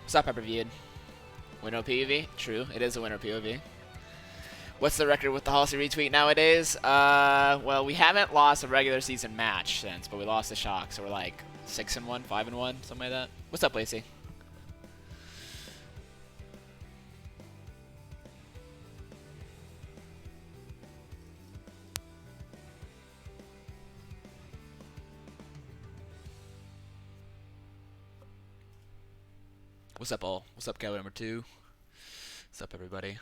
What's up, Pepper-Viewed? Winner POV? True, it is a winner POV. What's the record with the Halsey retweet nowadays? Well, we haven't lost a regular season match since, but we lost the Shock, so we're like 6-1, 5-1, something like that. What's up, Lacey? What's up, all? What's up, Cowboy number 2? What's up, everybody?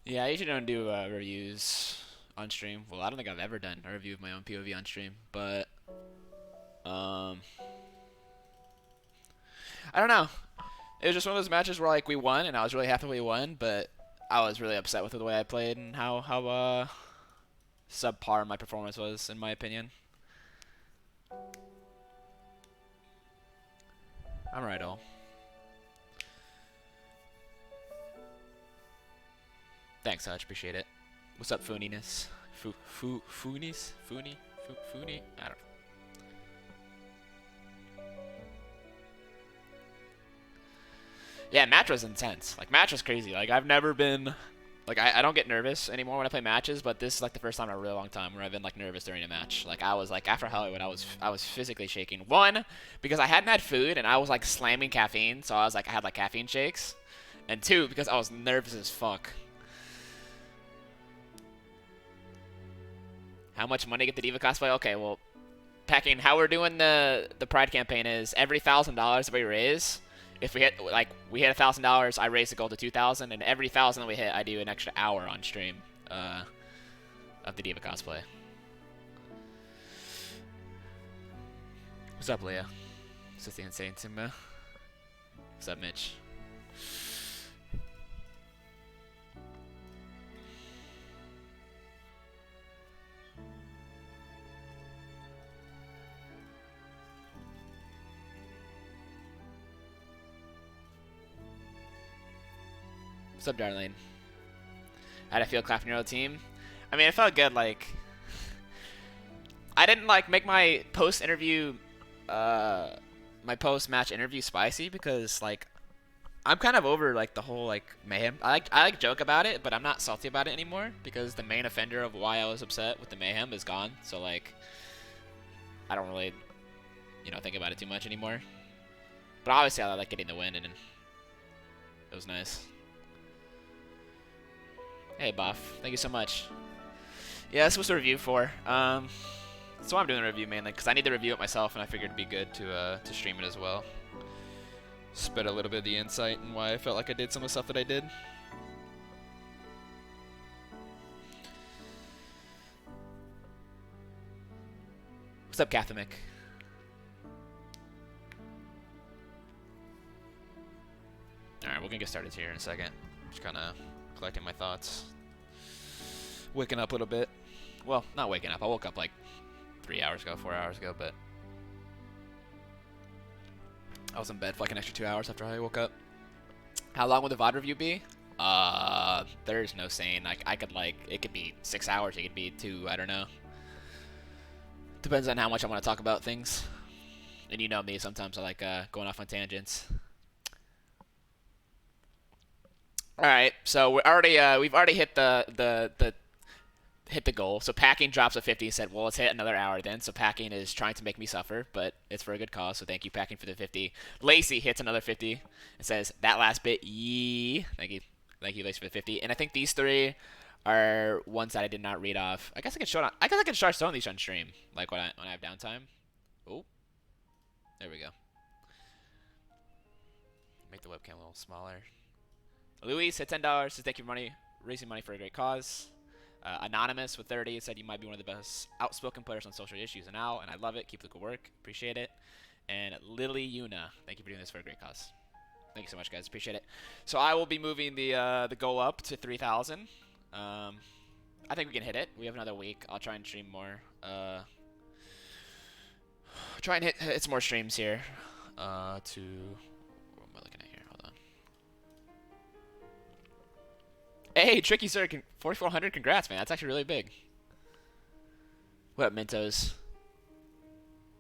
Yeah, I usually don't do reviews on stream. Well, I don't think I've ever done a review of my own POV on stream, but I don't know. It was just one of those matches where like we won, and I was really happy we won, but I was really upset with the way I played and how subpar my performance was, in my opinion. I'm right, all. Thanks, Hutch. Appreciate it. What's up, Fooniness? Foonies? Foony? Foony? I don't know. Yeah, match was intense. Like, match was crazy. Like, I've never been... Like, I don't get nervous anymore when I play matches, but this is, like, the first time in a really long time where I've been, like, nervous during a match. Like, I was, like, after Hollywood, I was physically shaking. One, because I hadn't had food, and I was, like, slamming caffeine, so I was, like, I had, like, caffeine shakes. And two, because I was nervous as fuck. How much money get the Diva cosplay? Okay, well, Packing, how we're doing the Pride campaign is every $1,000 that we raise... If we hit $1,000, I raise the goal to 2,000, and every 1,000 that we hit, I do an extra hour on stream of the Diva cosplay. What's up, Leah? What's up, the Insane Simba? What's up, Mitch? What's up, Darlene? How'd I feel clapping your old team? I mean, it felt good, like... I didn't, like, make my post-interview... my post-match interview spicy because, like... I'm kind of over, like, the whole, like, Mayhem. I like joke about it, but I'm not salty about it anymore because the main offender of why I was upset with the Mayhem is gone. So, like... I don't really, you know, think about it too much anymore. But obviously I like getting the win, and it was nice. Hey, Buff. Thank you so much. Yeah, this was the review for. That's why I'm doing the review mainly, because I need to review it myself, and I figured it'd be good to stream it as well. Spread a little bit of the insight and why I felt like I did some of the stuff that I did. What's up, Cathamic? Alright, we're gonna get started here in a second. Just kind of collecting my thoughts. Waking up a little bit. Well, not waking up. I woke up like 3 hours ago, 4 hours ago, but I was in bed for like an extra 2 hours after I woke up. How long will the VOD review be? There's no saying. Like, I could like, it could be 6 hours, it could be 2, I don't know. Depends on how much I want to talk about things. And you know me, sometimes I like going off on tangents. Alright, so we've already hit the goal. So Packing drops a 50 and said, well, let's hit another hour then. So Packing is trying to make me suffer, but it's for a good cause, so thank you, Packing, for the 50. Lacey hits another 50 and says, that last bit, yee. Thank you, Lacey, for the 50. And I think these three are ones that I did not read off. I guess I can start showing these on stream, like when I have downtime. Oh, there we go. Make the webcam a little smaller. Luis hit $10. Says thank you for raising money for a great cause. Anonymous with 30 said you might be one of the best outspoken players on social issues now, and I love it. Keep the good work. Appreciate it. And Lily Yuna, thank you for doing this for a great cause. Thank you so much, guys. Appreciate it. So I will be moving the goal up to 3,000. I think we can hit it. We have another week. I'll try and stream more. Try and hit some more streams here. What am I looking at here? Hold on. Hey, Tricky Sir, 4400. Congrats, man. That's actually really big. What up, Mintos?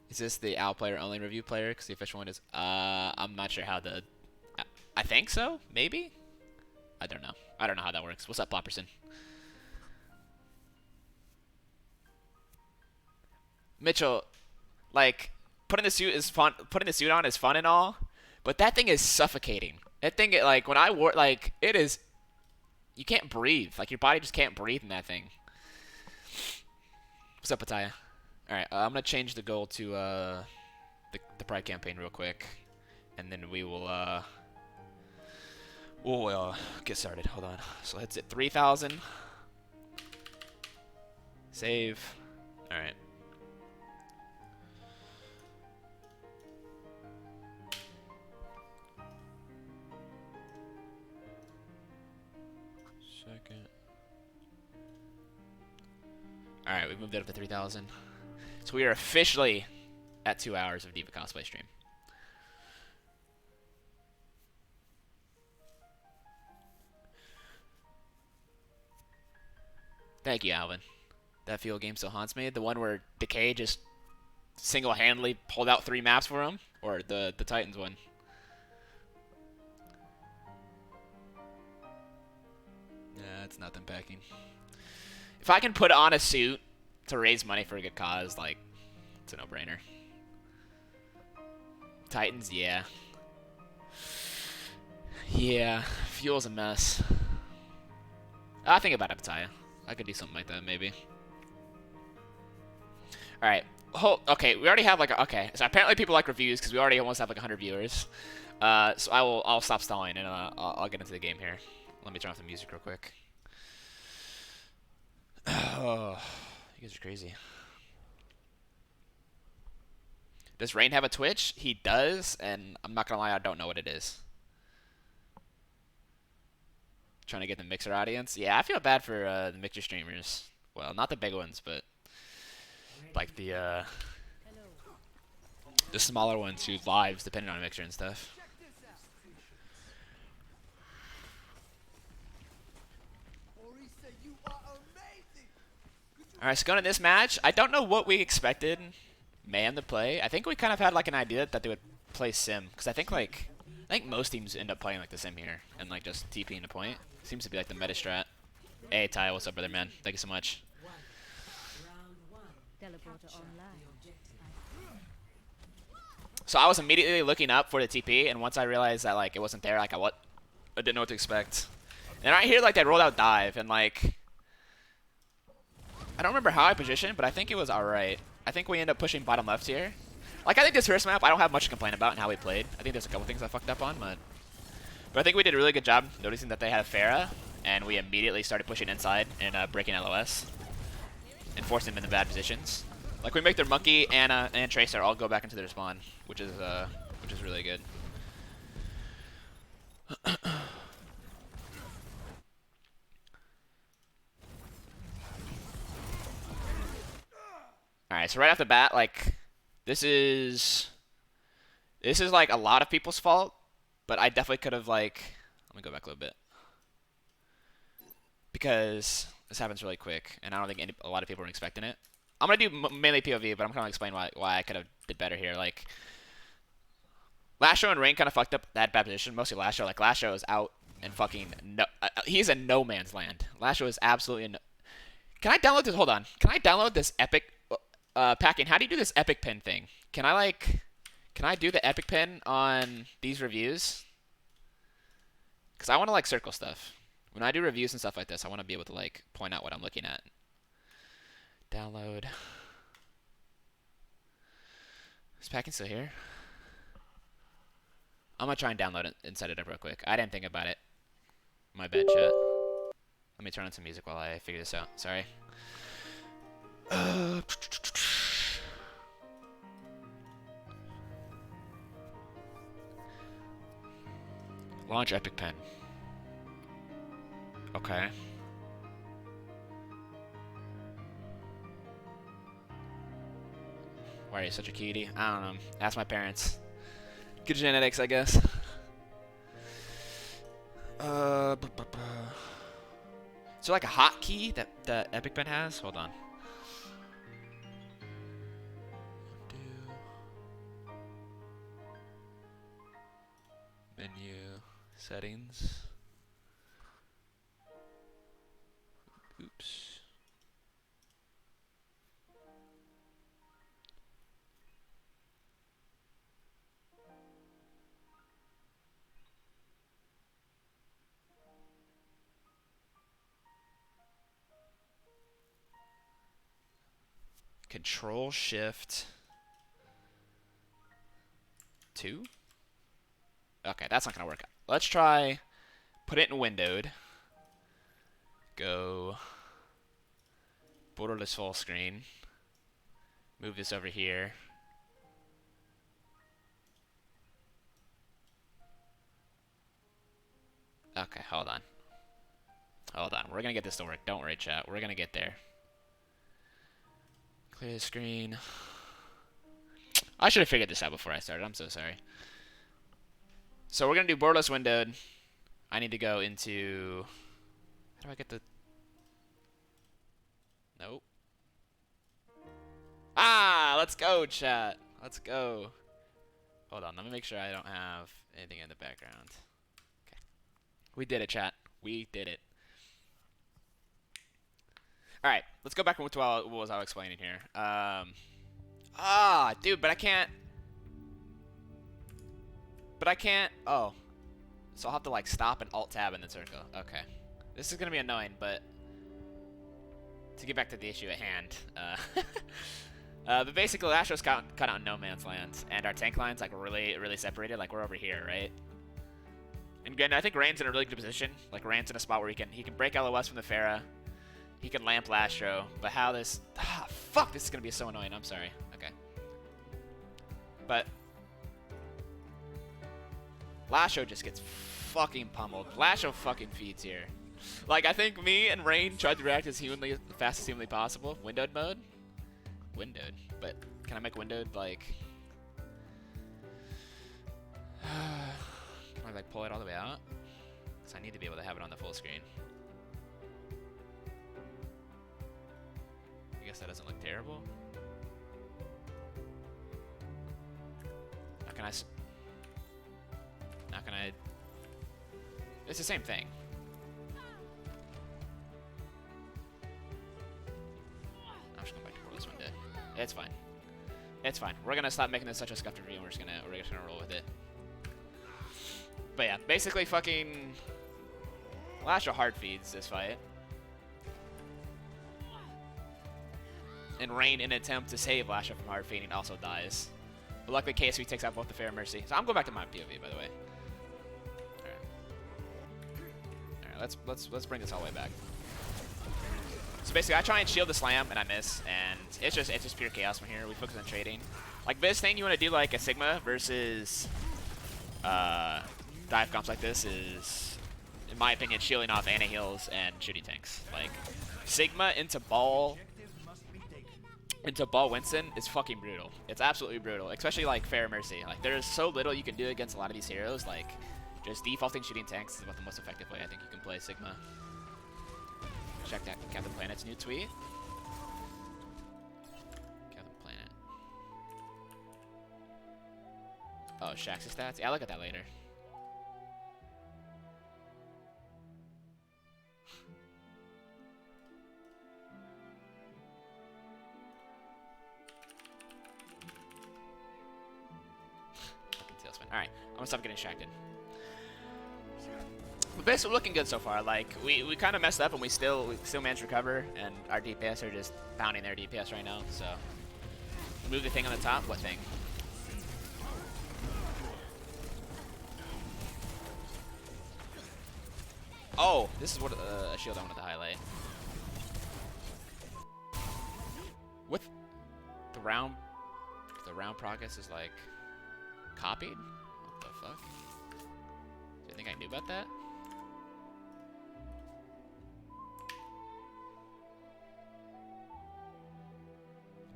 Is this the Owl player only review player? Because the official one is. I'm not sure how the. I think so. Maybe. I don't know. I don't know how that works. What's up, Plopperson? Mitchell, like, putting the suit is fun. Putting the suit on is fun and all, but that thing is suffocating. That thing, like, when I wore, like, it is. You can't breathe. Like, your body just can't breathe in that thing. What's up, Pataya? All right, I'm gonna change the goal to the Pride campaign real quick, and then we will we'll get started. Hold on. So let's hit 3,000. Save. All right. Second. All right, we've moved it up to 3,000. So we are officially at 2 hours of Diva cosplay stream. Thank you, Alvin. That field game still haunts me. The one where Decay just single-handedly pulled out 3 maps for him, or the Titans one. Yeah, it's nothing packing. If I can put on a suit to raise money for a good cause, like, it's a no-brainer. Titans, yeah. Yeah, fuel's a mess. I'll think about it, Pataya. I could do something like that, maybe. Alright. Okay, we already have, like, okay. So apparently people like reviews, because we already almost have, like, 100 viewers. So I'll stop stalling, and I'll get into the game here. Let me turn off the music real quick. Oh, you guys are crazy. Does Rain have a Twitch? He does, and I'm not gonna lie, I don't know what it is. Trying to get the Mixer audience. Yeah, I feel bad for the Mixer streamers. Well, not the big ones, but like the smaller ones whose lives depending on Mixer and stuff. Alright, so going to this match, I don't know what we expected Mayhem to play. I think we kind of had like an idea that they would play Sim, because I think most teams end up playing like the Sim here and like just TPing to point. Seems to be like the meta strat. Hey Ty, what's up, brother, man? Thank you so much. So I was immediately looking up for the TP, and once I realized that like it wasn't there, like I didn't know what to expect. And right here, like they rolled out dive, and like I don't remember how I positioned, but I think it was alright. I think we end up pushing bottom left here. Like I think this first map, I don't have much to complain about in how we played. I think there's a couple things I fucked up on, but I think we did a really good job noticing that they had Pharah, and we immediately started pushing inside and breaking LOS and forcing them into bad positions. Like we make their Monkey, Anna, and Tracer all go back into their spawn, which is really good. Alright, so right off the bat, like this is like a lot of people's fault, but I definitely could have like let me go back a little bit. Because this happens really quick, and I don't think a lot of people are expecting it. I'm gonna do mainly POV, but I'm gonna explain why I could have did better here. Like last show and Rain kind of fucked up that bad position. Mostly last show. Like last show is out and fucking no. He's in no man's land. Last show is absolutely no. Can I download this? Hold on. Can I download this epic packing? How do you do this epic pin thing? Can I do the epic pin on these reviews? Because I want to like circle stuff. When I do reviews and stuff like this, I want to be able to like point out what I'm looking at. Download. Is packing still here? I'm gonna try and download it and set it up real quick. I didn't think about it. My bad, chat. Let me turn on some music while I figure this out. Sorry. Launch epic pen. Okay. Why are you such a cutie? I don't know. Ask my parents. Good genetics, I guess. Is there like a hotkey that Epic Ben has? Hold on. Menu settings. Oops. Control Shift 2? Okay, that's not gonna work. Let's try put it in windowed. Go borderless full screen. Move this over here. Okay, hold on. Hold on. We're gonna get this to work. Don't worry, chat. We're gonna get there. Clear the screen. I should have figured this out before I started. I'm so sorry. So we're gonna do borderless windowed. I need to go into. How do I get the? Nope. Ah, let's go, chat. Let's go. Hold on. Let me make sure I don't have anything in the background. Okay. We did it, chat. We did it. All right. Let's go back to what was I explaining here. Dude, but I can't. Oh. So I'll have to like stop and alt tab and then circle. Okay. This is gonna be annoying, but to get back to the issue at hand. But basically, last show's cut out in no man's land, and our tank line's like really separated. Like we're over here, right? And again, I think Rain's in a really good position. Like Rain's in a spot where he can break LOS from the Pharah. He can lamp Lastro. But how this? Fuck! This is gonna be so annoying. I'm sorry. Okay. But Lastro just gets fucking pummeled. Lastro fucking feeds here. Like I think me and Rain tried to react as fast as humanly possible. Windowed mode. Windowed, but can I make windowed like? Can I like pull it all the way out? Because I need to be able to have it on the full screen. I guess that doesn't look terrible. How can I? It's the same thing. I'm just going back to borderless window. It's fine. It's fine. We're gonna stop making this such a scuffed review, and we're just gonna roll with it. But yeah, basically fucking Lastro hard feeds this fight. And Rain, in an attempt to save Lastro from hard feeding, also dies. But luckily KSV takes out both the Fair and Mercy. So I'm going back to my POV, by the way. Alright, let's bring this all the way back. So basically, I try and shield the slam, and I miss, and it's just pure chaos from here. We focus on trading. Like, this thing you want to do, like, a Sigma versus dive comps like this is, in my opinion, shielding off anti-heals and shooting tanks. Like, Sigma into ball Winston is fucking brutal. It's absolutely brutal, especially, like, Fair Mercy. Like, there's so little you can do against a lot of these heroes. Like, just defaulting shooting tanks is about the most effective way I think you can play Sigma. Check that Captain Planet's new tweet. Captain Planet. Oh, Shax's stats? Yeah, I'll look at that later. Fucking tailspin. Alright, I'm gonna stop getting distracted. But basically looking good so far. Like we kind of messed up and we still managed to recover, and our DPS are just pounding their DPS right now. So move the thing on the top. What thing? Oh, this is what a shield I wanted to highlight. What the round progress is like copied? What the fuck? Do you think I knew about that?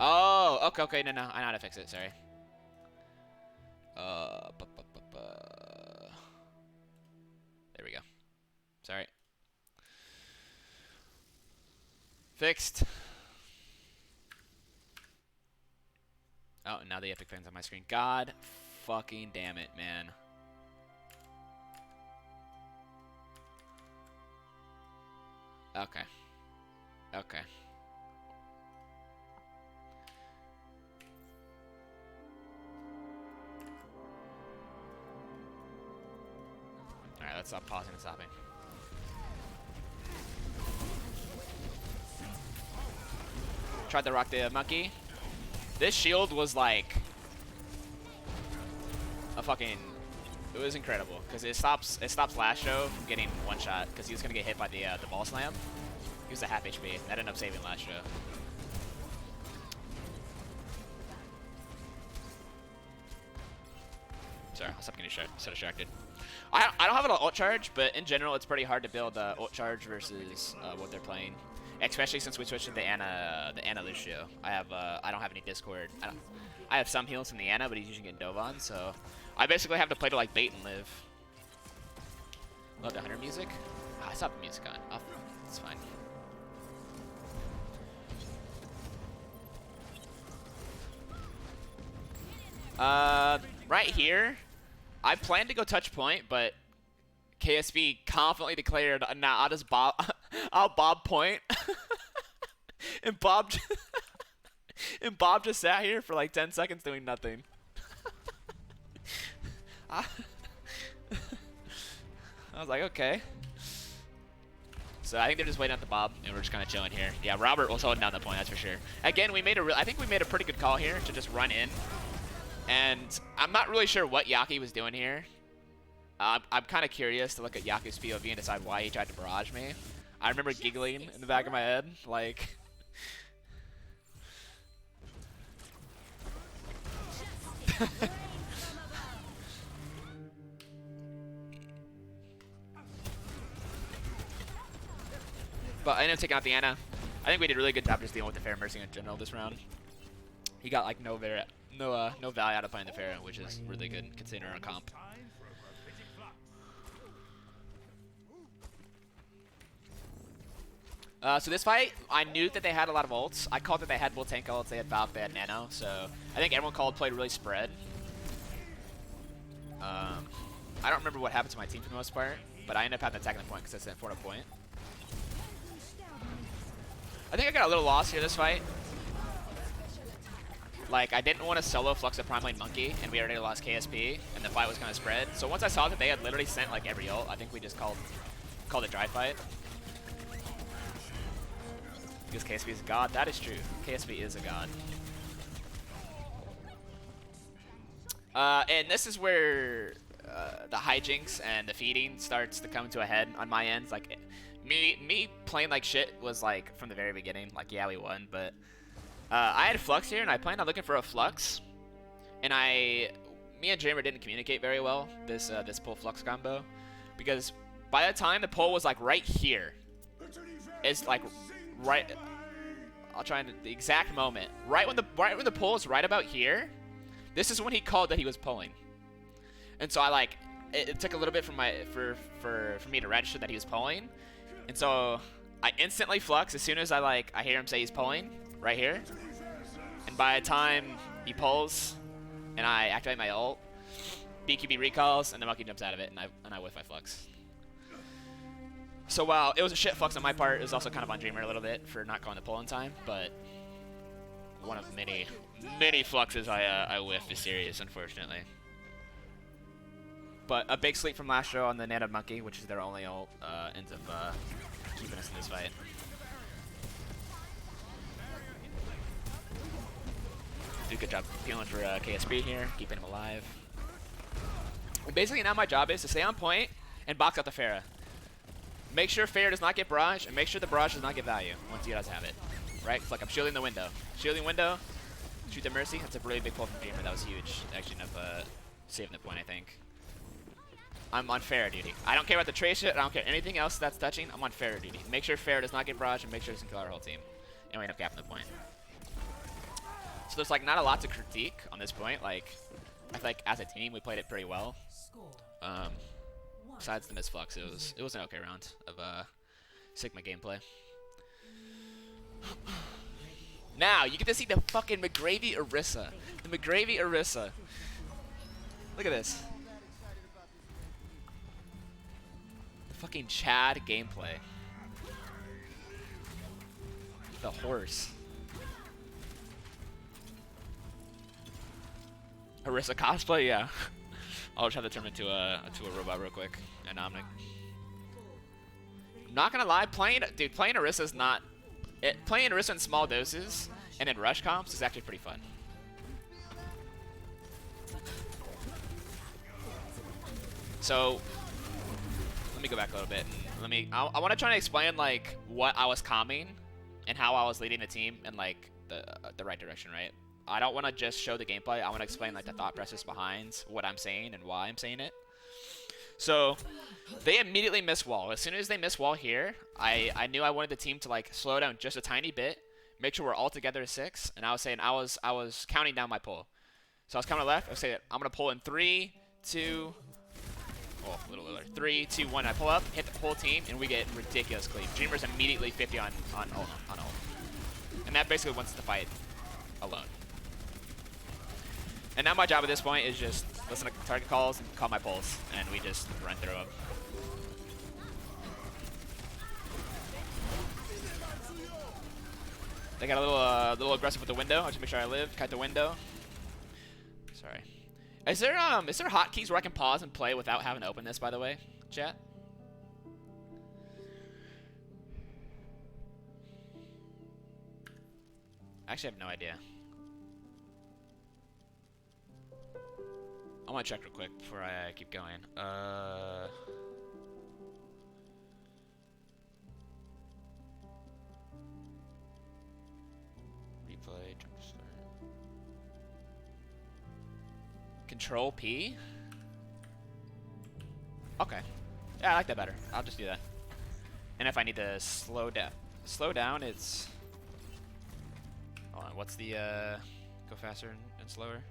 Oh, okay, no, I know how to fix it, sorry. There we go. Sorry. Fixed. Oh, now the epic thing's on my screen. God fucking damn it, man. Okay. Okay. Alright, let's stop pausing and stopping. Tried to rock the monkey. This shield was like a fucking... It was incredible because it stops Lasho from getting one shot because he was gonna get hit by the ball slam. He was at half HP. That ended up saving Lasho. Sorry, I'll stop getting so distracted. I don't have an ult charge, but in general, it's pretty hard to build ult charge versus what they're playing, especially since we switched to the Ana Lucio. I don't have any Discord. I have some heals from the Ana, but he's usually getting dove on, so I basically have to play to like bait and live. Love the Hunter music. I stopped the music on. It's fine. Right here, I planned to go touch point, but KSB confidently declared, "Nah, I'll just bob, I'll bob point," and Bob just sat here for like 10 seconds doing nothing. I was like, okay. So I think they're just waiting at the Bob, and we're just kind of chilling here. Yeah, Robert was holding down the point, that's for sure. Again, I think we made a pretty good call here to just run in. And I'm not really sure what Yaki was doing here. I'm kind of curious to look at Yaki's POV and decide why he tried to barrage me. I remember giggling in the back of my head, like... But I ended up taking out the Ana. I think we did a really good job just dealing with the Pharah Mercy in general this round. He got like no value out of playing the Pharah, which is really good considering our comp. So this fight, I knew that they had a lot of ults. I called that they had both tank ults, they had Valk, they had Nano, so I think everyone played really spread. I don't remember what happened to my team for the most part, but I ended up having to attack the point because I sent for a point. I think I got a little lost here this fight. Like, I didn't want to solo Flux a Prime Lane Monkey, and we already lost KSP, and the fight was kind of spread. So once I saw that they had literally sent, like, every ult, I think we just called a dry fight. Because KSP is a god. That is true. KSP is a god. And this is where the hijinks and the feeding starts to come to a head on my end. Like, me playing like shit was, like, from the very beginning. Like, yeah, we won, but... I had Flux here, and I planned on looking for a Flux, and me and Jamer didn't communicate very well, this pull Flux combo, because by the time the pull was, like, right here, it's, like, right, I'll try and, the exact moment, right when the pull is right about here, this is when he called that he was pulling, and so I, like, it took a little bit for me to register that he was pulling, and so I instantly Flux as soon as I hear him say he's pulling, right here, and by the time he pulls and I activate my ult, BQB recalls and the monkey jumps out of it and I whiff my Flux. So while it was a shit Flux on my part, it was also kind of on Dreamer a little bit for not calling the pull in time, but one of many Fluxes I whiffed this series, unfortunately. But a big sleep from last show on the Nano Monkey, which is their only ult, ends up keeping us in this fight. Do a good job peeling for KSB here, keeping him alive. And basically now my job is to stay on point and box out the Pharah. Make sure Pharah does not get barrage, and make sure the barrage does not get value once he does have it. Right? It's like I'm shielding the window. Shielding window, shoot the Mercy. That's a really big pull from Dreamer. That was huge. Actually enough saving the point, I think. I'm on Pharah duty. I don't care about the trace shit, I don't care anything else that's touching, I'm on Pharah duty. Make sure Pharah does not get barrage, and make sure it doesn't kill our whole team. And we end up gapping the point. So there's like not a lot to critique on this point. Like, I feel like as a team we played it pretty well. Besides the missed Flux, it was an okay round of Sigma gameplay. Now, you get to see the fucking McGravy Orisa. The McGravy Orisa. Look at this. The fucking Chad gameplay. The horse. Orisa cosplay, yeah. I'll try to turn him into a robot real quick. And I'm not gonna lie, playing Orisa is not. Playing Orisa in small doses and in rush comps is actually pretty fun. So let me go back a little bit. I want to try to explain like what I was coming and how I was leading the team in like the right direction, right? I don't want to just show the gameplay. I want to explain like the thought process behind what I'm saying and why I'm saying it. So they immediately miss wall. As soon as they miss wall here, I knew I wanted the team to like slow down just a tiny bit, make sure we're all together at 6, and I was saying I was counting down my pull. So I was coming left. I was saying I'm gonna pull in 3, 2, oh, a little lower. 3, 2, 1. I pull up, hit the whole team, and we get ridiculous cleave. Dreamer's immediately 50 on ult, and that basically wins the fight alone. And now my job at this point is just listen to target calls and call my pulls, and we just run through them. They got a little aggressive with the window. I'll just make sure I live. Kite the window. Sorry. Is there hotkeys where I can pause and play without having to open this? By the way, chat. I actually have no idea. I want to check real quick before I keep going. Replay, jump to start. Control P? Okay. Yeah, I like that better. I'll just do that. And if I need to slow down, it's... Hold on, what's the, go faster and slower?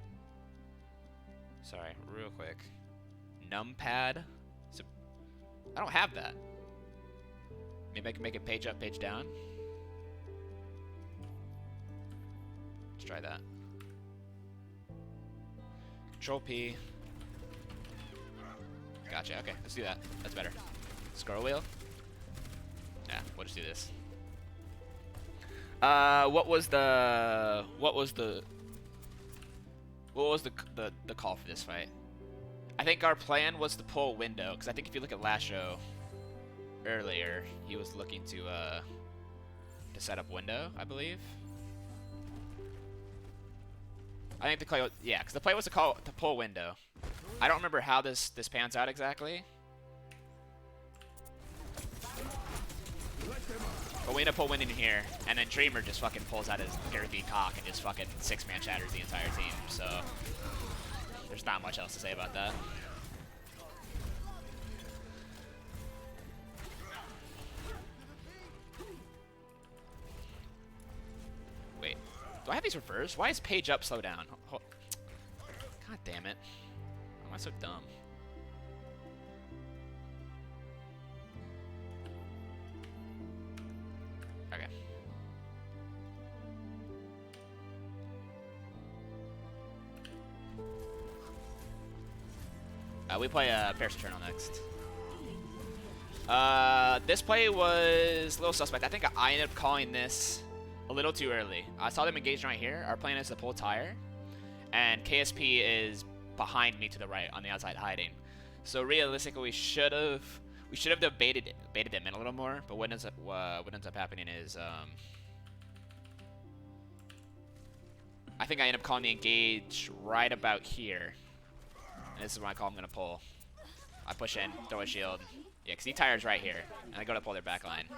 Sorry, real quick. Numpad. So, I don't have that. Maybe I can make it page up, page down. Let's try that. Control P. Gotcha. Okay, let's do that. That's better. Scroll wheel. Yeah, we'll just do this. What was the call for this fight? I think our plan was to pull window, because I think if you look at last show earlier, he was looking to set up window, I believe. I think the play was, yeah, because the play was to pull window. I don't remember how this pans out exactly. But we end up pull window in here, and then Dreamer just fucking pulls out his girthy cock and just fucking 6-man shatters the entire team, so there's not much else to say about that. Wait, do I have these reversed? Why is page up slow down? God damn it. Why am I so dumb? Okay. We play Paris Eternal next. This play was a little suspect. I think I ended up calling this a little too early. I saw them engaged right here. Our plan is to pull tire, and KSP is behind me to the right on the outside hiding. So realistically, we should have baited them in a little more. But what ends up happening is I think I end up calling the engage right about here. And this is when I call I'm gonna pull. I push in, throw a shield. Yeah, because he tires right here. And I go to pull their back line.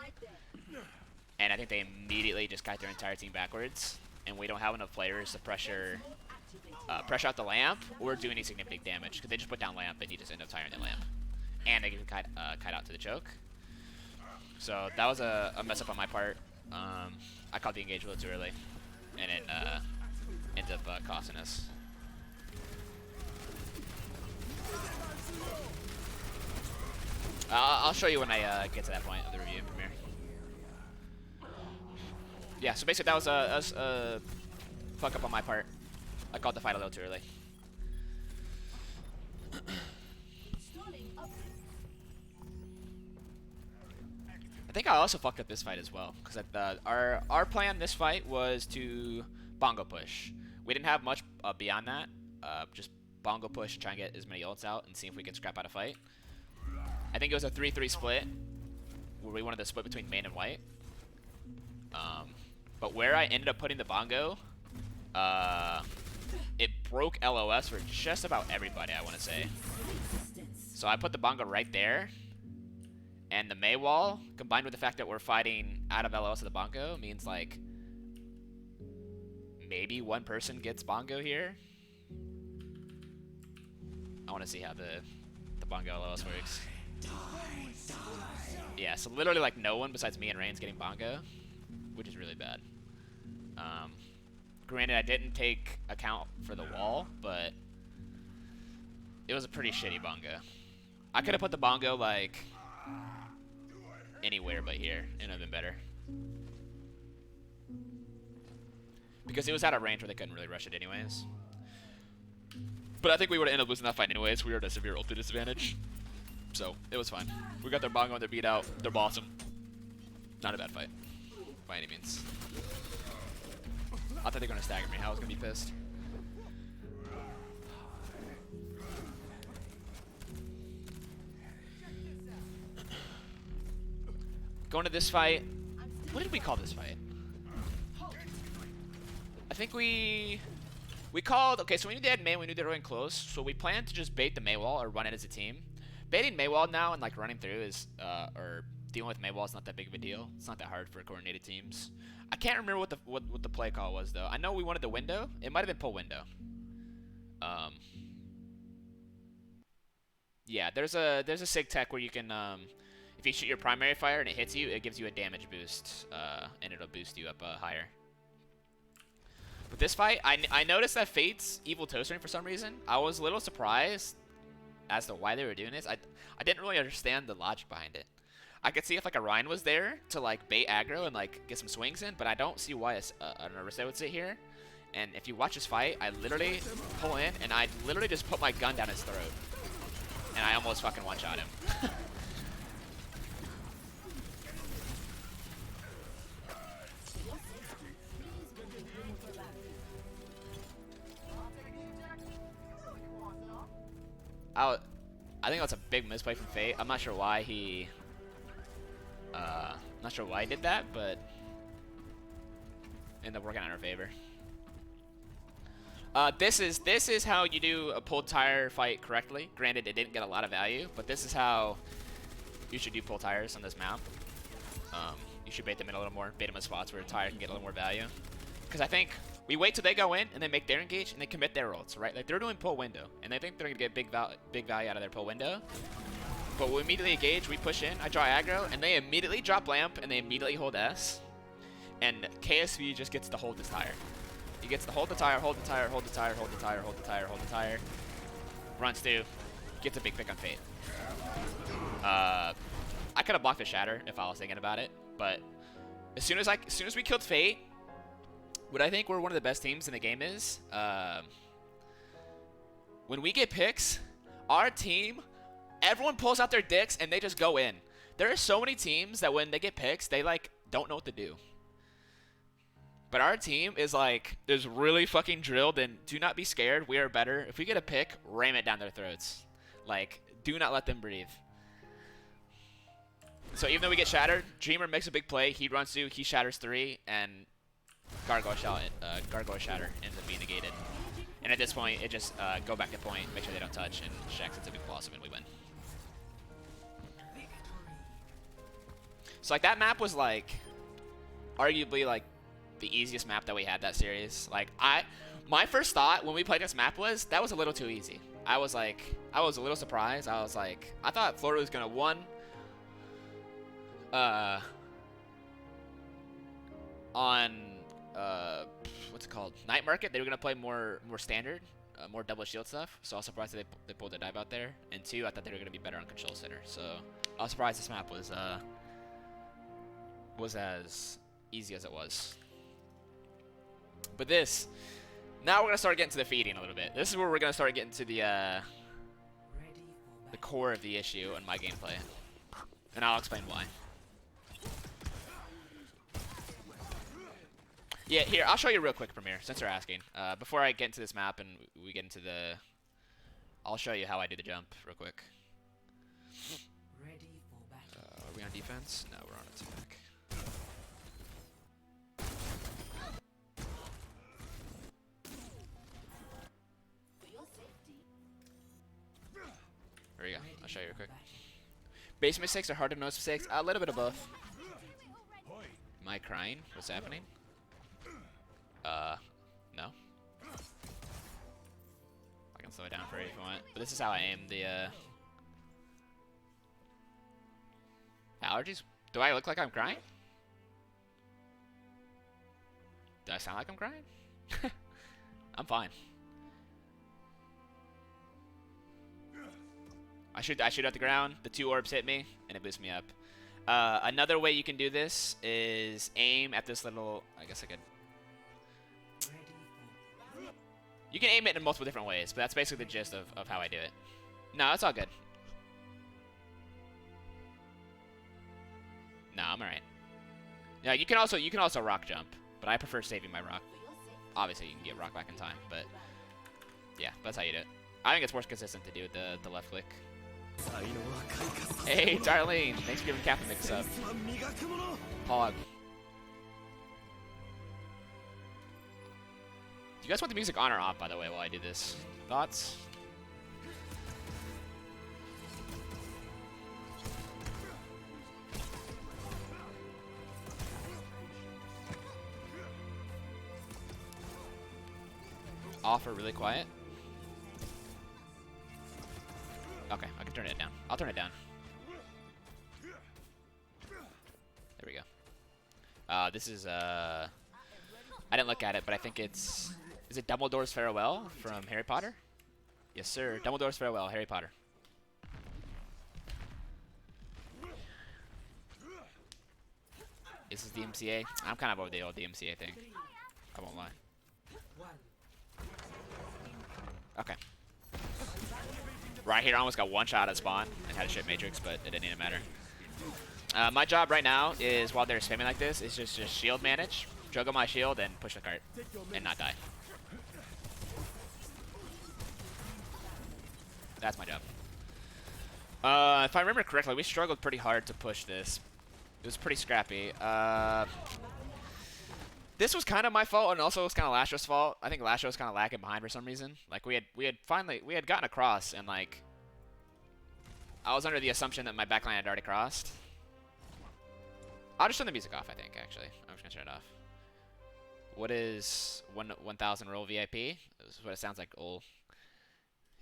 And I think they immediately just kite their entire team backwards. And we don't have enough players to pressure out the lamp or do any significant damage. Because they just put down lamp and you just end up tiring the lamp. And they can kite out to the choke. So that was a mess up on my part. I caught the engage a little too early. And it ended up costing us. I'll show you when I get to that point of the review in Premiere. Yeah, so basically that was a fuck up on my part. I called the fight a little too early. I think I also fucked up this fight as well, because our plan this fight was to bongo push. We didn't have much beyond that. Just bongo push, try and get as many ults out, and see if we can scrap out a fight. I think it was a 3-3 split, where we wanted to split between main and white. But where I ended up putting the bongo, it broke LOS for just about everybody, I want to say. So I put the bongo right there. And the Mei wall, combined with the fact that we're fighting out of LOS of the bongo, means like maybe one person gets bongo here. I want to see how the bongo LOS works. Yeah, so literally like no one besides me and Rain's getting bongo, which is really bad. Granted, I didn't take account for the wall, but it was a pretty shitty bongo. I could have put the bongo like anywhere but here, and it would have been better. Because it was out of range where they couldn't really rush it anyways. But I think we would have ended up losing that fight anyways. We were at a severe ulti disadvantage. So, it was fine. We got their bongo and their beat out. They're awesome. Not a bad fight. By any means. I thought they were going to stagger me. I was going to be pissed. Going to this fight. What did we call this fight? I think we called. Okay, so we knew they had Mei. We knew they were going close. So we planned to just bait the Mei wall or run it as a team. Baiting Mei wall now and like running through is or dealing with Mei wall is not that big of a deal. It's not that hard for coordinated teams. I can't remember what the play call was though. I know we wanted the window. It might have been pull window. Yeah, there's a sig tech where you can if you shoot your primary fire and it hits you, it gives you a damage boost, and it'll boost you up higher. But this fight, I noticed that Fate's evil toastering for some reason. I was a little surprised as to why they were doing this. I didn't really understand the logic behind it. I could see if like a Ryan was there to like bait aggro and like get some swings in, but I don't see why an Orisa would sit here. And if you watch this fight, I literally pull in and I literally just put my gun down his throat. And I almost fucking one-shot him. I think that's a big misplay from Fate. I'm not sure why he did that, but ended up working in our favor. This is how you do a pulled tire fight correctly. Granted, it didn't get a lot of value, but this is how you should do pull tires on this map. You should bait them in a little more, bait them in spots where a tire can get a little more value. Because I think we wait till they go in and they make their engage and they commit their ults, right? Like they're doing pull window and they think they're gonna get big value out of their pull window. But we immediately engage, we push in, I draw aggro, and they immediately drop lamp and they immediately hold S. And KSV just gets to hold this tire. He gets to hold the tire, hold the tire, hold the tire, hold the tire, hold the tire, hold the tire. Runs through, gets a big pick on Fate. I could have blocked the shatter if I was thinking about it, but as soon as we killed Fate, what I think we're one of the best teams in the game is, when we get picks, our team, everyone pulls out their dicks and they just go in. There are so many teams that when they get picks, they like don't know what to do. But our team is really fucking drilled and do not be scared. We are better. If we get a pick, ram it down their throats. Like, do not let them breathe. So even though we get shattered, Dreamer makes a big play. He runs through, he shatters 3, and Gargoyle Shatter ends up being negated. And at this point, it just go back to point, make sure they don't touch, and Shax hits a big blossom, and we win. So like that map was like arguably like the easiest map that we had that series. Like my first thought when we played this map was that was a little too easy. I was a little surprised. I was like, I thought Florida was gonna on what's it called? Night Market. They were gonna play more standard, more double shield stuff. So I was surprised that they pulled the dive out there. And 2, I thought they were gonna be better on Control Center. So I was surprised this map was as easy as it was. But this, now we're gonna start getting to the feeding a little bit. This is where we're gonna start getting to the core of the issue in my gameplay, and I'll explain why. Yeah, here, I'll show you real quick, Premier, since you're asking. Before I get into this map and we get into the... I'll show you how I do the jump real quick. Are we on defense? No, we're on attack. There we go. I'll show you real quick. Base mistakes are hard to notice mistakes. A little bit of both. Am I crying? What's happening? No. I can slow it down for you if you want. But this is how I aim the, allergies? Do I look like I'm crying? Do I sound like I'm crying? I'm fine. I shoot at the ground, the 2 orbs hit me, and it boosts me up. Another way you can do this is aim at this little... I guess I could... You can aim it in multiple different ways, but that's basically the gist of how I do it. No, it's all good. No, I'm alright. Yeah, you can also rock jump, but I prefer saving my rock. Obviously, you can get rock back in time, but yeah, that's how you do it. I think it's more consistent to do with the left click. Hey, Darlene, thanks for giving Captain Mix up. Pog. Do you guys want the music on or off, by the way, while I do this? Thoughts? Off or really quiet? Okay, I can turn it down. I'll turn it down. There we go. This is, I didn't look at it, but I think it's... Is it Dumbledore's Farewell from Harry Potter? Yes, sir. Dumbledore's Farewell, Harry Potter. This is DMCA. I'm kind of over the old DMCA thing. I won't lie. Okay. Right here, I almost got one shot at spawn and had a shit matrix, but it didn't even matter. My job right now is, while they're spamming like this, is just shield manage, juggle my shield, and push the cart, and not die. That's my job. If I remember correctly, we struggled pretty hard to push this. It was pretty scrappy. This was kind of my fault, and also it was kind of Lasho's fault. I think Lasho was kind of lagging behind for some reason. Like we had gotten across, and like I was under the assumption that my backline had already crossed. I'll just turn the music off. I think actually, I'm just gonna turn it off. What is 1,000 roll VIP? This is what it sounds like. Ol.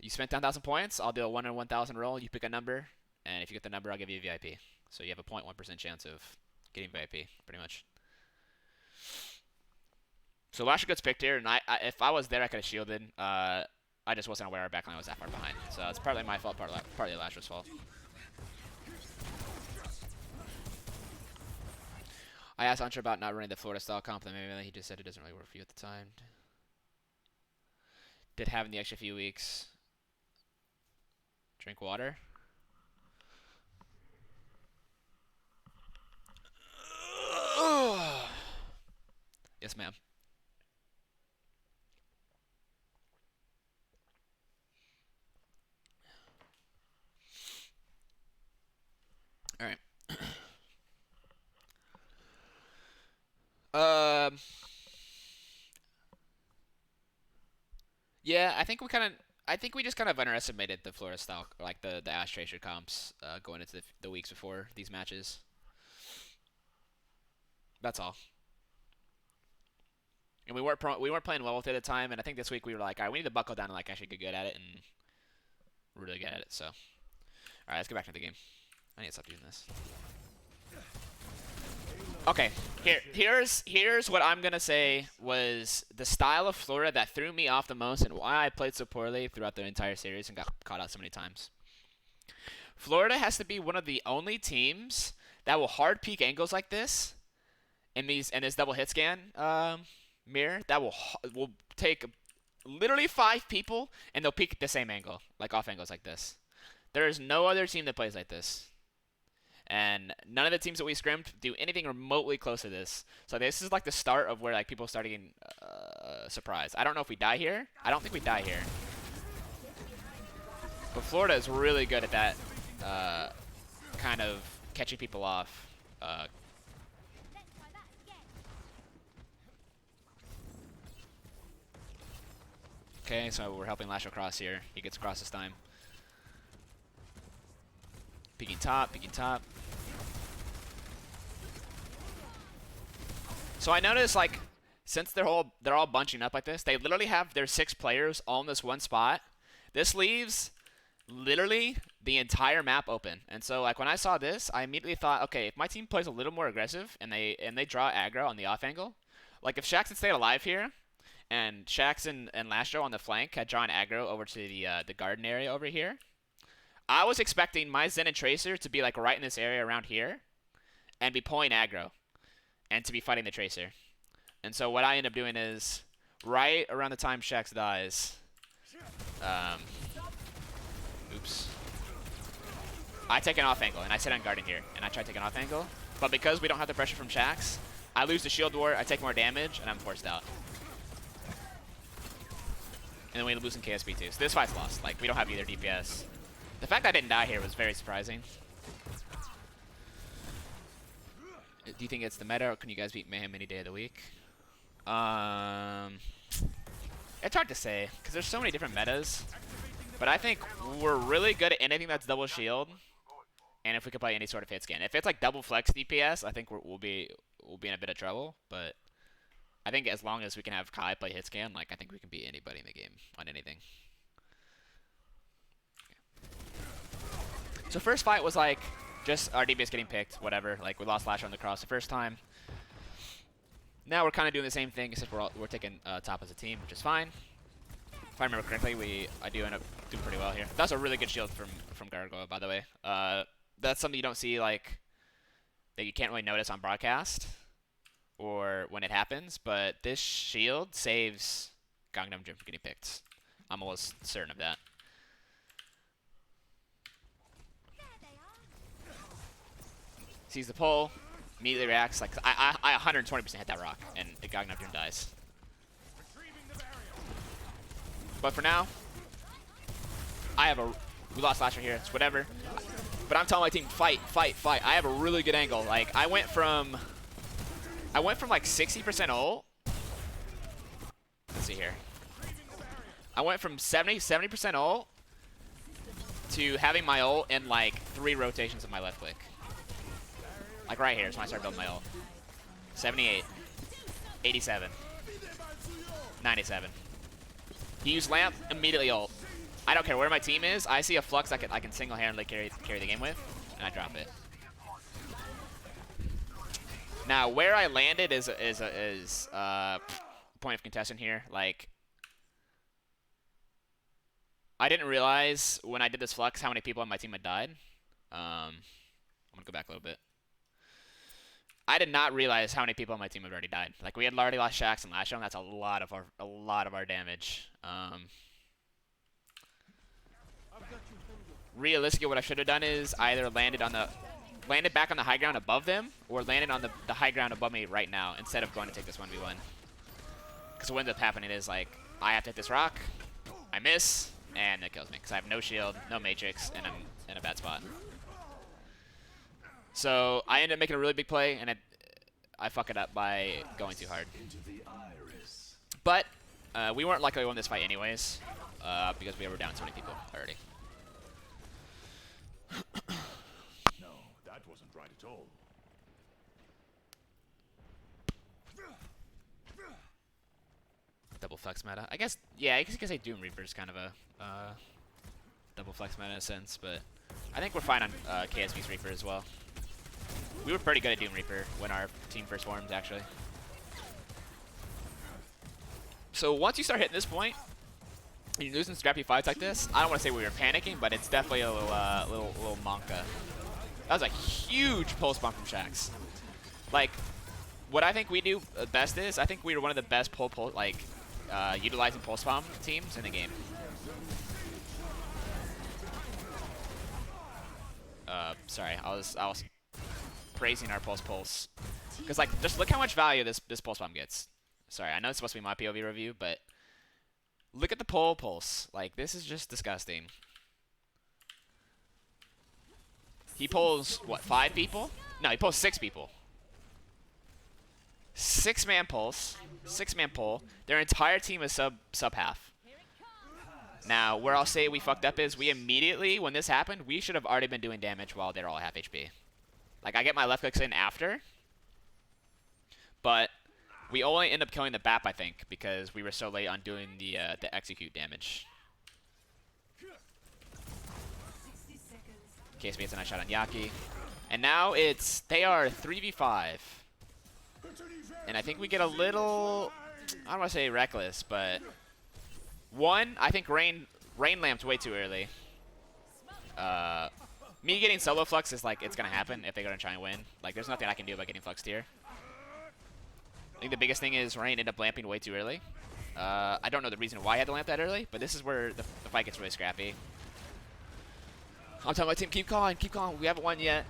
You spent 10,000 points. I'll do a 1 in 1,000 roll. You pick a number, and if you get the number, I'll give you a VIP. So you have a 0.1% chance of getting VIP, pretty much. So Lasho gets picked here, and if I was there, I could have shielded. I just wasn't aware our backline was that far behind. So it's partly my fault, partly Lasho's fault. I asked Antra about not running the Florida style comp, and maybe he just said it doesn't really work for you at the time. Did having the extra few weeks. Drink water. Yes, ma'am. All right. Yeah, I think we just kind of underestimated the Florida style, like the Ash Tracer comps going into the weeks before these matches. That's all. And we weren't playing well with it at the time, and I think this week we were like, all right, we need to buckle down and like actually get good at it, and we're really good at it. So, all right, let's get back to the game. I need to stop doing this. Okay, here's what I'm gonna say was the style of Florida that threw me off the most, and why I played so poorly throughout the entire series and got caught out so many times. Florida has to be one of the only teams that will hard peek angles like this in this double hit scan mirror that will take literally 5 people, and they'll peek at the same angle, like off angles like this. There is no other team that plays like this. And none of the teams that we scrimmed do anything remotely close to this. So this is like the start of where like people start getting surprised. I don't know if we die here. I don't think we die here. But Florida is really good at that kind of catching people off. Okay, so we're helping Lash across here. He gets across this time. Peeking top, peeking top. So I noticed, like, since they're all bunching up like this, they literally have their 6 players all in this one spot. This leaves literally the entire map open. And so, like, when I saw this, I immediately thought, okay, if my team plays a little more aggressive and they draw aggro on the off angle, like if Shax had stayed alive here, and Shax and Lastro on the flank had drawn aggro over to the garden area over here, I was expecting my Zen and Tracer to be like right in this area around here and be pulling aggro and to be fighting the Tracer. And so what I end up doing is right around the time Shax dies, oops, I take an off angle and I sit on garden here and I try to take an off angle, but because we don't have the pressure from Shax, I lose the shield war, I take more damage, and I'm forced out. And then we lose in KSP too. So this fight's lost. Like, we don't have either DPS. The fact I didn't die here was very surprising. Do you think it's the meta, or can you guys beat Mayhem any day of the week? It's hard to say, because there's so many different metas. But I think we're really good at anything that's double shield, and if we could play any sort of hit scan. If it's like double flex DPS, I think we'll be in a bit of trouble. But I think as long as we can have Kai play hit scan, like I think we can beat anybody in the game on anything. So first fight was like just our DPS getting picked, whatever. Like we lost Lash on the cross the first time. Now we're kind of doing the same thing, except we're taking top as a team, which is fine. If I remember correctly, I do end up doing pretty well here. That's a really good shield from Gargoyle, by the way. That's something you don't see, like, that you can't really notice on broadcast or when it happens, but this shield saves Gangnam Gym from getting picked. I'm almost certain of that. Sees the pull, immediately reacts. Like I 120% hit that rock, and the Gangnam Gym dies. But for now, we lost Lasher here. It's whatever. But I'm telling my team, fight, fight, fight. I have a really good angle. Like I went from like 60% ult. Let's see here. I went from 70% ult to having my ult in like 3 rotations of my left click. Like right here is when I start building my ult. 78, 87, 97. You use lamp, immediately ult. I don't care where my team is. I see a flux I can single-handedly carry the game with, and I drop it. Now where I landed is point of contention here. Like I didn't realize when I did this flux how many people on my team had died. I'm gonna go back a little bit. I did not realize how many people on my team had already died. Like we had already lost Shax and Lash on. That's a lot of our damage. Realistically, what I should have done is either landed back on the high ground above them, or landed on the high ground above me right now instead of going to take this 1v1. Because what ends up happening is like I have to hit this rock, I miss, and it kills me because I have no shield, no matrix, and I'm in a bad spot. So I ended up making a really big play, and I fuck it up by going too hard. But we weren't likely to win this fight anyways, because we were down so many people already. No, that wasn't right at all. Double flex meta. I guess, yeah, I guess you could say Doom Reaper is kind of a double flex meta in a sense, but I think we're fine on KSV's Reaper as well. We were pretty good at Doom Reaper when our team first formed, actually. So once you start hitting this point, and you're losing scrappy fights like this, I don't want to say we were panicking, but it's definitely a little monka. That was a huge pulse bomb from Shax. Like, what I think we do best is I think we're one of the best utilizing pulse bomb teams in the game. Sorry, I was praising our pulse because like just look how much value this pulse bomb gets. Sorry, I know it's supposed to be my POV review, but look at the pulse. Like this is just disgusting. He pulls what, 5 people? No, he pulls 6 people. 6-man pulse, 6-man pull. Their entire team is sub half. Now, where I'll say we fucked up is we immediately, when this happened, we should have already been doing damage while they're all half HP. Like, I get my left clicks in after, but we only end up killing the BAP, I think, because we were so late on doing the execute damage. KSB gets a nice shot on Yaki. And now they are 3v5. And I think we get a little, I don't want to say reckless, but one, I think Rain lamped way too early. Me getting solo flux is like, it's going to happen if they're going to try and win. Like, there's nothing I can do about getting fluxed here. I think the biggest thing is Rain ended up lamping way too early. I don't know the reason why I had to lamp that early, but this is where the fight gets really scrappy. I'm telling my team, keep calling, we haven't won yet.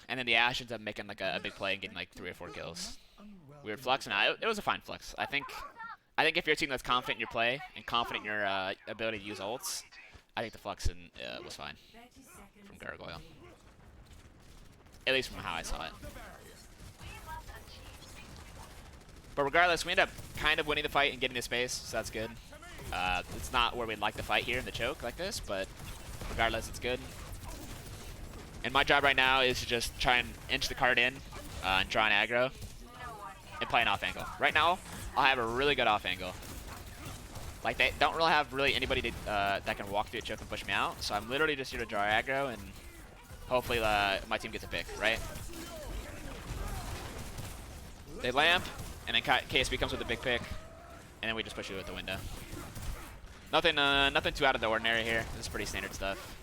And then the Ashe ends up making like a big play and getting like 3 or 4 kills. Weird flux, and it was a fine flux. I think if you're a team that's confident in your play and confident in your ability to use ults, I think the flux was fine from Gargoyle. At least from how I saw it. But regardless, we end up kind of winning the fight and getting the space, so that's good. It's not where we'd like to fight here in the choke like this, but regardless, it's good. And my job right now is to just try and inch the card in and draw an aggro and play an off angle. Right now, I have a really good off angle. Like, they don't really have anybody that can walk through a choke and push me out, so I'm literally just here to draw aggro and hopefully my team gets a pick, right? They lamp, and then KSB comes with a big pick, and then we just push you out the window. Nothing too out of the ordinary here. This is pretty standard stuff.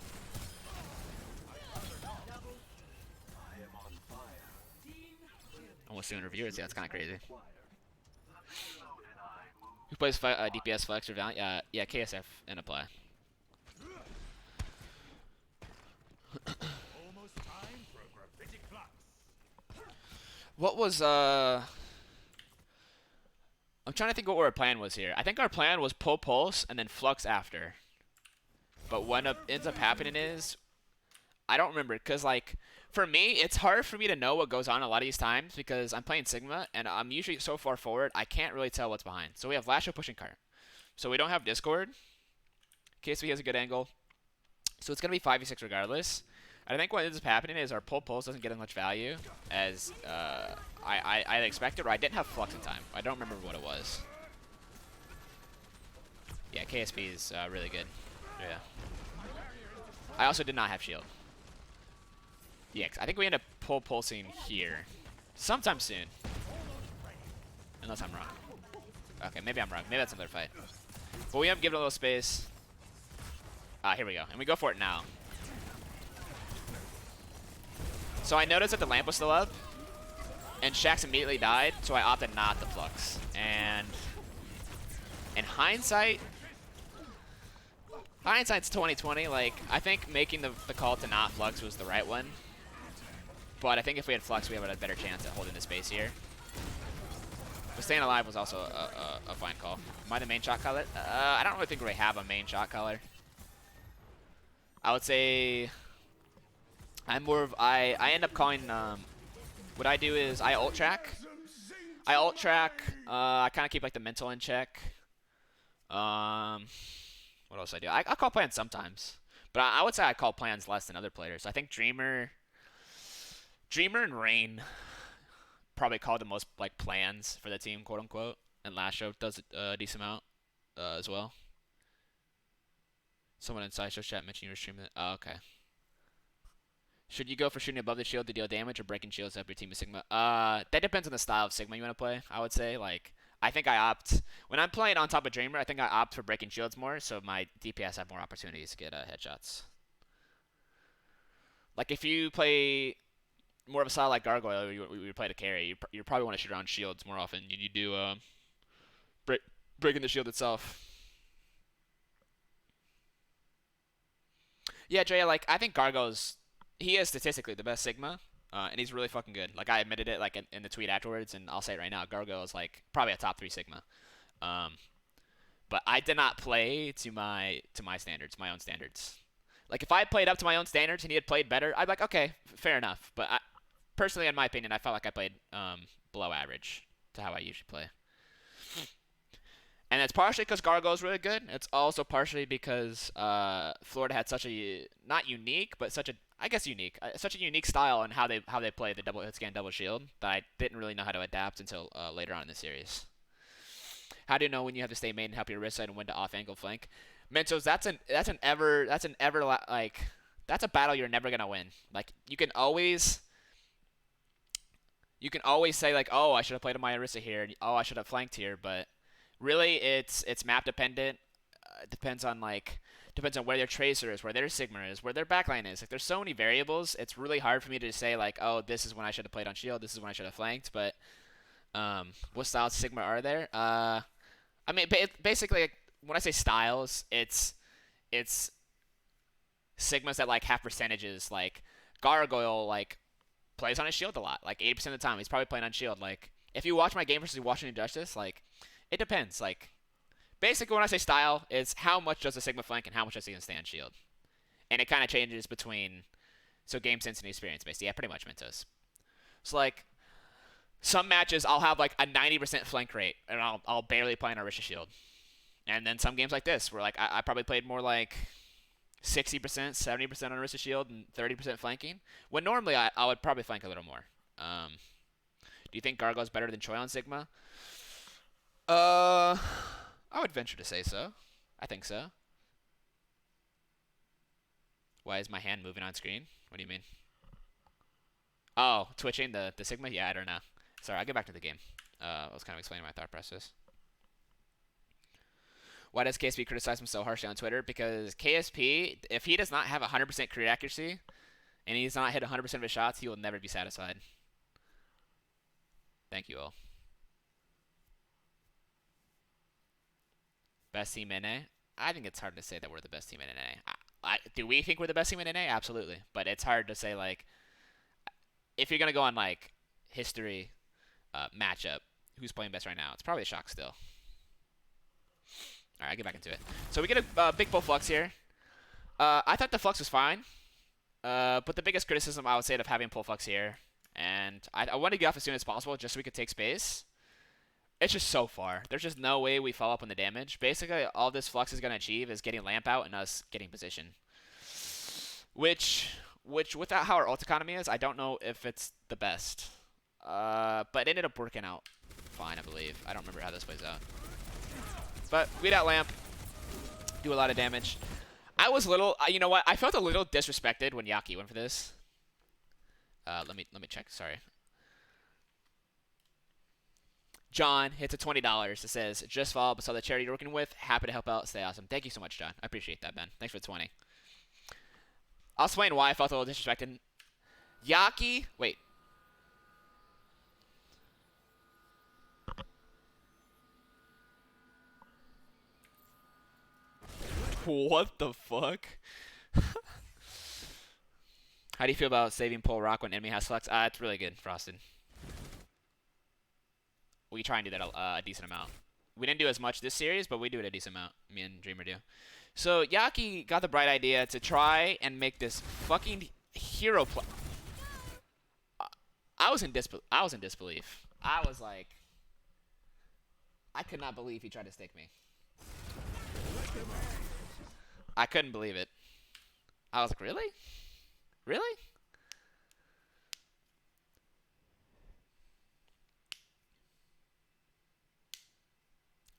Almost doing reviewers, yeah, that's kind of crazy. Who plays DPS Flex or Valiant? Yeah, KSF and Apply. What was I'm trying to think what our plan was here. I think our plan was pull pulse and then flux after. But what ends up happening is, I don't remember, because like for me, it's hard for me to know what goes on a lot of these times because I'm playing Sigma and I'm usually so far forward I can't really tell what's behind. So we have Lasho pushing cart. So we don't have Discord. KSV has a good angle. So it's gonna be 5v6 regardless. I think what ends up happening is our pull pulse doesn't get as much value as I expected, or I didn't have flux in time. I don't remember what it was. Yeah, KSP is really good. Yeah. I also did not have shield. Yeah, I think we end up pulsing here sometime soon. Unless I'm wrong. Okay, maybe I'm wrong. Maybe that's another fight. But we end up giving a little space. Here we go. And we go for it now. So I noticed that the lamp was still up. And Shax immediately died, so I opted not to flux. And in hindsight's 2020. Like, I think making the call to not flux was the right one. But I think if we had flux, we would have a better chance at holding the space here. But staying alive was also a fine call. Am I the main shot caller? I don't really think we have a main shot caller. I would say I'm more of I end up calling. What I do is I ult track. I kind of keep like the mental in check. What else I do? I call plans sometimes, but I would say I call plans less than other players. I think Dreamer and Rain probably call the most like plans for the team, quote unquote. And Last Show does a decent amount as well. Someone in Sideshow chat mentioned you were streaming it. Oh, okay. Should you go for shooting above the shield to deal damage or breaking shields up your team of Sigma? That depends on the style of Sigma you want to play, I would say. Like, I think I opt, when I'm playing on top of Dreamer, I think I opt for breaking shields more, so my DPS have more opportunities to get headshots. Like, if you play more of a style like Gargoyle, you play to carry. You probably want to shoot around shields more often than you do breaking the shield itself. Yeah, Drea, like I think Gargoyle's he is statistically the best Sigma, and he's really fucking good. Like I admitted it like in the tweet afterwards, and I'll say it right now. Gargoyle is like probably a top 3 Sigma. Um, but I did not play to my standards, my own standards. Like if I played up to my own standards and he had played better, I'd be like, okay, fair enough. But personally, in my opinion, I felt like I played below average to how I usually play. And it's partially because Gargoyle's really good. It's also partially because Florida had such a not unique, but such a I guess unique, such a unique style in how they play the double hit scan, double shield that I didn't really know how to adapt until later on in the series. How do you know when you have to stay main and help your wrist side and when to off angle flank? Mentos, that's a battle you're never gonna win. Like you can always say like, oh, I should have played on my Orisa here, and oh, I should have flanked here, but really it's map dependent. Depends on where their tracer is, where their sigma is, where their backline is. Like there's so many variables. It's really hard for me to say like, oh, this is when I should have played on shield. This is when I should have flanked. But what styles sigma are there? I mean, basically, like, when I say styles, it's sigmas that like have percentages. Like Gargoyle, like plays on his shield a lot. Like 80% of the time, he's probably playing on shield. Like if you watch my game versus Washington Justice, like it depends. Like basically, when I say style, it's how much does a sigma flank and how much does he stay on shield, and it kind of changes between game sense and experience based. Yeah, pretty much Mentos. So like some matches I'll have like a 90% flank rate and I'll barely play on Orisha shield. And then some games like this where like I probably played more like 60%, 70% on Orisa shield and 30% flanking. When normally I would probably flank a little more. Do you think Gargoyle's better than Choi on Sigma? I would venture to say so. I think so. Why is my hand moving on screen? What do you mean? Oh, twitching the Sigma? Yeah, I don't know. Sorry, I'll get back to the game. I was kind of explaining my thought process. Why does KSP criticize him so harshly on Twitter? Because KSP, if he does not have 100% career accuracy, and he's not hit 100% of his shots, he will never be satisfied. Thank you all. Best team in NA? I think it's hard to say that we're the best team in NA. Do we think we're the best team in NA? Absolutely. But it's hard to say, like, if you're going to go on, like, history matchup, who's playing best right now? It's probably Shock still. Alright, I'll get back into it. So we get a big bull flux here. I thought the flux was fine. But the biggest criticism I would say of having pull flux here, and I want to get off as soon as possible just so we could take space. It's just so far. There's just no way we follow up on the damage. Basically, all this flux is going to achieve is getting lamp out and us getting position. Which without how our ult economy is, I don't know if it's the best. But it ended up working out fine, I believe. I don't remember how this plays out. But we'd out lamp, do a lot of damage. I was a little, you know what? I felt a little disrespected when Yaki went for this. Let me check. Sorry. John hits a $20. It says, just follow up, saw the charity you're working with. Happy to help out. Stay awesome. Thank you so much, John. I appreciate that, Ben. Thanks for the 20. I'll explain why I felt a little disrespected. Yaki, wait. What the fuck? How do you feel about saving Pole Rock when enemy has flex? It's really good, Frosted. We try and do that a decent amount. We didn't do as much this series, but we do it a decent amount. Me and Dreamer do. So Yaki got the bright idea to try and make this fucking hero play. I was in disbelief. I was like, I could not believe he tried to stake me. I couldn't believe it. I was like, really? Really?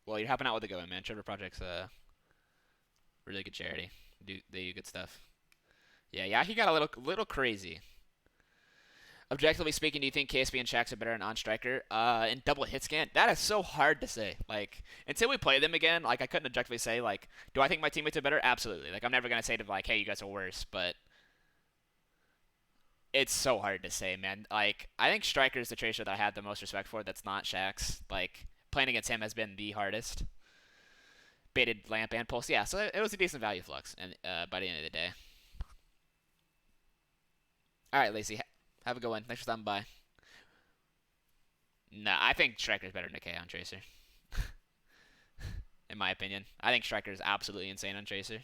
Well, you're helping out with the going, man. Trevor Project's a really good charity. They do good stuff. Yeah, he got a little crazy. Objectively speaking, do you think KSP and Shax are better on striker? In double hit scan? That is so hard to say. Like, until we play them again, like, I couldn't objectively say, like, do I think my teammates are better? Absolutely. Like, I'm never going to say to, like, hey, you guys are worse, but It's so hard to say, man. Like, I think Striker is the tracer that I had the most respect for. That's not Shaxx. Like, playing against him has been the hardest. Baited lamp and pulse. Yeah, so it was a decent value flux, and by the end of the day. All right, Lacey, have a good one. Thanks for stopping by. Nah, I think Striker's better than Nikkei on Tracer. In my opinion. I think Striker is absolutely insane on Tracer.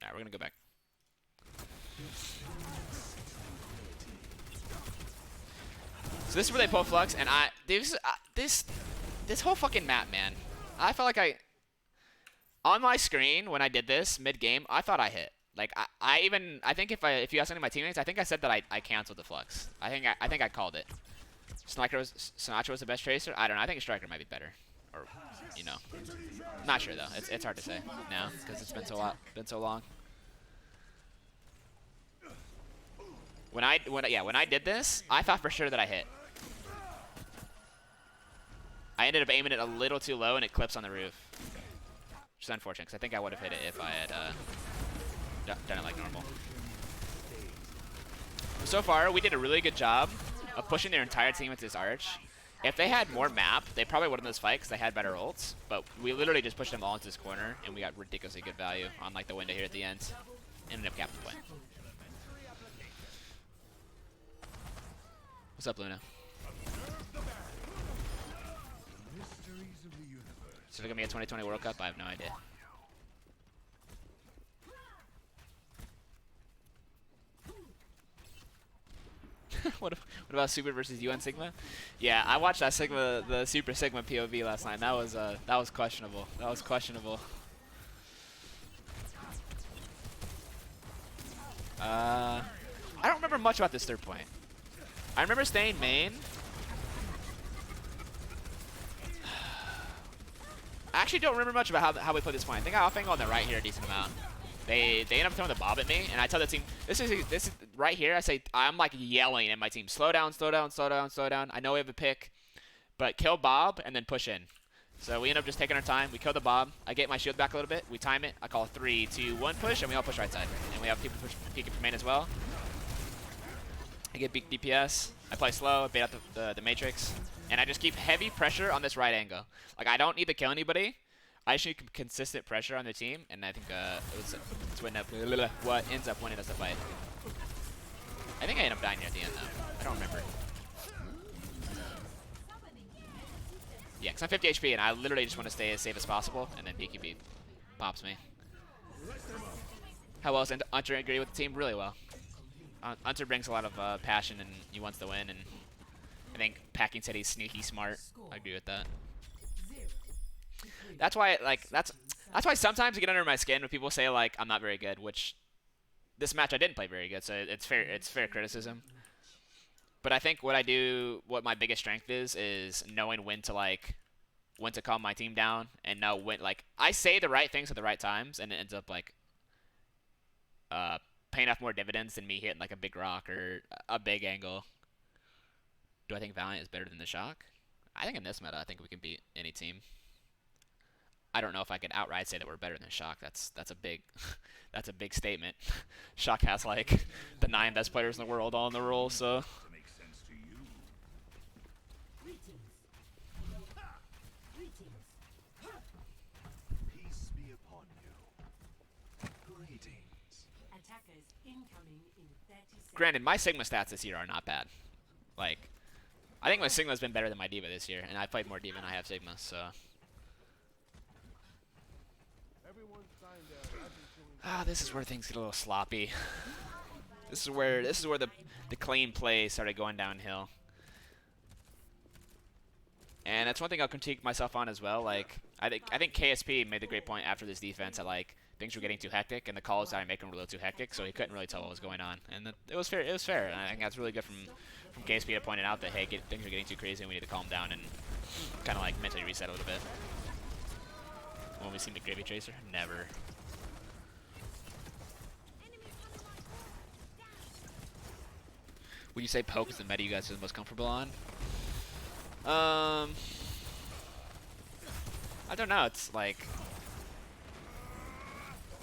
Alright, we're gonna go back. So this is where they pull flux, and this whole fucking map, man. I felt like on my screen when I did this mid game, I thought I hit. Like I think if you ask any of my teammates, I think I said that I canceled the flux. I think I called it. Sinatra was the best tracer. I don't know. I think a Striker might be better, or you know, not sure though. It's hard to say now because it's been so long. When I did this, I thought for sure that I hit. I ended up aiming it a little too low and it clips on the roof, which is unfortunate because I think I would have hit it if I had done it like normal. So far, we did a really good job of pushing their entire team into this arch. If they had more map, they probably would have won this fight because they had better ults. But we literally just pushed them all into this corner, and we got ridiculously good value on like the window here at the end. Ended up capping the point. What's up, Luna? So they're gonna be a 2020 World Cup? I have no idea. What about Super versus UN Sigma? Yeah, I watched that the Super Sigma POV last night. That was questionable. That was questionable. I don't remember much about this third point. I remember staying main. I actually don't remember much about how we played this point. I think I off-angle on the right here a decent amount. They end up throwing the bob at me, and I tell the team, this is right here. I say I'm like yelling at my team, slow down, slow down, slow down, slow down. I know we have a pick, but kill Bob and then push in. So we end up just taking our time. We kill the Bob. I get my shield back a little bit. We time it. I call 3, 2, 1 push, and we all push right side. And we have people peeking from main as well. I get big DPS. I play slow. I bait out the Matrix, and I just keep heavy pressure on this right angle. Like I don't need to kill anybody. I just need consistent pressure on the team, and I think what ends up winning us the fight. I think I end up dying near the end, though. I don't remember. Yeah, because I'm 50 HP, and I literally just want to stay as safe as possible, and then PQB pops me. How well does Hunter agree with the team? Really well. Hunter brings a lot of passion, and he wants to win, and I think Packing said he's sneaky smart. I agree with that. That's why, like, that's why sometimes I get under my skin when people say like I'm not very good. Which this match I didn't play very good, so it's fair criticism. But I think what my biggest strength is knowing when to calm my team down and know when, like, I say the right things at the right times, and it ends up like paying off more dividends than me hitting like a big rock or a big angle. Do I think Valiant is better than the Shock? I think in this meta, I think we can beat any team. I don't know if I could outright say that we're better than Shock. That's a big that's a big statement. Shock has like the 9 best players in the world all in the role, so. Granted, my Sigma stats this year are not bad. Like, I think my Sigma's been better than my D.Va this year, and I played more D.Va than I have Sigma, so. This is where things get a little sloppy. This is where the clean play started going downhill. And that's one thing I'll critique myself on as well. Like, I think KSP made the great point after this defense that like things were getting too hectic, and the calls that I make were a little too hectic, so he couldn't really tell what was going on. And it was fair. It was fair, and I think that's really good from KSP to point it out that hey, things are getting too crazy, and we need to calm down and kind of like mentally reset a little bit. When we see McGravy Tracer, never. Would you say poke is the meta you guys are the most comfortable on? I don't know. It's like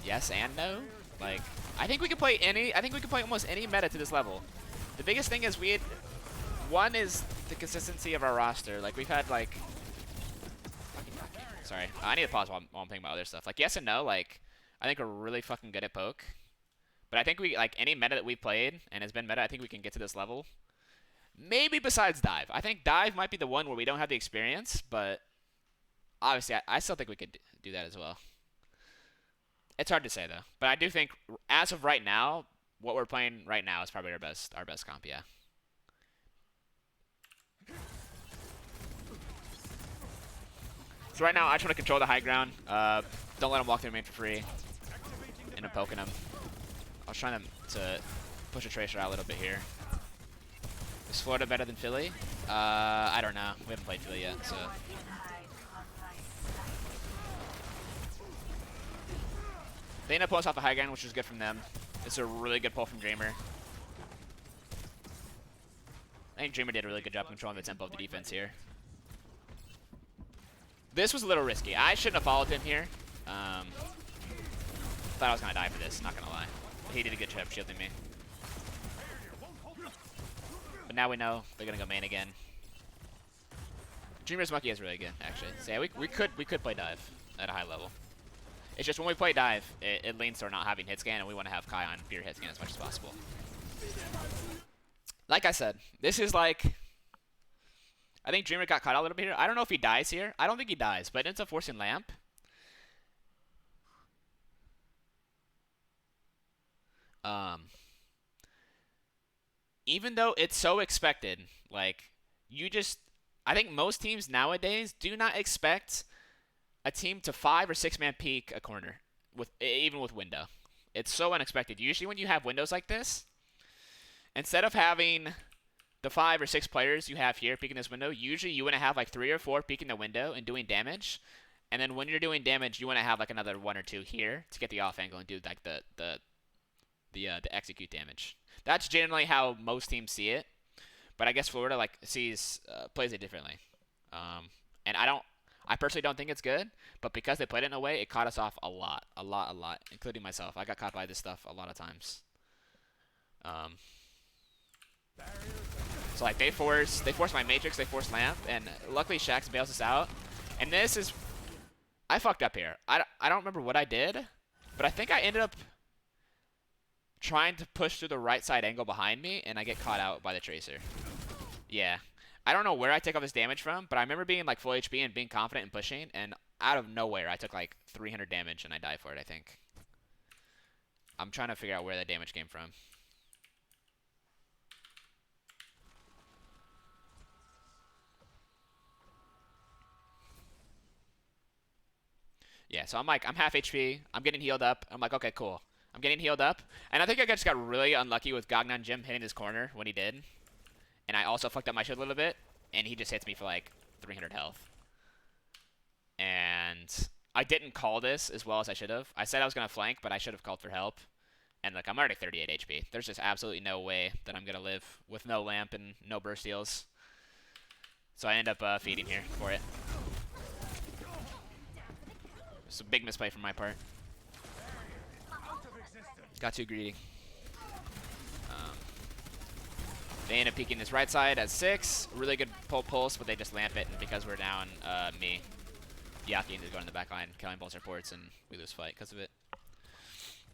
yes and no. Like I think we can play any. I think we can play almost any meta to this level. The biggest thing is one is the consistency of our roster. Like we've had like. Sorry, I need to pause while I'm thinking about other stuff. Like yes and no. Like I think we're really fucking good at poke. But I think we like any meta that we played and has been meta. I think we can get to this level. Maybe besides dive. I think dive might be the one where we don't have the experience, but obviously I still think we could do that as well. It's hard to say though, but I do think as of right now, what we're playing right now is probably our best comp. Yeah. So right now I just want to control the high ground. Don't let him walk through main for free. And I'm poking him. I was trying to push a Tracer out a little bit here. Is Florida better than Philly? I don't know. We haven't played Philly yet, so. They end up pulling us off the high ground, which is good from them. It's a really good pull from Dreamer. I think Dreamer did a really good job controlling the tempo of the defense here. This was a little risky. I shouldn't have followed him here. Thought I was going to die for this, not going to lie. He did a good job shielding me. But now we know they're going to go main again. Dreamer's Monkey is really good, actually. So yeah, we could play dive at a high level. It's just when we play dive, it leans toward not having hit scan, and we want to have Kai on pure hit scan as much as possible. Like I said, this is like... I think Dreamer got caught out a little bit here. I don't know if he dies here. I don't think he dies, but it ends up forcing Lamp. Even though it's so expected, like, I think most teams nowadays do not expect a team to 5 or 6 man peek a corner, even with window. It's so unexpected. Usually when you have windows like this, instead of having the 5 or 6 players you have here peeking this window, usually you want to have like 3 or 4 peeking the window and doing damage. And then when you're doing damage, you want to have like another 1 or 2 here to get the off angle and do like the execute damage. That's generally how most teams see it. But I guess Florida like plays it differently. And I personally don't think it's good, but because they played it in a way, it caught us off a lot, including myself. I got caught by this stuff a lot of times. So like they force my Matrix, they force Lamp, and luckily Shax bails us out. And this is, I fucked up here. I don't remember what I did, but I think I ended up trying to push through the right side angle behind me, and I get caught out by the Tracer. Yeah. I don't know where I take all this damage from, but I remember being like full HP and being confident and pushing, and out of nowhere I took like 300 damage and I died for it, I think. I'm trying to figure out where that damage came from. Yeah, so I'm half HP, I'm getting healed up, I'm like, okay, cool. I'm getting healed up, and I think I just got really unlucky with Gagnon Jim hitting his corner when he did. And I also fucked up my shield a little bit, and he just hits me for like 300 health. And I didn't call this as well as I should have. I said I was going to flank, but I should have called for help. And look, I'm already 38 HP. There's just absolutely no way that I'm going to live with no lamp and no burst heals. So I end up feeding here for it. It's a big misplay from my part. Got too greedy. They end up peeking this right side at 6. Really good pulse, but they just lamp it. And because we're down, Yaki is going in the back line, killing both supports, and we lose fight because of it.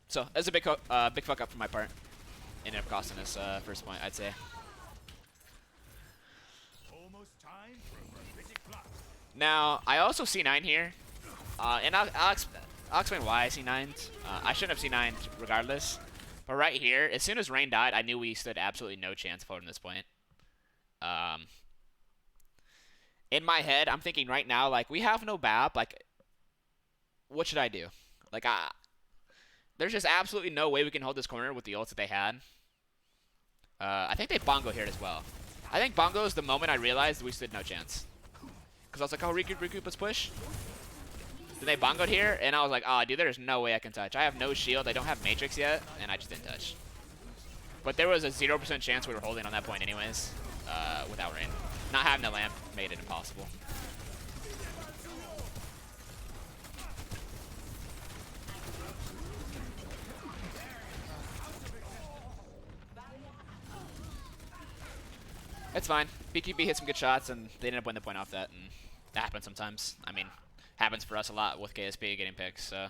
So that's a big fuck up from my part. Ended up costing us first point, I'd say. Now, I also C9 here. And I'll explain why I C9'd. I shouldn't have C9'd regardless. But right here, as soon as Rain died, I knew we stood absolutely no chance of holding this point. In my head, I'm thinking right now, like, we have no BAP. Like, what should I do? Like, there's just absolutely no way we can hold this corner with the ults that they had. I think they bongo here as well. I think bongo is the moment I realized we stood no chance. Because I was like, oh, recoup, let's push. Then they bongoed here, and I was like, oh, dude, there's no way I can touch. I have no shield. I don't have Matrix yet, and I just didn't touch. But there was a 0% chance we were holding on that point anyways, without Rain. Not having the lamp made it impossible. It's fine. BQB hit some good shots, and they ended up winning the point off that, and that happens sometimes. I mean, happens for us a lot with KSP getting picks, so.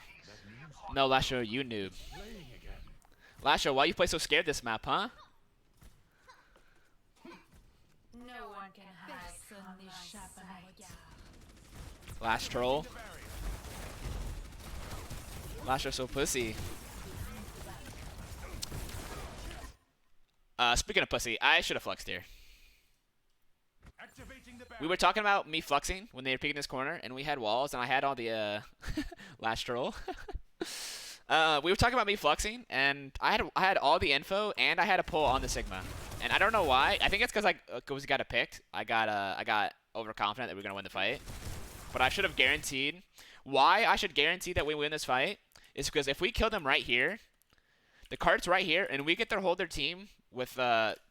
No, Lasho, you noob. Lasho, why you play so scared this map, huh? No one can hide from this Shabanite. Last troll. Lasho so pussy. Speaking of pussy, I should have fluxed here. We were talking about me fluxing when they were picking this corner, and we had walls, and I had all the last troll. We were talking about me fluxing, and I had all the info, and I had a pull on the Sigma, and I don't know why. I think it's because I got it picked. I got overconfident that we were gonna win the fight, but I should have guaranteed. Why I should guarantee that we win this fight is because if we kill them right here, the cart's right here, and we get to hold their team with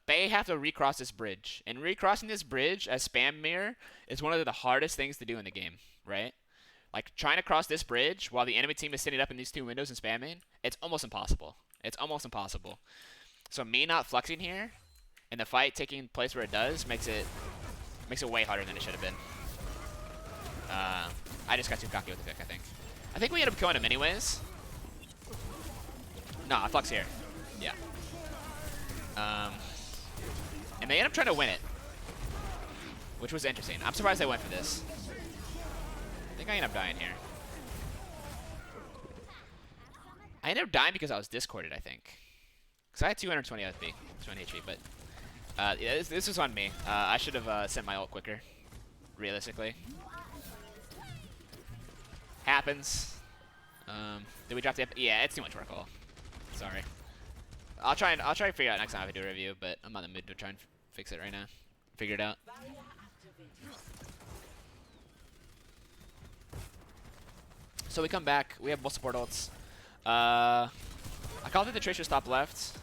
they have to recross this bridge, and recrossing this bridge as spam mirror is one of the hardest things to do in the game, right? Like, trying to cross this bridge while the enemy team is sitting up in these two windows and spamming, it's almost impossible. It's almost impossible. So me not fluxing here, and the fight taking place where it does, makes it way harder than it should have been. I just got too cocky with the pick, I think. I think we ended up killing him anyways. No, I flux here. Yeah. And they ended up trying to win it, which was interesting. I'm surprised they went for this. I think I ended up dying here. I ended up dying because I was discorded, I think. Because I had 220 HP, 20 HP, but yeah, this was on me. I should have sent my ult quicker, realistically. Happens. Did we drop the... Yeah, it's too much work all. Sorry. I'll try and figure out next time if I do a review, but I'm not in the mood to try and fix it right now. Figure it out. So we come back. We have both support ults. I called it the Tracer's top left.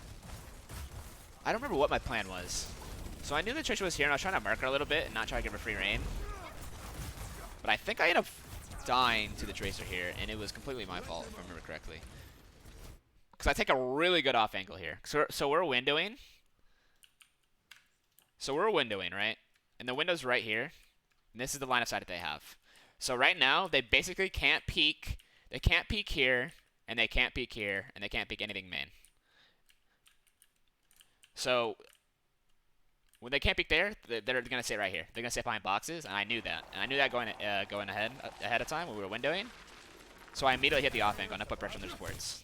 I don't remember what my plan was. So I knew the Tracer was here, and I was trying to mark her a little bit and not try to give her free reign. But I think I ended up dying to the Tracer here, and it was completely my fault, if I remember correctly. Because I take a really good off angle here. So we're windowing. So we're windowing, right? And the window's right here. And this is the line of sight that they have. So right now, they basically can't peek. They can't peek here, and they can't peek here, and they can't peek anything main. So when they can't peek there, they're going to sit right here. They're going to sit behind boxes, and I knew that. And I knew that going ahead of time when we were windowing. So I immediately hit the off angle, and I put pressure on their supports.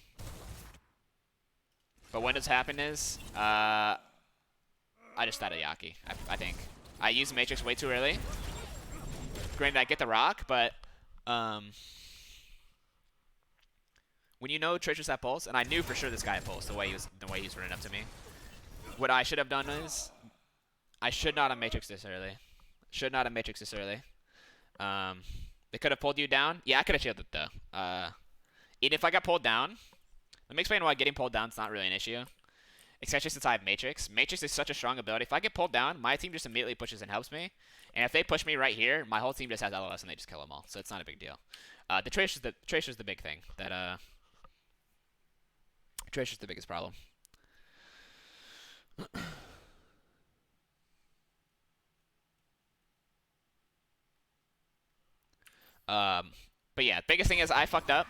But what has happened is, I just died of Yaki, I think. I used Matrix way too early. Granted, I get the rock, but when you know Tracer's at pulse, and I knew for sure this guy had pulse the way he was running up to me. What I should have done is, I should not have Matrixed this early. Should not have Matrixed this early. They could have pulled you down. Yeah, I could have shielded though. Even if I got pulled down, let me explain why getting pulled down is not really an issue. Especially since I have Matrix. Matrix is such a strong ability. If I get pulled down, my team just immediately pushes and helps me. And if they push me right here, my whole team just has LOS and they just kill them all. So it's not a big deal. The Tracer's the big thing. Tracer's the biggest problem. But yeah, biggest thing is I fucked up.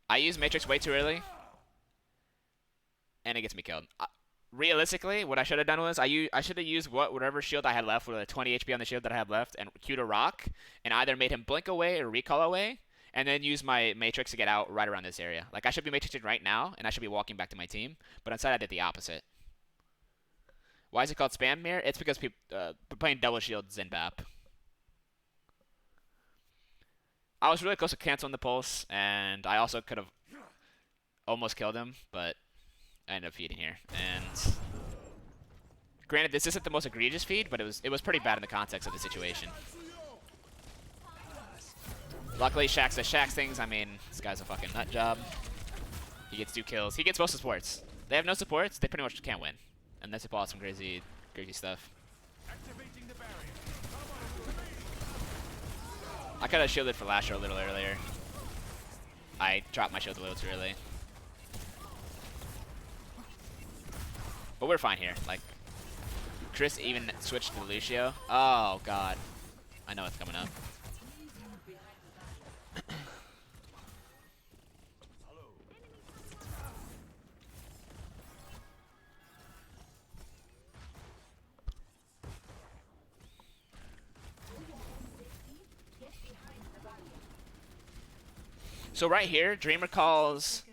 I used Matrix way too early. And it gets me killed. Realistically, what I should have done was I should have used whatever shield I had left, with a 20 HP on the shield that I had left, and queued a rock, and either made him blink away or recall away, and then use my Matrix to get out right around this area. Like, I should be Matrixing right now, and I should be walking back to my team, but instead I did the opposite. Why is it called Spam Mirror? It's because people playing double shield Zinbap. I was really close to canceling the pulse, and I also could have almost killed him, but I ended up feeding here. And granted, this isn't the most egregious feed, but it was pretty bad in the context of the situation. Luckily, Shax does Shax things. I mean, this guy's a fucking nut job. He gets 2 kills. He gets most supports. They have no supports. They pretty much can't win. Unless they pull out some crazy stuff. I could have shielded for Lasher a little earlier. I dropped my shield a little too early. But we're fine here. Like, Chris even switched to Lucio. Oh god. I know it's coming up. So right here, Dreamer calls.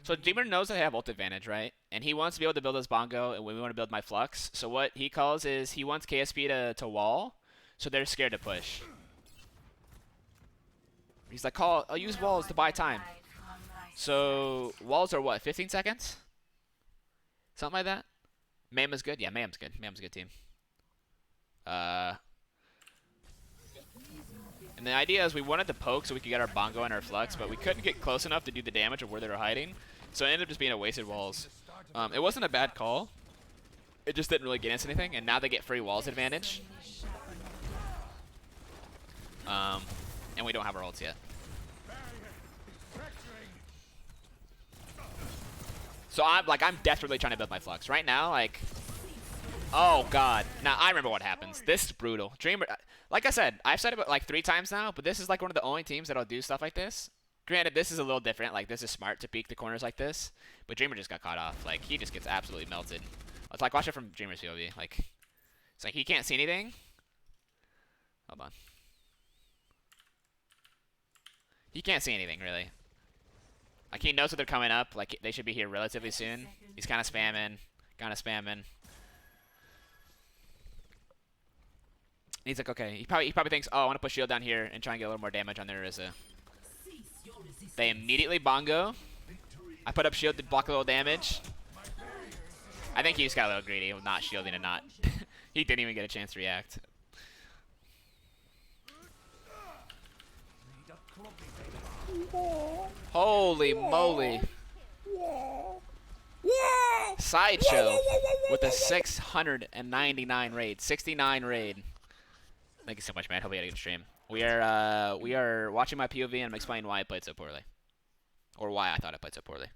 So Dreamer knows that I have ult advantage, right? And he wants to be able to build his bongo, and we want to build my flux. So what he calls is he wants KSP to wall, so they're scared to push. He's like, I'll use walls to buy time. So walls are what, 15 seconds? Something like that? Mayhem is good? Yeah, Mayhem's good. Mayhem's a good team. And the idea is we wanted to poke so we could get our bongo and our flux, but we couldn't get close enough to do the damage of where they were hiding. So it ended up just being a wasted walls. It wasn't a bad call. It just didn't really get us anything, and now they get free walls advantage. And we don't have our ults yet. So I'm desperately trying to build my flux. Right now, like, oh god. Now I remember what happens. This is brutal. Dreamer, like I said, I've said it like 3 times now, but this is like one of the only teams that'll do stuff like this. Granted, this is a little different. Like, this is smart to peek the corners like this, but Dreamer just got caught off. Like, he just gets absolutely melted. Let's like watch it from Dreamer's POV. Like, it's like he can't see anything. Hold on. He can't see anything really. Like, he knows that they're coming up. Like, they should be here relatively soon. He's kind of spamming. He's like, okay. He probably thinks, oh, I want to put shield down here and try and get a little more damage on their Orisa. They immediately bongo. I put up shield to block a little damage. I think he just got a little greedy with not shielding and not. He didn't even get a chance to react. Holy moly. Sideshow with a 699 raid. 69 raid. Thank you so much, man. Hope you had a good stream. We are watching my POV and I'm explaining why I played so poorly. Or why I thought I played so poorly.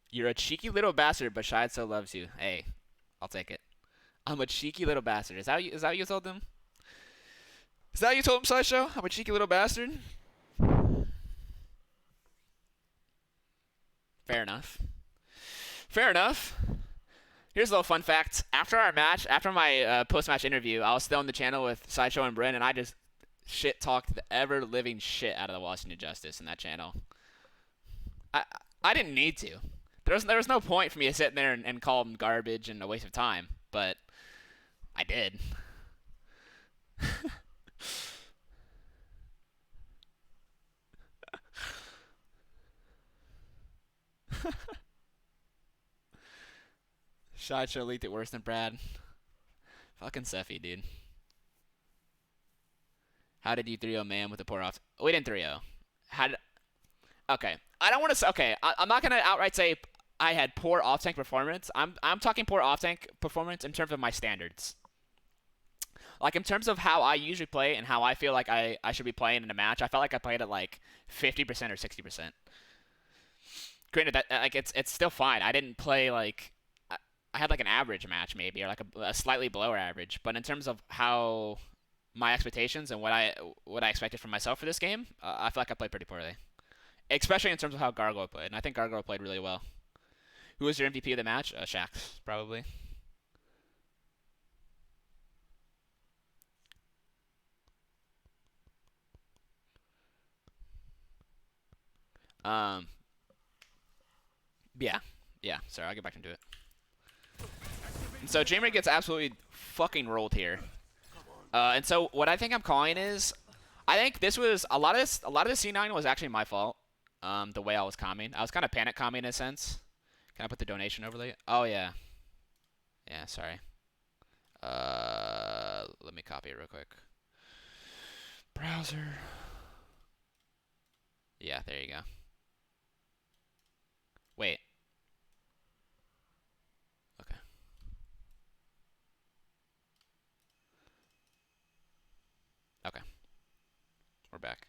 You're a cheeky little bastard, but Shide still loves you. Hey, I'll take it. I'm a cheeky little bastard. Is that what you told them? Is that what you told him, Sideshow? I'm a cheeky little bastard? Fair enough. Fair enough. Here's a little fun fact. After our match, after my post-match interview, I was still on the channel with Sideshow and Bryn, and I just shit-talked the ever-living shit out of the Washington Justice in that channel. I didn't need to. There was no point for me to sit there and call them garbage and a waste of time, but I did. Sideshow leaked it worse than Brad. Fucking Seffi, dude. How did you 3-0 man with a poor off? We didn't 3-0. Okay. I don't want to say. Okay, I'm not gonna outright say I had poor off tank performance. I'm talking poor off tank performance in terms of my standards. Like, in terms of how I usually play and how I feel like I should be playing in a match, I felt like I played at like 50% or 60%. Granted, that like it's still fine. I didn't play like I had like an average match maybe, or like a slightly below average. But in terms of how my expectations and what I expected from myself for this game, I feel like I played pretty poorly. Especially in terms of how Gargoyle played, and I think Gargoyle played really well. Who was your MVP of the match? Shax, probably. Yeah. Sorry, I'll get back into it. And so Dreamer gets absolutely fucking rolled here. And so what I think I'm calling is, I think this was a lot of the C9 was actually my fault. The way I was calming, I was kind of panic calming in a sense. Can I put the donation overlay? Oh yeah. Yeah, sorry. Let me copy it real quick. Browser. Yeah, there you go. Wait. Okay. Okay. We're back.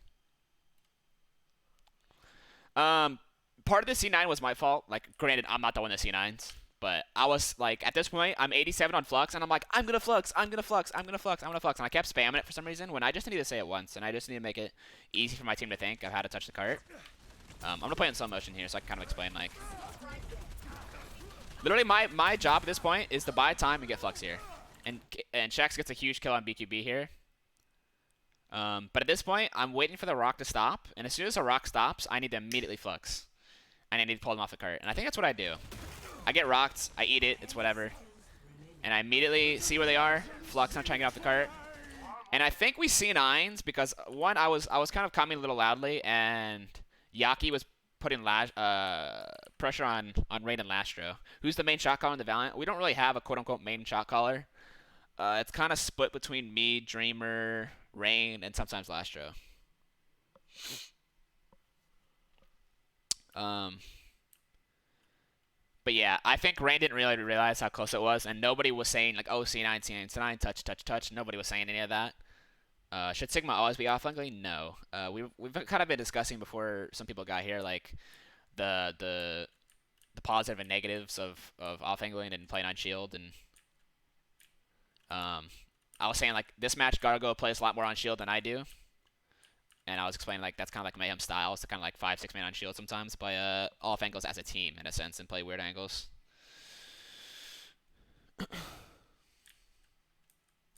Part of the C9 was my fault. Like, granted, I'm not the one that C9s. But I was like, at this point, I'm 87 on Flux, and I'm like, I'm gonna Flux, I'm gonna Flux, I'm gonna Flux, I'm gonna Flux, and I kept spamming it for some reason when I just need to say it once, and I just need to make it easy for my team to think of how to touch the cart. I'm gonna play in slow motion here so I can kind of explain, like, literally my job at this point is to buy time and get Flux here, and Shax gets a huge kill on BQB here. But at this point, I'm waiting for the rock to stop, and as soon as the rock stops, I need to immediately Flux, and I need to pull them off the cart, and I think that's what I do. I get rocked, I eat it, it's whatever. And I immediately see where they are, Flux, I'm trying to get off the cart. And I think we C9s because, one, I was kind of coming a little loudly, and Yaki was putting pressure on Rain and Lastro. Who's the main shot caller in the Valiant? We don't really have a quote-unquote main shot caller. It's kind of split between me, Dreamer, Rain, and sometimes Lastro. But yeah, I think Rain didn't really realize how close it was, and nobody was saying, like, oh, C9, C9, C9, touch, touch, touch. Nobody was saying any of that. Should Sigma always be off-angling? No. We've kind of been discussing before some people got here, like, the positive and negatives of off-angling and playing on shield, and I was saying, like, this match Gargo plays a lot more on shield than I do. And I was explaining, like, that's kind of like Mayhem style. It's kind of like 5-6 man on shield sometimes. Play off angles as a team, in a sense, and play weird angles.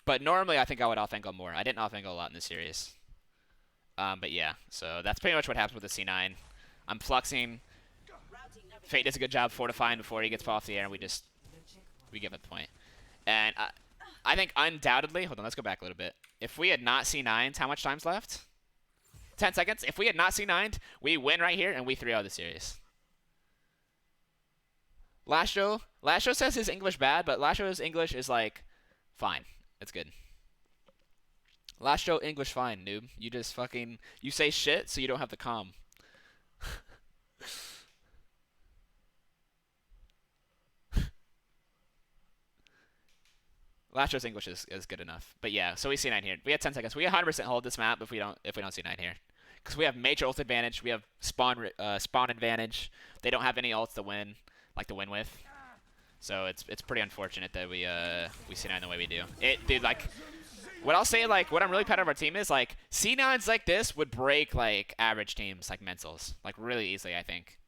But normally, I think I would off angle more. I didn't off angle a lot in this series. But yeah, so that's pretty much what happens with the C9. I'm fluxing. Fate does a good job fortifying before he gets put off the air, and we give it the point. And I think undoubtedly, hold on, let's go back a little bit. If we had not C9'd, how much time's left? 10 seconds. If we had not C9'd, we win right here, and we 3-0 the series. Lastro says his English bad, but Lastro's English is, like, fine. It's good. Lastro English fine, noob. You just fucking, you say shit so you don't have to calm. Lastro's English is good enough. But yeah, so we C9 here. We have 10 seconds. We 100% hold this map if we don't C9 here. Because we have major ult advantage. We have spawn advantage. They don't have any ults to win, with. So it's pretty unfortunate that we C9 the way we do. Dude, like, what I'll say, like, what I'm really proud of our team is, like, C9s like this would break, like, average teams, like, mentals. Like, really easily, I think.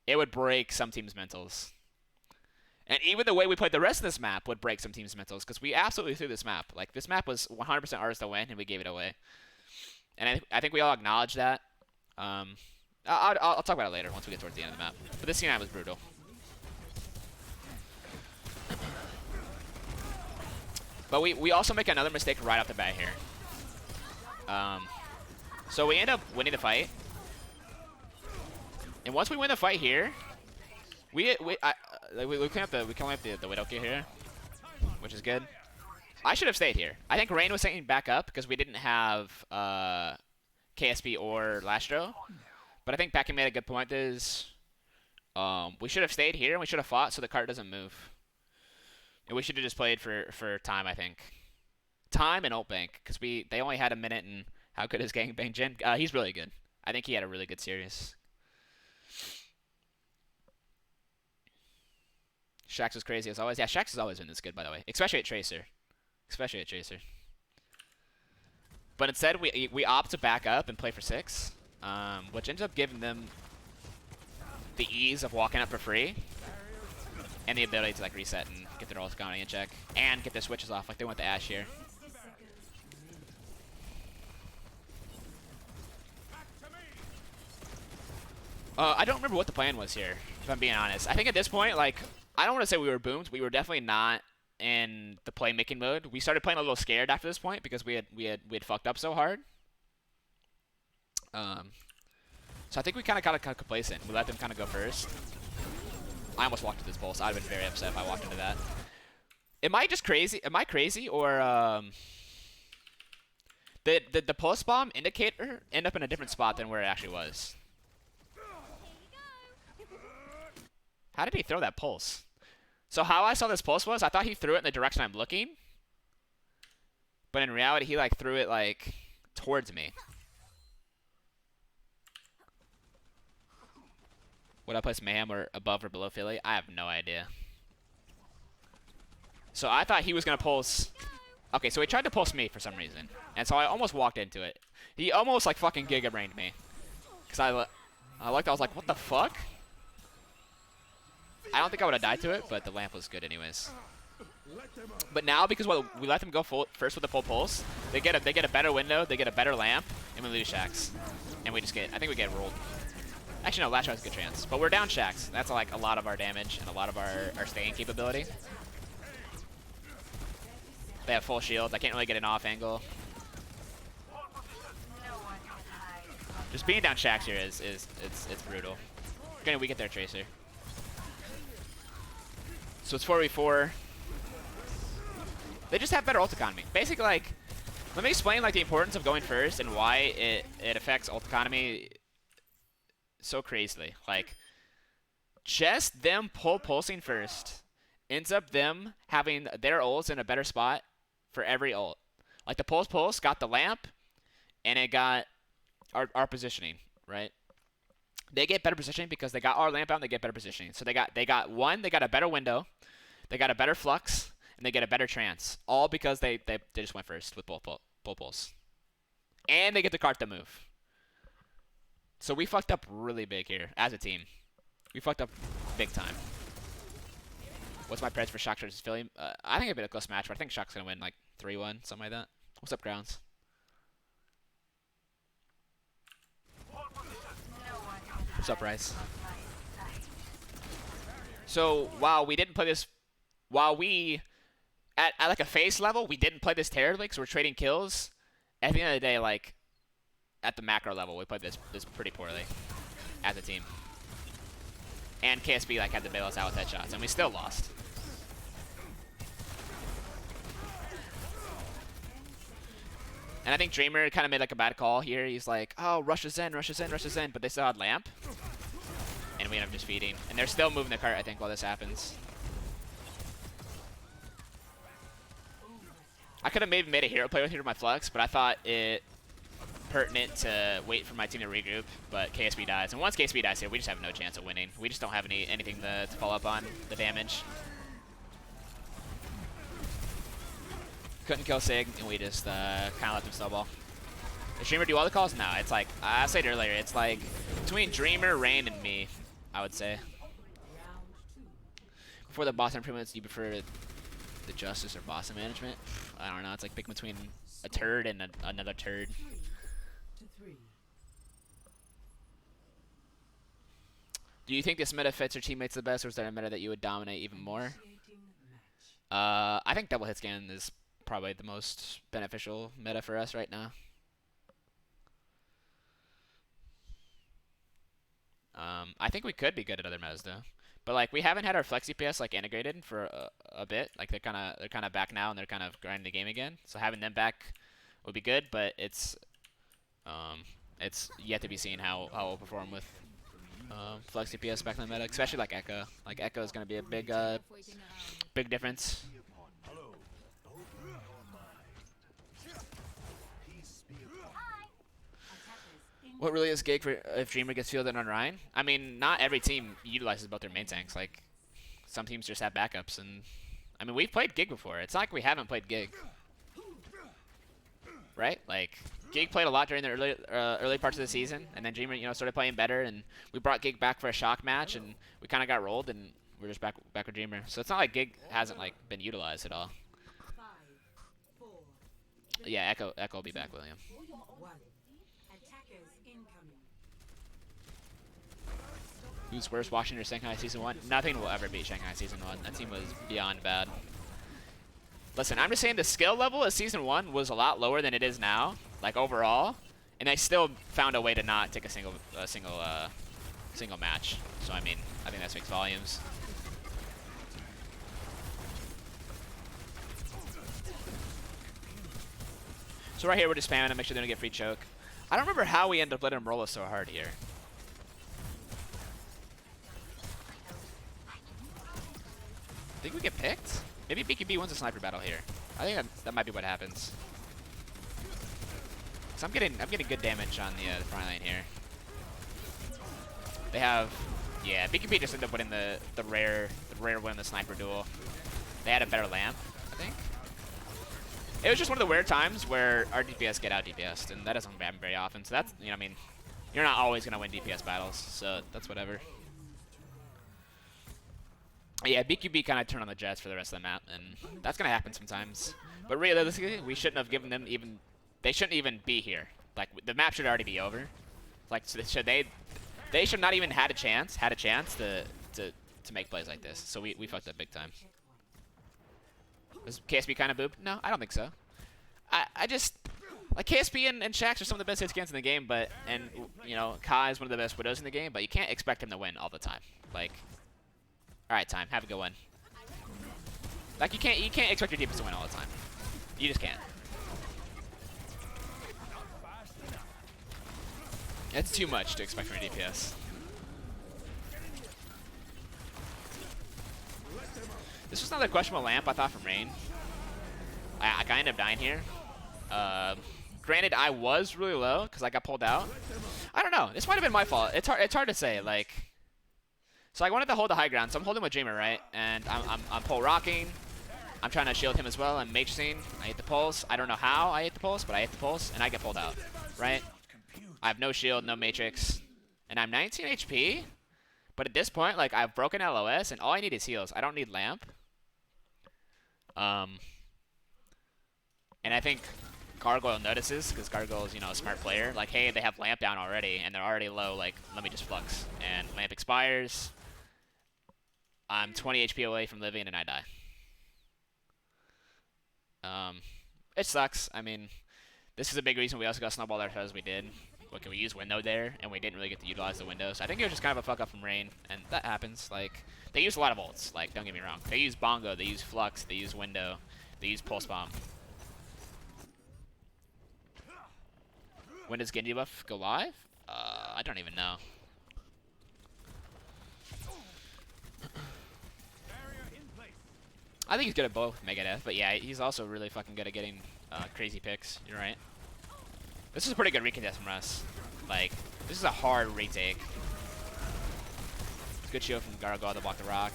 It would break some teams' mentals. And even the way we played the rest of this map would break some teams' mentals, because we absolutely threw this map. Like, this map was 100% ours to win, and we gave it away. And I think we all acknowledge that. I'll talk about it later once we get towards the end of the map. But this C9 was brutal. But we also make another mistake right off the bat here. So we end up winning the fight. And once we win the fight here, we clean up the Widowkill here, which is good. I should have stayed here. I think Rain was staying back up because we didn't have KSP or Lastro. But I think Becky made a good point. Is we should have stayed here and we should have fought so the cart doesn't move. And we should have just played for time, I think. Time and ult bank, because they only had a minute, and how good is Gangbang Jin? He's really good. I think he had a really good series. Shax was crazy as always. Yeah, Shax has always been this good, by the way. Especially at Tracer. But instead, we opt to back up and play for 6, which ends up giving them the ease of walking up for free. And the ability to, like, reset and get their ult going in check. And get their switches off like they want the Ashe here. I don't remember what the plan was here, if I'm being honest. I think at this point, like, I don't want to say we were boomed. We were definitely not in the playmaking mode. We started playing a little scared after this point because we had fucked up so hard. So I think we kind of got complacent. We let them kind of go first. I almost walked into this pulse. I'd have been very upset if I walked into that. Am I just crazy? Am I crazy, or the pulse bomb indicator end up in a different spot than where it actually was? How did he throw that pulse? So how I saw this pulse was, I thought he threw it in the direction I'm looking. But in reality, he, like, threw it, like, towards me. Would I place Mayhem or above or below Philly? I have no idea. So I thought he was going to pulse. Okay, so he tried to pulse me for some reason. And so I almost walked into it. He almost like fucking Giga Brained me. Because I was like, what the fuck? I don't think I would have died to it, but the lamp was good anyways. But now, because we let them go first with the full pulse, they get a better window, they get a better lamp, and we lose Shax. And we just get, I think we get rolled. Actually, no, last shot has a good chance. But we're down Shax. That's like a lot of our damage and a lot of our staying capability. They have full shield. I can't really get an off angle. Just being down Shax here it's brutal. Granted, we get their Tracer. So it's 4v4. They just have better ult economy. Basically, like, let me explain like the importance of going first and why it affects ult economy so crazily. Like, just them pulsing first ends up them having their ults in a better spot for every ult. Like the pulse got the lamp, and it got our positioning, right? They get better positioning because they got our lamp out and they get better positioning. So they got a better window, they got a better flux, and they get a better trance. All because they just went first with both pulse. And they get the cart to move. So we fucked up really big here as a team. We fucked up big time. What's my preds for Shock versus Philly? I think it'd be a close match, but I think Shock's gonna win like 3-1, something like that. What's up, Grounds? What's up, Rice? So while we didn't play this, at like a face level, we didn't play this terribly because we're trading kills. At the end of the day, like at the macro level, we played this pretty poorly as a team. And KSB like had to bail us out with headshots, and we still lost. And I think Dreamer kind of made like a bad call here. He's like, oh, rushes in, but they still had lamp. And we end up just feeding. And they're still moving the cart, I think, while this happens. I could have maybe made a hero play with here with my flux, but I thought it pertinent to wait for my team to regroup. But KSB dies. And once KSB dies here, we just have no chance of winning. We just don't have anything to follow up on the damage. Couldn't kill Sig, and we just kind of let them snowball. Does Dreamer do all the calls? No, it's like, I said earlier, it's like between Dreamer, Rain, and me, I would say. Before the boss improvements, do you prefer the justice or boss management? I don't know, it's like picking between a turd and another turd. Do you think this meta fits your teammates the best, or is there a meta that you would dominate even more? I think double hit scan is probably the most beneficial meta for us right now. I think we could be good at other metas though, but like we haven't had our flex DPS like integrated for a bit. Like they're kind of back now and they're kind of grinding the game again. So having them back would be good, but it's yet to be seen how we'll perform with flex DPS back in the meta, especially like Echo. Like Echo is going to be a big difference. What really is gig for if Dreamer gets fielded on Ryan? I mean, not every team utilizes both their main tanks. Like, some teams just have backups. And I mean, we've played Gig before. It's not like we haven't played Gig. Right? Like, Gig played a lot during the early parts of the season. And then Dreamer, started playing better. And we brought Gig back for a shock match. And we kind of got rolled. And we're just back with Dreamer. So it's not like Gig hasn't, like, been utilized at all. Yeah, Echo will be back, William. Who's worse, Washington or Shanghai Season 1? Nothing will ever beat Shanghai Season 1. That team was beyond bad. Listen, I'm just saying the skill level of Season 1 was a lot lower than it is now, like overall, and they still found a way to not take a single match. So I mean, I think that speaks volumes. So right here, we're just spamming to make sure they don't get free choke. I don't remember how we ended up letting them roll us so hard here. I think we get picked? Maybe BKB wins a sniper battle here. I think that might be what happens. So I'm getting good damage on the front line here. They have, Yeah, BQB just ended up winning the rare win in the sniper duel. They had a better lamp, I think. It was just one of the weird times where our DPS get out DPS'd, and that doesn't happen very often. So that's, you know, I mean, you're not always gonna win DPS battles, so that's whatever. Yeah, BQB kind of turned on the Jets for the rest of the map, and that's gonna happen sometimes. But realistically, we shouldn't have given them even. They shouldn't even be here. Like the map should already be over. Like so should they should not even had a chance to make plays like this. So we fucked up big time. Was KSP kind of booped? No, I don't think so. I just like KSP and Shax are some of the best hit scans in the game, but you know Kai is one of the best widows in the game, but you can't expect him to win all the time. Like, all right, time, have a good one. Like you can't expect your DPS to win all the time. You just can't. It's too much to expect from your DPS. This was another questionable lamp I thought from Rain. I ended up dying here. Granted, I was really low because I got pulled out. I don't know. This might have been my fault. It's hard to say. Like, so I wanted to hold the high ground, so I'm holding with Dreamer, right? And I'm pole rocking. I'm trying to shield him as well. I'm matrixing. I hit the pulse. I don't know how I hit the pulse, but I hit the pulse, and I get pulled out, right? I have no shield, no matrix, and I'm 19 HP. But at this point, like, I've broken LOS, and all I need is heals. I don't need lamp. And I think Gargoyle notices, because Gargoyle is, you know, a smart player. Like, hey, they have lamp down already, and they're already low. Like, let me just flux. And lamp expires. I'm 20 HP away from living, and I die. It sucks. I mean, this is a big reason we also got snowballed as hard as we did. What can we use window there, and we didn't really get to utilize the window. So I think it was just kind of a fuck up from Rain, and that happens. Like, they use a lot of ults. Like, don't get me wrong. They use bongo, they use flux, they use window, they use pulse bomb. When does Genji buff go live? I don't even know. I think he's good at both Megadeth, but yeah, he's also really fucking good at getting crazy picks. You're right. This is a pretty good recontest from us. Like, this is a hard retake. Good shield from Gargoyle to block the rock.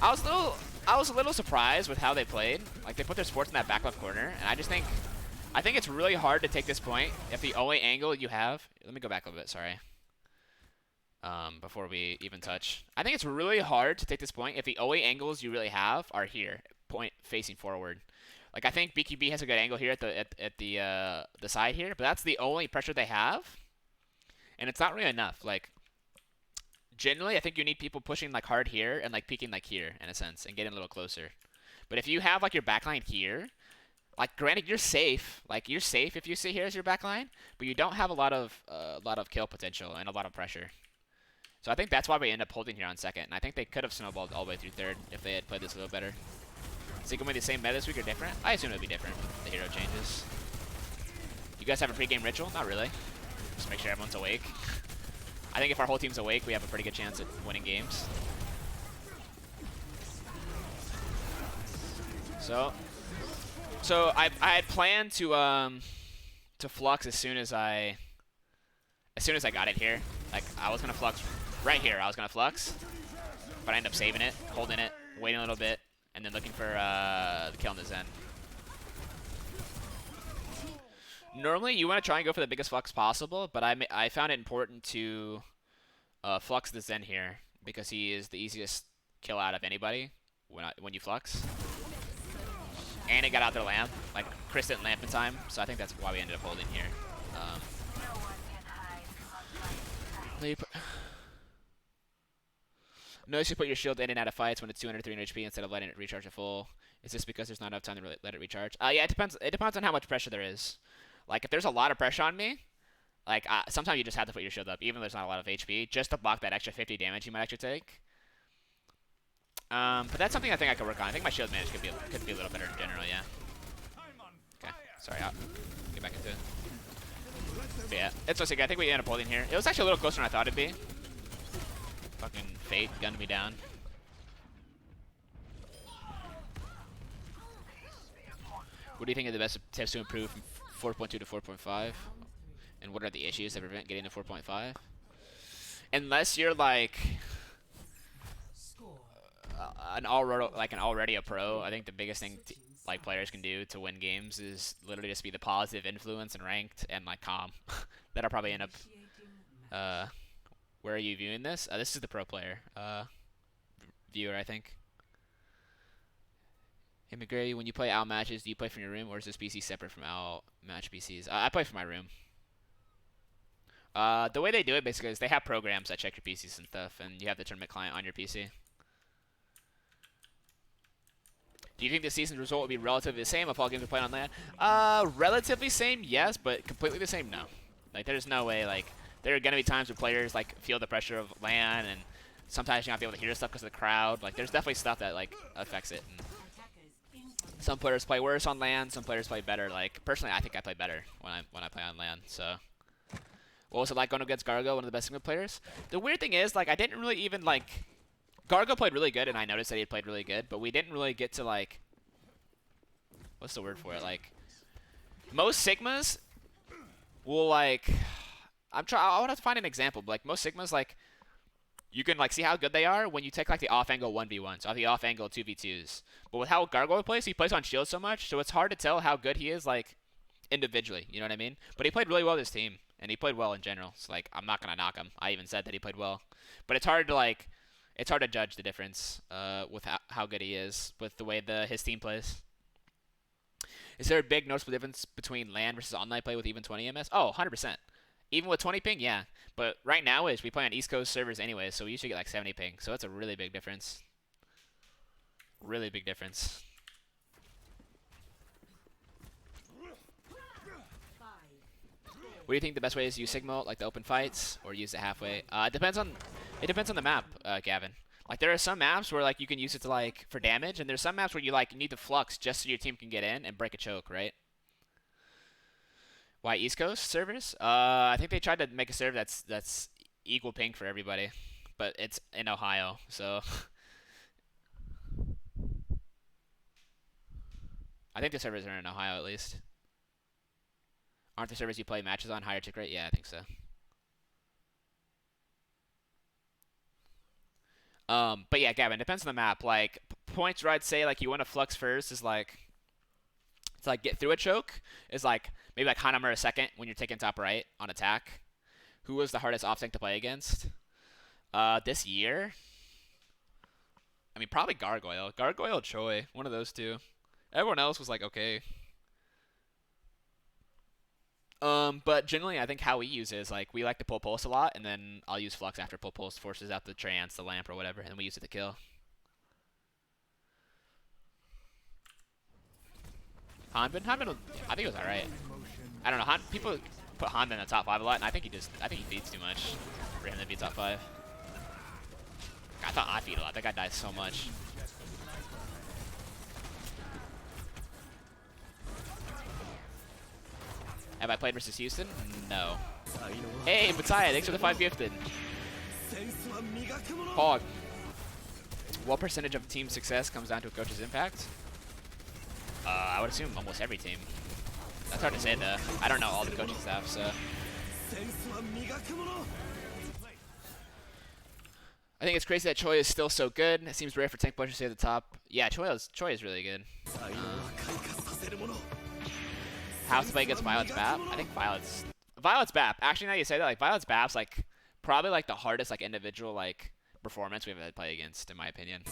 I was a little surprised with how they played. Like, they put their supports in that back left corner, and I think it's really hard to take this point if the only angle you have. Let me go back a little bit. Sorry. Before we even touch, I think it's really hard to take this point if the only angles you really have are here, point facing forward. Like, I think BQB has a good angle here at the side here, but that's the only pressure they have, and it's not really enough. Like, generally, I think you need people pushing like hard here and like peeking like here in a sense and getting a little closer. But if you have like your backline here, like granted you're safe. Like you're safe if you sit here as your backline, but you don't have a lot of kill potential and a lot of pressure. So I think that's why we end up holding here on second, and I think they could have snowballed all the way through third if they had played this a little better. Is it going to be the same meta this week or different? I assume it'll be different. The hero changes. You guys have a pregame ritual? Not really. Just make sure everyone's awake. I think if our whole team's awake, we have a pretty good chance at winning games. So I had planned to flux as soon as I got it here. Like I was gonna flux right here. I was gonna flux, but I ended up saving it, holding it, waiting a little bit, and then looking for the kill on the Zen. Normally, you want to try and go for the biggest flux possible, but I found it important to flux the Zen here because he is the easiest kill out of anybody when you flux. And it got out their lamp. Like, Chris didn't lamp in time, so I think that's why we ended up holding here. Notice you put your shield in and out of fights when it's 200, 300 HP instead of letting it recharge at full. Is this because there's not enough time to let it recharge? Yeah, it depends. It depends on how much pressure there is. Like, if there's a lot of pressure on me, like, sometimes you just have to put your shield up, even though there's not a lot of HP, just to block that extra 50 damage you might actually take. But that's something I think I could work on. I think my shield manage could be a little better in general, yeah. Okay, sorry, I'll get back into it. But yeah, it's so sick. I think we end up holding here. It was actually a little closer than I thought it'd be. Fucking fate gunned me down. What do you think are the best tips to improve from 4.2 to 4.5? And what are the issues that prevent getting to 4.5? Unless you're like an already a pro, I think the biggest thing like players can do to win games is literally just be the positive influence and ranked and like calm. That'll probably end up. Where are you viewing this? This is the pro player viewer, I think. Hey McGravy, when you play OWL matches, do you play from your room or is this PC separate from OWL match PCs? I play from my room. The way they do it basically is they have programs that check your PCs and stuff, and you have the tournament client on your PC. Do you think the season's result would be relatively the same if all games are played on LAN? Relatively same, yes, but completely the same, no. Like, there's no way, like, there are going to be times where players, like, feel the pressure of LAN, and sometimes you're not be able to hear stuff because of the crowd. Like, there's definitely stuff that, like, affects it. And some players play worse on LAN, some players play better. Like, personally, I think I play better when I play on LAN, so. What was it like going against Gargo, one of the best single players? The weird thing is, like, I didn't really even, like... Gargo played really good, and I noticed that he had played really good, but we didn't really get to, like... What's the word for it? Like, most Sigmas will, like... I would have to find an example, but, like, most Sigmas, like... You can, like, see how good they are when you take, like, the off-angle 1v1s, off the off-angle 2v2s. But with how Gargoyle plays, he plays on shield so much, so it's hard to tell how good he is, like, individually. You know what I mean? But he played really well this team, and he played well in general. So, like, I'm not going to knock him. I even said that he played well. But it's hard to, like... It's hard to judge the difference with how good he is with the way his team plays. Is there a big noticeable difference between LAN versus online play with even 20 MS? Oh, 100%. Even with 20 ping, yeah. But right now we play on East Coast servers anyway, so we usually get like 70 ping. So it's a really big difference. Really big difference. What do you think the best way is to use Sigma, like the open fights, or use it halfway? It depends on the map, Gavin. Like there are some maps where like you can use it to like for damage, and there's some maps where you like need the flux just so your team can get in and break a choke, right? Why East Coast servers? I think they tried to make a server that's equal ping for everybody, but it's in Ohio, so I think the servers are in Ohio at least. Aren't the servers you play matches on higher tick rate? Yeah, I think so. But yeah, Gavin, depends on the map. Like points where I'd say like you want to flux first is like to like get through a choke is like maybe like Hanamura second when you're taking top right on attack. Who was the hardest off tank to play against? This year? I mean probably Gargoyle. Gargoyle Choi, one of those two. Everyone else was like okay. But generally, I think how we use it is like we like to pull pulse a lot, and then I'll use flux after pull pulse forces out the trance, the lamp, or whatever, and we use it to kill. Hanbin, I think it was alright. I don't know. People put Hanbin in the top 5 a lot, and I think he feeds too much for him to be top 5. I thought I feed a lot. That guy dies so much. Have I played versus Houston? No. Hey, Mataya, thanks for the 5 gifted. Pog. What percentage of team success comes down to a coach's impact? I would assume almost every team. That's hard to say though. I don't know all the coaching staff, so. I think it's crazy that Choi is still so good. It seems rare for tank pushers to stay at the top. Yeah, Choi is really good. How to play against Violet's BAP? I think Violet's BAP. Actually, now you say that, like Violet's BAP's like probably like the hardest like individual like performance we've ever played against, in my opinion.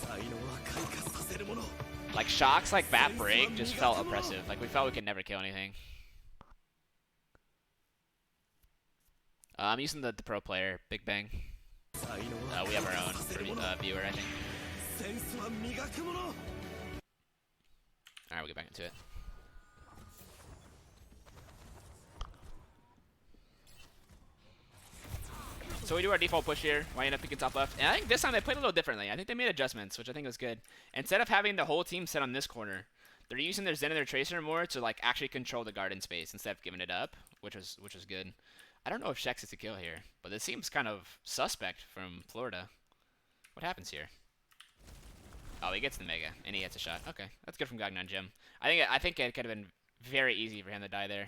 Like Shock's like BAP break just felt oppressive. Like we felt we could never kill anything. I'm using the pro player, Big Bang. We have our own viewer, I think. Alright, we'll get back into it. So we do our default push here. Why end up picking top left? And I think this time they played a little differently. I think they made adjustments, which I think was good. Instead of having the whole team set on this corner, they're using their Zen and their Tracer more to like actually control the garden space instead of giving it up, which was good. I don't know if Shex is a kill here, but it seems kind of suspect from Florida. What happens here? Oh, he gets the Mega, and he hits a shot. Okay, that's good from Gagnon Jim. I think it could have been very easy for him to die there.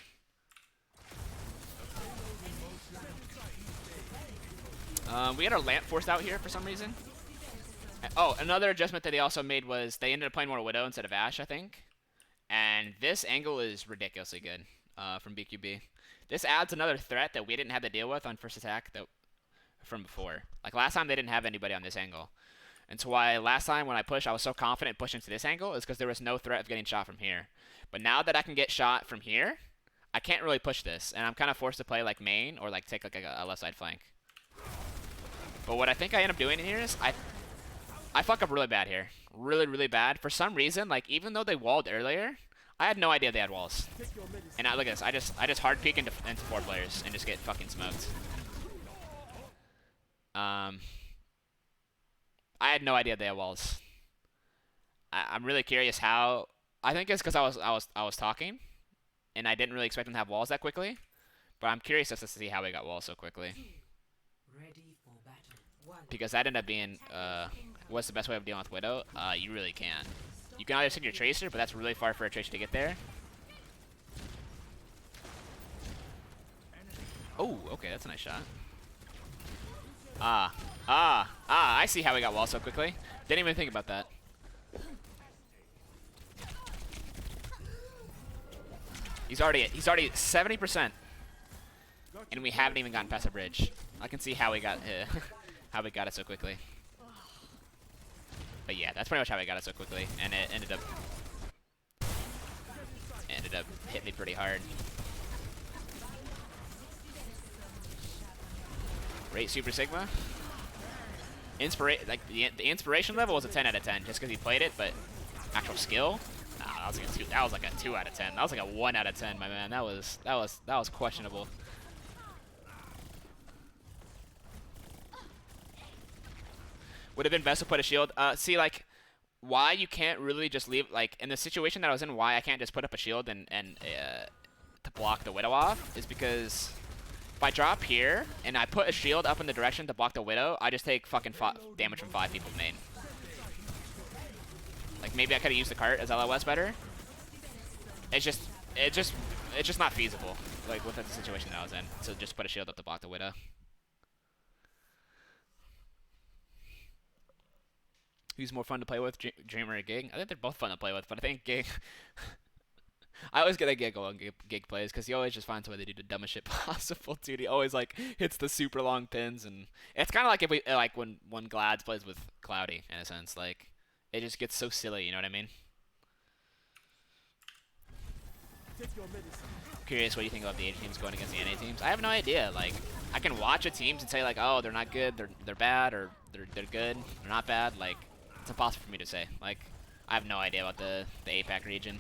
We got our lamp forced out here for some reason. Oh, another adjustment that they also made was they ended up playing more Widow instead of Ashe, I think. And this angle is ridiculously good from BQB. This adds another threat that we didn't have to deal with on first attack from before. Like last time they didn't have anybody on this angle. And so why last time when I pushed, I was so confident pushing to this angle is because there was no threat of getting shot from here. But now that I can get shot from here, I can't really push this. And I'm kind of forced to play like main or like take like a left side flank. But what I think I end up doing here is I fuck up really bad here. Really, really bad. For some reason, like even though they walled earlier, I had no idea they had walls. And now look at this. I just hard peek into 4 players and just get fucking smoked. I had no idea they had walls. I'm really curious how. I think it's because I was talking, and I didn't really expect them to have walls that quickly. But I'm curious as to see how we got walls so quickly. Because that ended up being what's the best way of dealing with Widow? You really can. You can either send your Tracer, but that's really far for a Tracer to get there. Oh, okay, that's a nice shot. I see how we got wall so quickly. Didn't even think about that. He's already at 70%, and we haven't even gotten past the bridge. I can see how we got how we got it so quickly. But yeah, that's pretty much how we got it so quickly, and it ended up hitting me pretty hard. Rate Super Sigma. Like the inspiration level was a 10 out of 10 just because he played it, but actual skill, nah, that was like a 2 out of 10. That was like a 1 out of 10, my man. That was questionable. Would have been best to put a shield. See, like, why you can't really just leave, like, in the situation that I was in, why I can't just put up a shield and to block the Widow off is because if I drop here and I put a shield up in the direction to block the Widow, I just take fucking damage from 5 people main. Like, maybe I could have used the cart as LOS better. It's just not feasible, like, with the situation that I was in, to just put a shield up to block the Widow. Who's more fun to play with, Dreamer or Gig? I think they're both fun to play with, but I think Gig... I always get a giggle on Gig plays, because he always just finds a way to do the dumbest shit possible, dude. He always, like, hits the super long pins, and... It's kind of like if we, like, when Glads plays with Cloudy, in a sense. Like, it just gets so silly, you know what I mean? Curious what you think about the A teams going against the NA teams. I have no idea. Like, I can watch a teams and say, like, oh, they're not good, they're bad, or they're good, they're not bad. Like, it's impossible for me to say. Like, I have no idea about the APAC region.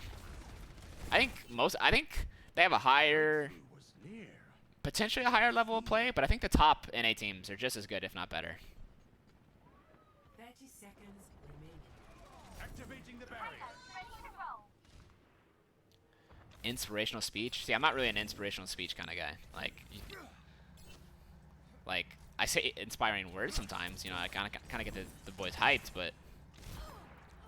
I think they have a higher, potentially a higher level of play, but I think the top NA teams are just as good, if not better. 30 seconds remaining. Activating the barrier. Inspirational speech? See, I'm not really an inspirational speech kind of guy. Like I say inspiring words sometimes, you know, I kind of get the boys hyped, but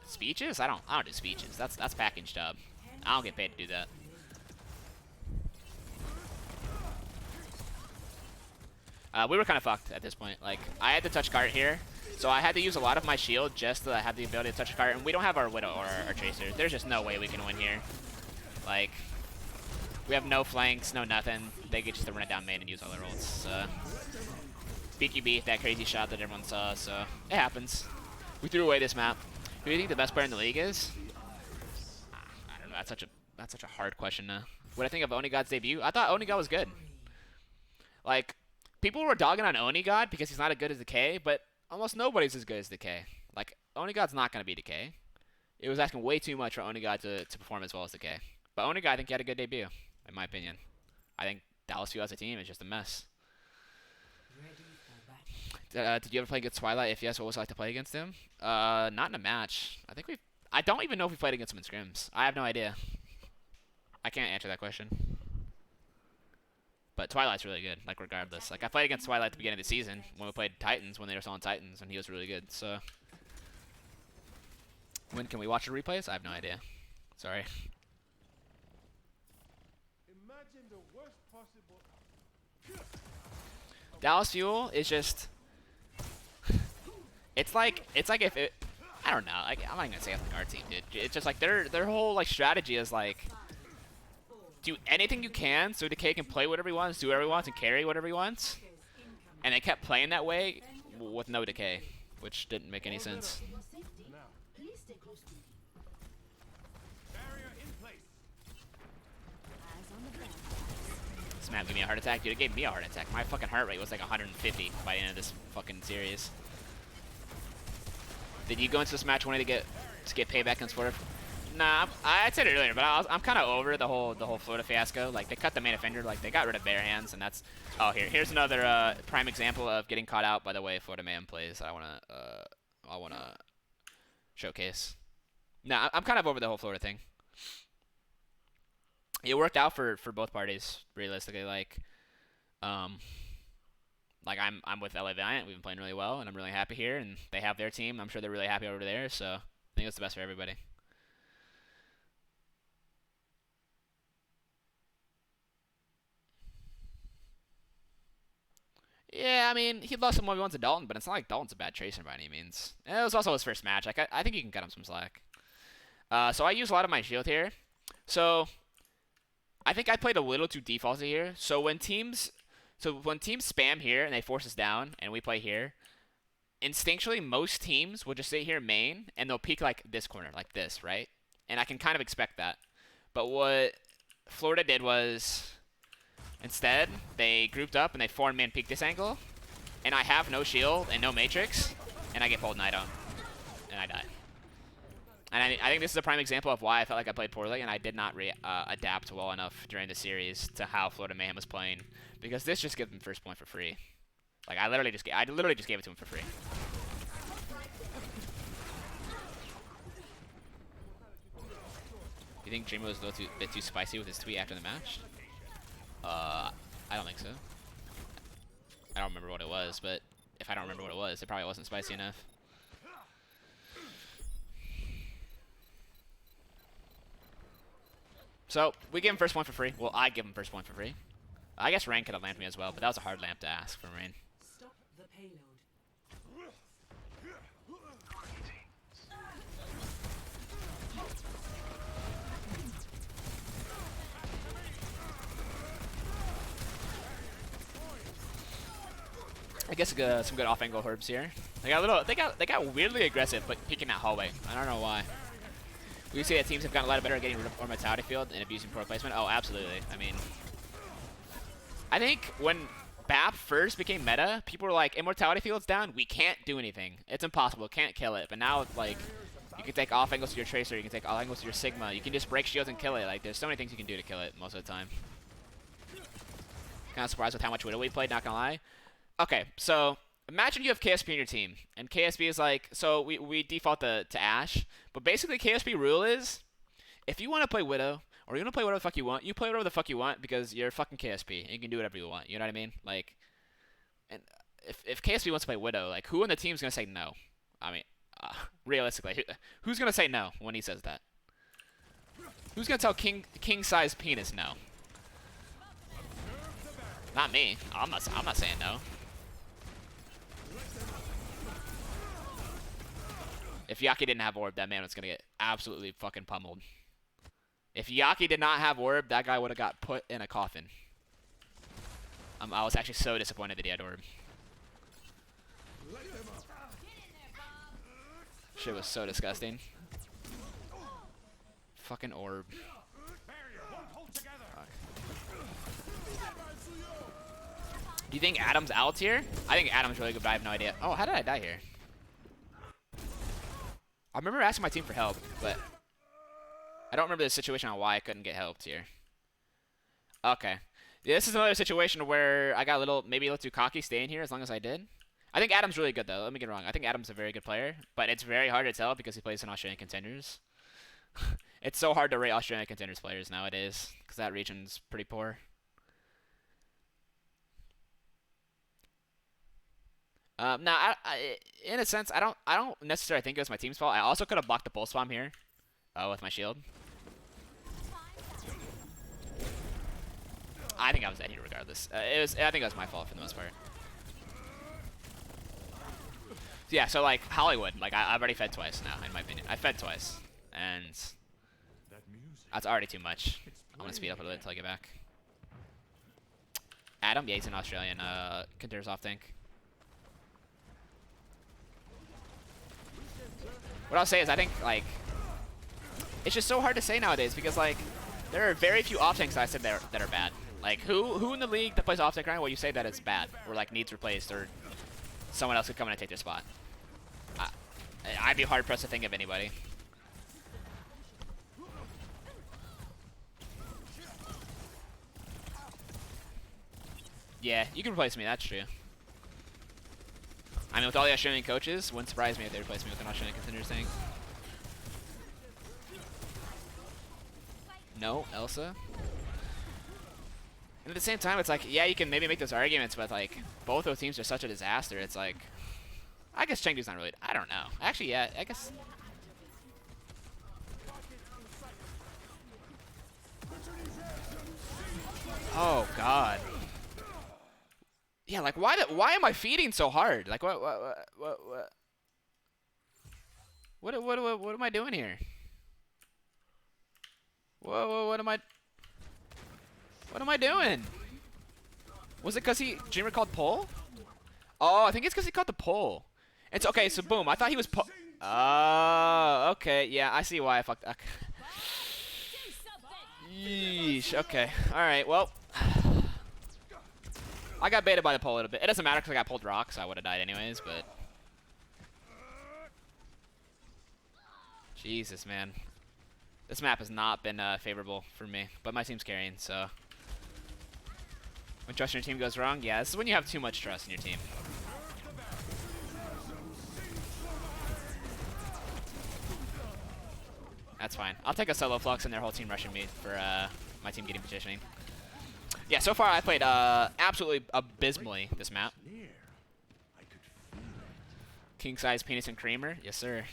speeches? I don't do speeches. That's package job. I don't get paid to do that. We were kind of fucked at this point. Like, I had to touch cart here, so I had to use a lot of my shield just to have the ability to touch cart, and we don't have our Widow or our Tracer. There's just no way we can win here. Like, we have no flanks, no nothing. They get just to run it down main and use all their ults. So, BQB, that crazy shot that everyone saw, so it happens. We threw away this map. Who do you think the best player in the league is? I don't know. That's such a hard question now. What I think of Onigod's debut? I thought Onigod was good. Like, people were dogging on Onigod because he's not as good as Decay, but almost nobody's as good as Decay. Like, Onigod's not going to be Decay. It was asking way too much for Onigod to perform as well as Decay. But Onigod, I think he had a good debut, in my opinion. I think Dallas Fuel as a team is just a mess. Did you ever play against Twilight? If yes, what was it like to play against him? Not in a match. I don't even know if we played against him in scrims. I have no idea. I can't answer that question. But Twilight's really good, like, regardless. Like, I played against Twilight at the beginning of the season when we played Titans, when they were still on Titans, and he was really good, so... When can we watch the replays? I have no idea. Sorry. Imagine the worst possible. Dallas Fuel is just... it's like if it, I don't know, like I'm not even gonna say it's like our team, dude. It's just like their whole like strategy is like do anything you can so Decay can play whatever he wants, do whatever he wants, and carry whatever he wants. And they kept playing that way with no Decay, which didn't make any sense. This map gave me a heart attack, dude. It gave me a heart attack. My fucking heart rate was like 150 by the end of this fucking series. Did you go into this match wanting to get payback and sort of? Nah, I said it earlier, but I'm kind of over the whole Florida fiasco. Like they cut the main offender, like they got rid of bare hands, and that's. Oh, here's another prime example of getting caught out by the way Florida Mayhem plays. I wanna showcase. Nah, I'm kind of over the whole Florida thing. It worked out for both parties realistically. Like I'm with LA Valiant. We've been playing really well, and I'm really happy here. And they have their team. I'm sure they're really happy over there. So I think it's the best for everybody. Yeah, I mean, he lost some 1v1s to Dalton, but it's not like Dalton's a bad tracer by any means. And it was also his first match. I think you can cut him some slack. So I use a lot of my shield here. So I think I played a little too defaulty here. So when teams spam here and they force us down and we play here, instinctually most teams will just sit here main and they'll peek like this corner, like this, right? And I can kind of expect that. But what Florida did was instead they grouped up and they 4-man peek this angle, and I have no shield and no matrix, and I get pulled and I don't, and I die. And I think this is a prime example of why I felt like I played poorly and I did not adapt well enough during the series to how Florida Mayhem was playing, because this just gives him first point for free. Like I literally just gave it to him for free. You think Dreamer was a bit too spicy with his tweet after the match? I don't think so. I don't remember what it was, but if I don't remember what it was, it probably wasn't spicy enough. So, we give him first point for free. Well, I give him first point for free. I guess Rain could have lamped me as well, but that was a hard lamp to ask from Rain. Stop the payload. I guess some good off-angle herbs here. They got weirdly aggressive, but peeking that hallway. I don't know why. We see that teams have gotten a lot better at getting rid of Mortality Field and abusing poor placement. Oh, absolutely. I mean, I think when BAP first became meta, people were like, Immortality Field's down, we can't do anything. It's impossible, can't kill it. But now, like, you can take off angles to your Tracer, you can take off angles to your Sigma, you can just break shields and kill it. Like, there's so many things you can do to kill it most of the time. Kind of surprised with how much Widow we played, not gonna lie. Okay, so imagine you have KSP in your team, and KSP is like, so we default to Ashe, but basically KSP rule is, if you want to play Widow, or you want to play whatever the fuck you want, you play whatever the fuck you want because you're fucking KSP, and you can do whatever you want, you know what I mean? Like, and if KSP wants to play Widow, like, who on the team is going to say no? I mean, realistically, who's going to say no when he says that? Who's going to tell king-size penis no? Not me. I'm not saying no. If Yaki didn't have Orb, that man was going to get absolutely fucking pummeled. If Yaki did not have Orb, that guy would have got put in a coffin. I was actually so disappointed that he had Orb. Shit was so disgusting. Fucking Orb. Fuck. Do you think Adam's out here? I think Adam's really good, but I have no idea. Oh, how did I die here? I remember asking my team for help, but I don't remember the situation on why I couldn't get helped here. Okay. Yeah, this is another situation where I got maybe a little too cocky staying here as long as I did. I think Adam's really good, though. Let me get it wrong. I think Adam's a very good player, but it's very hard to tell because he plays in Australian contenders. It's so hard to rate Australian contenders players nowadays because that region's pretty poor. Now, in a sense, I don't necessarily think it was my team's fault. I also could have blocked the pulse bomb here, with my shield. I think I was dead here regardless. I think it was my fault for the most part. Yeah, so like Hollywood, like I've already fed twice now, in my opinion. I fed twice, and That music. that's already too much. I'm gonna speed up a little bit until I get back. Adam, yeah, he's an Australian Containers off tank. What I'll say is I think like it's just so hard to say nowadays because like there are very few off tanks that I said that are bad. Like who in the league that plays off tank right now will you say that it's bad or like needs replaced or someone else could come in and take their spot? I'd be hard pressed to think of anybody. Yeah, you can replace me, that's true. I mean, with all the Australian coaches, wouldn't surprise me if they replaced me with an Australian contender thing. No, Elsa. And at the same time, it's like, yeah, you can maybe make those arguments, but like, both those teams are such a disaster. It's like, I guess Chengdu's not really, I don't know. Actually, yeah, I guess. Oh, God. Yeah, like, why am I feeding so hard? Like, what am I doing here? What am I doing? Was it because Dreamer called pull? Oh, I think it's because he caught the pull. It's okay, so boom, I thought he was oh, okay, yeah, I see why I fucked up. Yeesh, okay, alright, well. I got baited by the pull a little bit. It doesn't matter because I got pulled rock, so I would have died anyways, but. Jesus, man. This map has not been favorable for me, but my team's carrying, so. When trust in your team goes wrong, yeah, this is when you have too much trust in your team. That's fine. I'll take a solo flux and their whole team rushing me for my team getting positioning. Yeah, so far I played absolutely abysmally this map. King size penis and creamer, yes sir.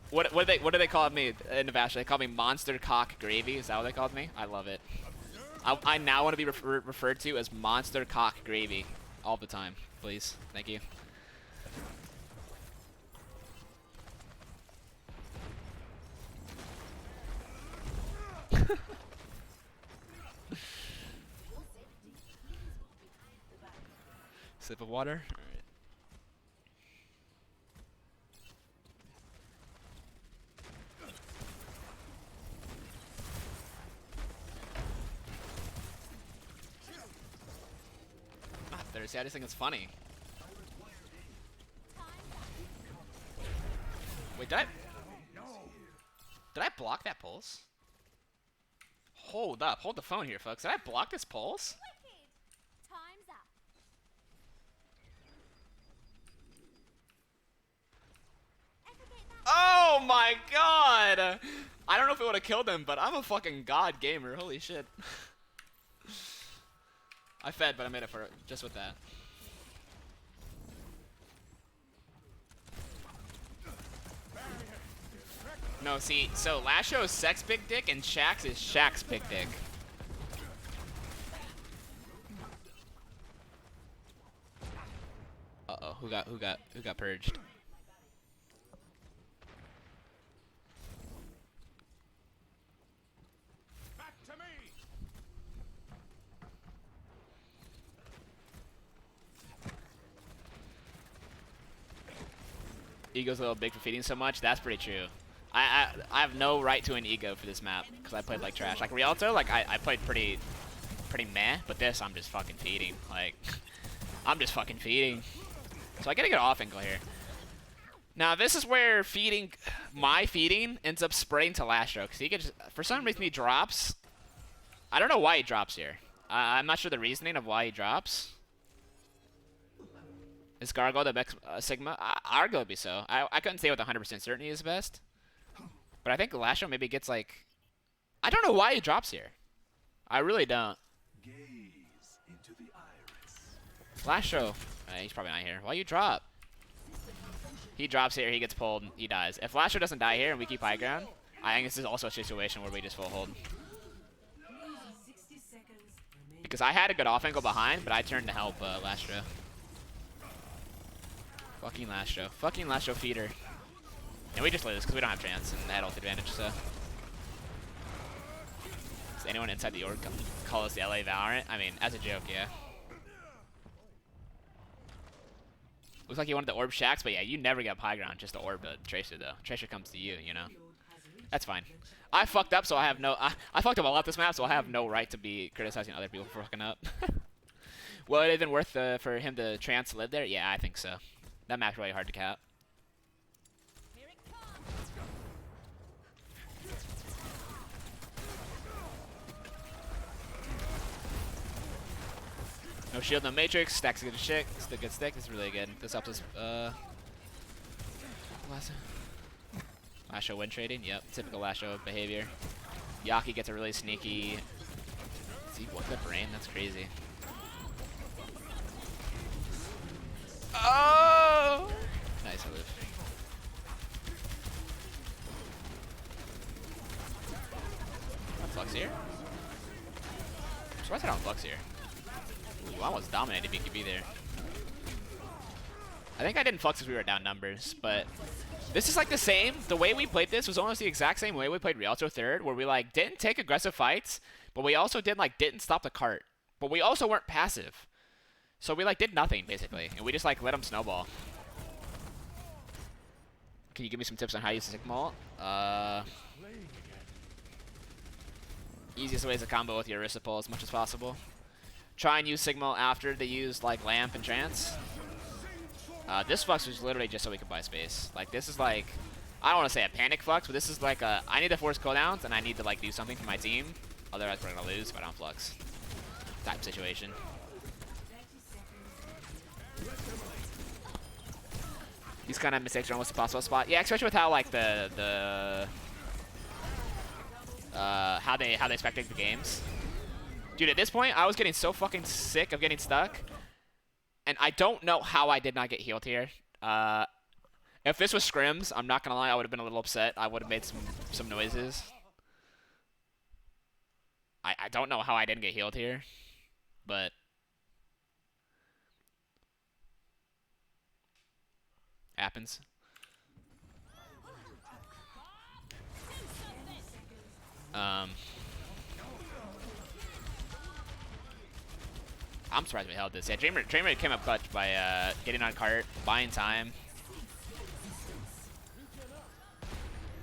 What do they call me in Nevash? They call me monster cock gravy. Is that what they called me? I love it. I now want to be referred to as monster cock gravy all the time, please. Thank you. Sip of water. All right. Ah, Thursday. I just think it's funny. Wait, did I block that pulse? Hold up. Hold the phone here, folks. Did I block this pulse? Time's up. Oh my god! I don't know if it would have killed him, but I'm a fucking god gamer. Holy shit. I fed, but I made it for it just with that. No, see, so Lasho's sex big dick and Shaxx is Shax's big dick. Uh-oh, who got purged? Back to me. Ego's a little big for feeding so much. That's pretty true. I have no right to an ego for this map because I played like trash. Like Rialto, like I played pretty meh, but this I'm just fucking feeding. Like I'm just fucking feeding. So I gotta get off angle here. Now this is where my feeding ends up spreading to Lasho because he gets for some reason he drops. I don't know why he drops here. I'm not sure the reasoning of why he drops. Is Gargoyle the best Sigma? Arguably so. I couldn't say with 100% certainty is best. But I think Lasho maybe gets like... I don't know why he drops here. I really don't. Gaze into the iris. Lasho. He's probably not here. Why you drop? He drops here, he gets pulled, he dies. If Lasho doesn't die here and we keep high ground, I think this is also a situation where we just full hold. 60 seconds remaining. Because I had a good off angle behind, but I turned to help Lasho. Fucking last show. Fucking last show feeder. And we just lose because we don't have chance and they had ult advantage, so. Does anyone inside the org call us the LA Valorant? I mean, as a joke, yeah. Looks like you wanted the orb shacks, but yeah, you never get up high ground just to orb the Tracer, though. Tracer comes to you, you know? That's fine. I fucked up, so I have no... I fucked up a lot this map, so I have no right to be criticizing other people for fucking up. Will it have been worth for him to trans live there? Yeah, I think so. That map's really hard to cap. No shield, no matrix. Stacks a good shit. Still good stick. This is really good. This helps us. Last show win trading. Yep, typical last show behavior. Yaki gets a really sneaky. See what the brain? That's crazy. Oh! Nice, I live. On Flux here? I'm surprised I don't Flux here. You almost dominated BKB there. I think I didn't Flux because we were down numbers, but this is like the same. The way we played this was almost the exact same way we played Rialto third, where we like didn't take aggressive fights, but we also didn't stop the cart. But we also weren't passive. So we like did nothing basically, and we just like let them snowball. Can you give me some tips on how to use the Sigma ult? Easiest way is to combo with your Orisa pull as much as possible. Try and use Sigma ult after they use like Lamp and Trance. This Flux was literally just so we could buy space. Like this is like, I don't want to say a panic Flux, but this is like a, I need to force cooldowns and I need to like do something for my team. Otherwise we're gonna lose if I don't Flux. Type situation. These kind of mistakes are almost a possible spot. Yeah, especially with how like how they spectate the games. Dude, at this point, I was getting so fucking sick of getting stuck, and I don't know how I did not get healed here. If this was scrims, I'm not gonna lie, I would have been a little upset. I would have made some noises. I don't know how I didn't get healed here, but. Happens. I'm surprised we held this. Yeah, Dreamer came up clutch by getting on cart, buying time,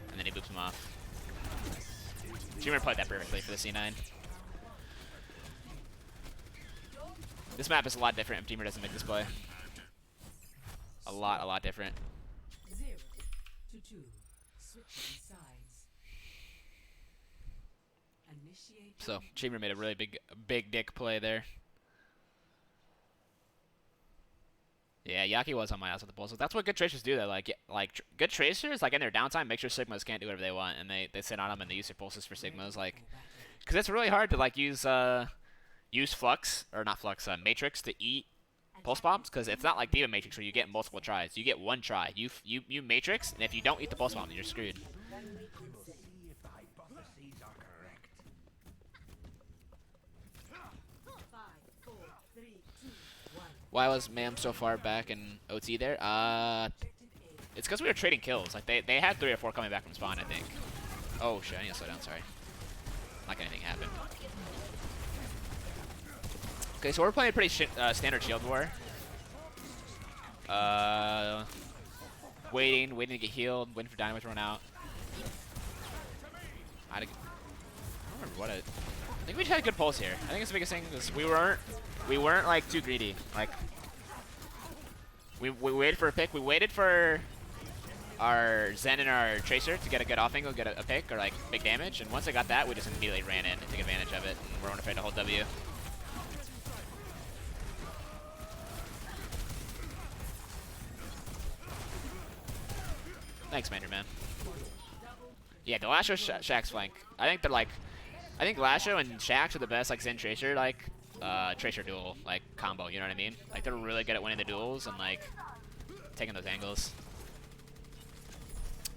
and then he boops him off. Dreamer played that perfectly for the C9. This map is a lot different if Dreamer doesn't make this play. A lot different. 0 to 2. Switching sides. Initiate. So Dreamer made a really big dick play there. Yeah, Yaki was on my ass with the pulses. That's what good tracers do though. Like good tracers, like in their downtime, make sure Sigmas can't do whatever they want, and they sit on them and they use their pulses for Sigmas, like, because it's really hard to like use Flux or not Flux, Matrix to eat pulse bombs, because it's not like Diva Matrix where you get multiple tries. You get one try. You Matrix, and if you don't eat the pulse bomb, then you're screwed. Why was Mayhem so far back in OT there? It's because we were trading kills. Like they had 3 or 4 coming back from spawn, I think. Oh shit! I need to slow down. Sorry. Like anything happened. Okay, so we're playing a pretty standard shield war. Waiting to get healed, waiting for Dynamite to run out. I don't remember what I think we just had a good pulse here. I think it's the biggest thing is we weren't like too greedy. Like we waited for a pick. We waited for our Zen and our Tracer to get a good off angle, get a pick or like big damage, and once I got that, we just immediately ran in and took advantage of it. And we weren't afraid to hold W. Thanks, Mander, man. Yeah, the Lasho Shax flank. I think Lasho and Shax are the best like Zen Tracer like Tracer duel like combo. You know what I mean? Like they're really good at winning the duels and like taking those angles.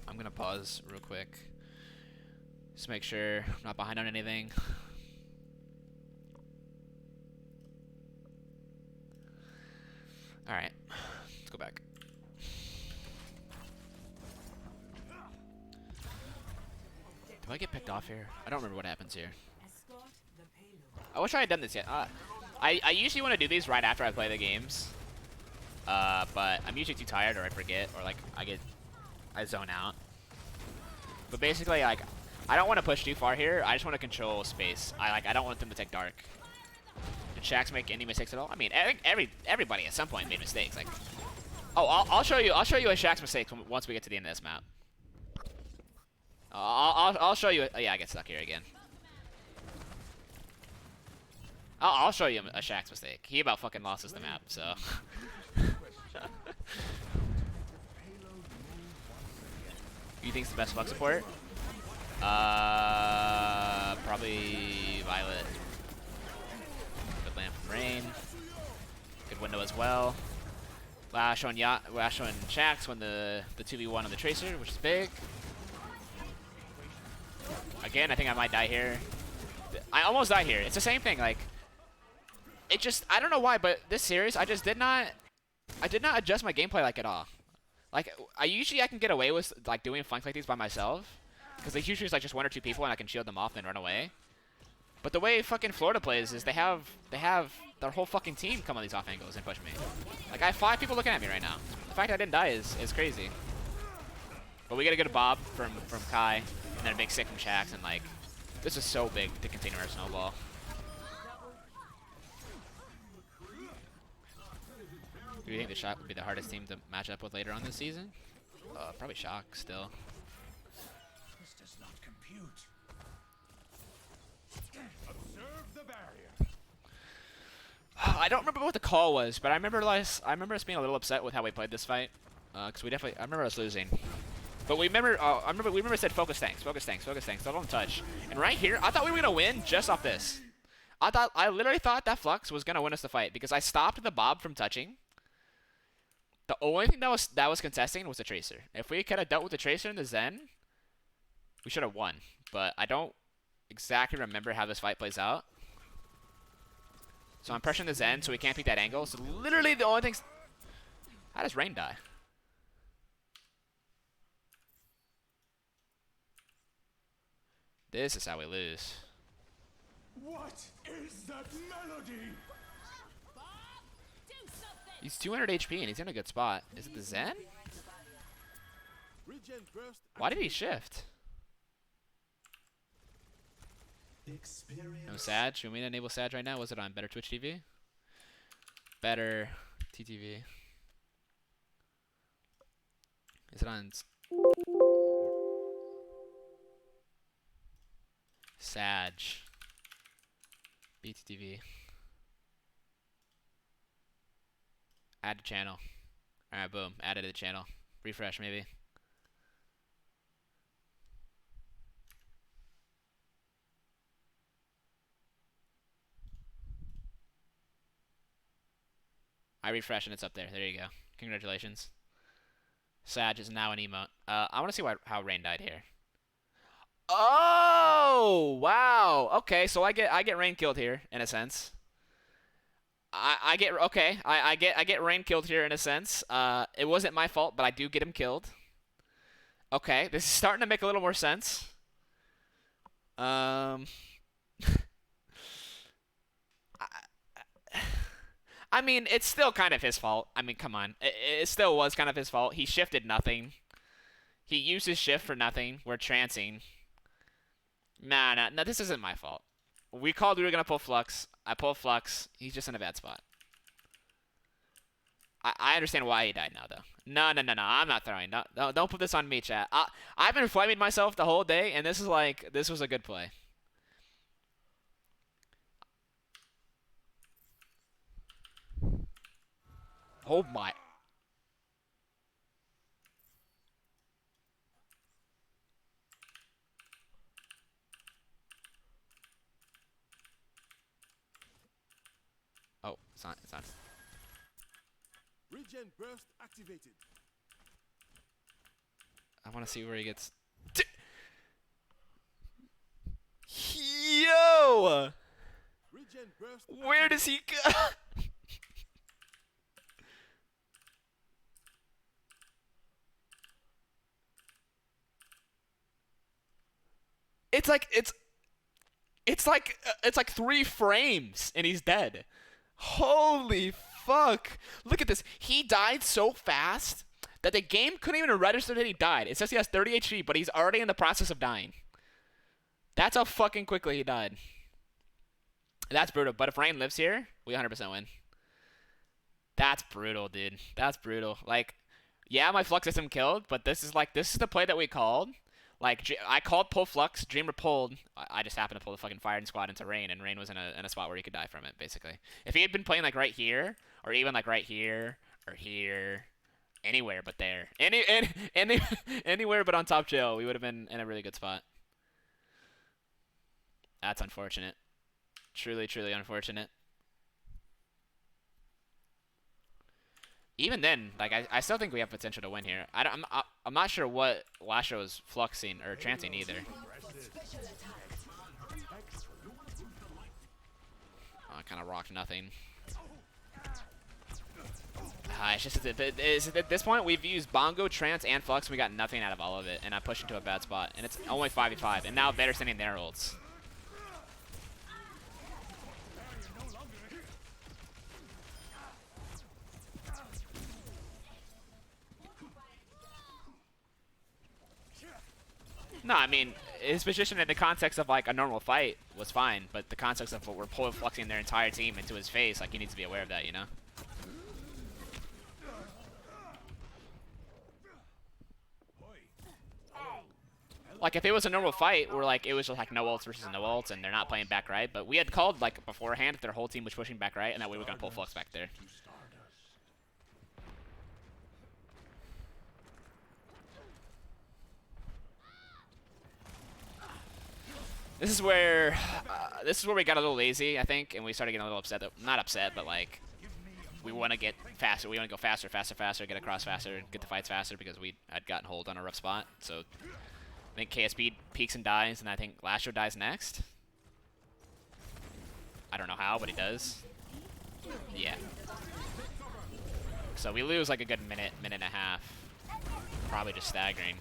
I'm gonna pause real quick. Just make sure I'm not behind on anything. All right, let's go back. off here? I don't remember what happens here. Escort the payload. I wish I had done this yet. I usually want to do these right after I play the games. But I'm usually too tired, or I forget, or like I zone out. But basically, like, I don't want to push too far here. I just want to control space. I don't want them to take dark. Did Shaxx make any mistakes at all? I mean, I think everybody at some point made mistakes. Like, oh, I'll show you a Shaxx mistake once we get to the end of this map. I'll show you. Yeah, I get stuck here again. I'll show you a Shaxx mistake. He about fucking lost us the map, so. Who you think's the best Flux support? Probably Violet. Good land from Rain. Good window as well. Lash on Shaxx won the 2v1 on the Tracer, which is big. Again, I think I might die here. I almost died here. It's the same thing. Like, it just, I don't know why, but this series, I did not adjust my gameplay like at all. Like, I can get away with like doing flanks like these by myself, because they usually like just 1 or 2 people and I can shield them off and then run away. But the way fucking Florida plays is they have their whole fucking team come on these off angles and push me. Like, I have 5 people looking at me right now. The fact I didn't die is crazy. But we get a good bob from Kai, and then a big sick from Shaxx, and like, this is so big to continue our snowball. Do you think the Shock would be the hardest team to match up with later on this season? Probably Shock still. This does not compute. Observe the barrier. I don't remember what the call was, but I remember us being a little upset with how we played this fight, because I remember us losing. But we remember it said focus tanks, don't let them touch. And right here, I thought we were gonna win just off this. I literally thought that Flux was gonna win us the fight because I stopped the Bob from touching. The only thing that was contesting was the Tracer. If we could have dealt with the Tracer and the Zen, we should have won. But I don't exactly remember how this fight plays out. So I'm pressuring the Zen so we can't pick that angle. So literally the only thing. How does Rain die? This is how we lose. What is that melody? He's 200 HP and he's in a good spot. Is it the Zen? Why did he shift? No Sag? Should we enable Sag right now? Was it on Better Twitch TV? Better TTV. Is it on Sag? BTTV. Add to channel. Alright, boom. Added to the channel. Refresh, maybe. I refresh and it's up there. There you go. Congratulations. Sag is now an emote. I want to see how Rain died here. Oh, wow. Okay, so I get Rain killed here in a sense. I get Rain killed here in a sense. It wasn't my fault, but I do get him killed. Okay, this is starting to make a little more sense. I mean, it's still kind of his fault. I mean, come on. It still was kind of his fault. He shifted nothing. He used his shift for nothing. We're trancing. Nah, this isn't my fault. We called we were going to pull Flux. I pulled Flux. He's just in a bad spot. I understand why he died now, though. No. I'm not throwing. No, don't put this on me, chat. I've been flaming myself the whole day, and this was a good play. Oh, my. Oh, it's not. Regen burst activated. I want to see where he gets. Yo! Regen burst. Where does he go? It's like it's like 3 frames and he's dead. Holy fuck! Look at this. He died so fast that the game couldn't even register that he died. It says he has 30 HP, but he's already in the process of dying. That's how fucking quickly he died. That's brutal. But if Rain lives here, we 100% win. That's brutal, dude. That's brutal. Like, yeah, my Flux system killed, but this is the play that we called. Like, I called pull Flux, Dreamer pulled. I just happened to pull the fucking firing squad into Rain, and Rain was in a spot where he could die from it, basically. If he had been playing, like, right here, or even, like, right here, or here, anywhere but there. Anywhere but on top jail, we would have been in a really good spot. That's unfortunate. Truly, truly unfortunate. Even then, like, I still think we have potential to win here. I'm not sure what Lasho is fluxing or chancing either. Oh, I kind of rocked nothing. It's just at this point we've used Bongo, Trance, and Flux. And we got nothing out of all of it, and I pushed into a bad spot. And it's only 5v5, and now they're sending their ults. No, I mean, his position in the context of, like, a normal fight was fine, but the context of what we're pulling fluxing their entire team into his face, like, he needs to be aware of that, you know? Like, if it was a normal fight where, like, it was just, like, no ults versus no ults and they're not playing back right, but we had called, like, beforehand if their whole team was pushing back right, and that way we're going to pull Flux back there. This is where we got a little lazy, I think, and we started getting a little upset. Not upset, but like we want to get faster. We want to go faster, faster, faster, get across faster, get the fights faster because we had gotten hold on a rough spot. So I think KSB peaks and dies, and I think Lasho dies next. I don't know how, but he does. Yeah. So we lose like a good minute and a half. Probably just staggering.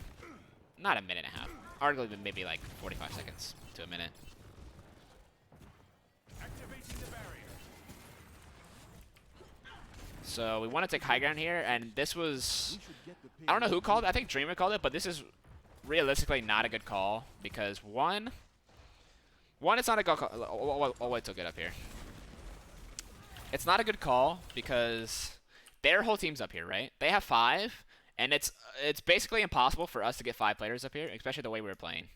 Not a minute and a half. Arguably maybe like 45 seconds to a minute. So we want to take high ground here, and this was, I don't know who called it. I think Dreamer called it, but this is realistically not a good call because one, it's not a good call. I'll wait till I get up here. It's not a good call because their whole team's up here, right? They have 5. And it's basically impossible for us to get 5 players up here, especially the way we were playing.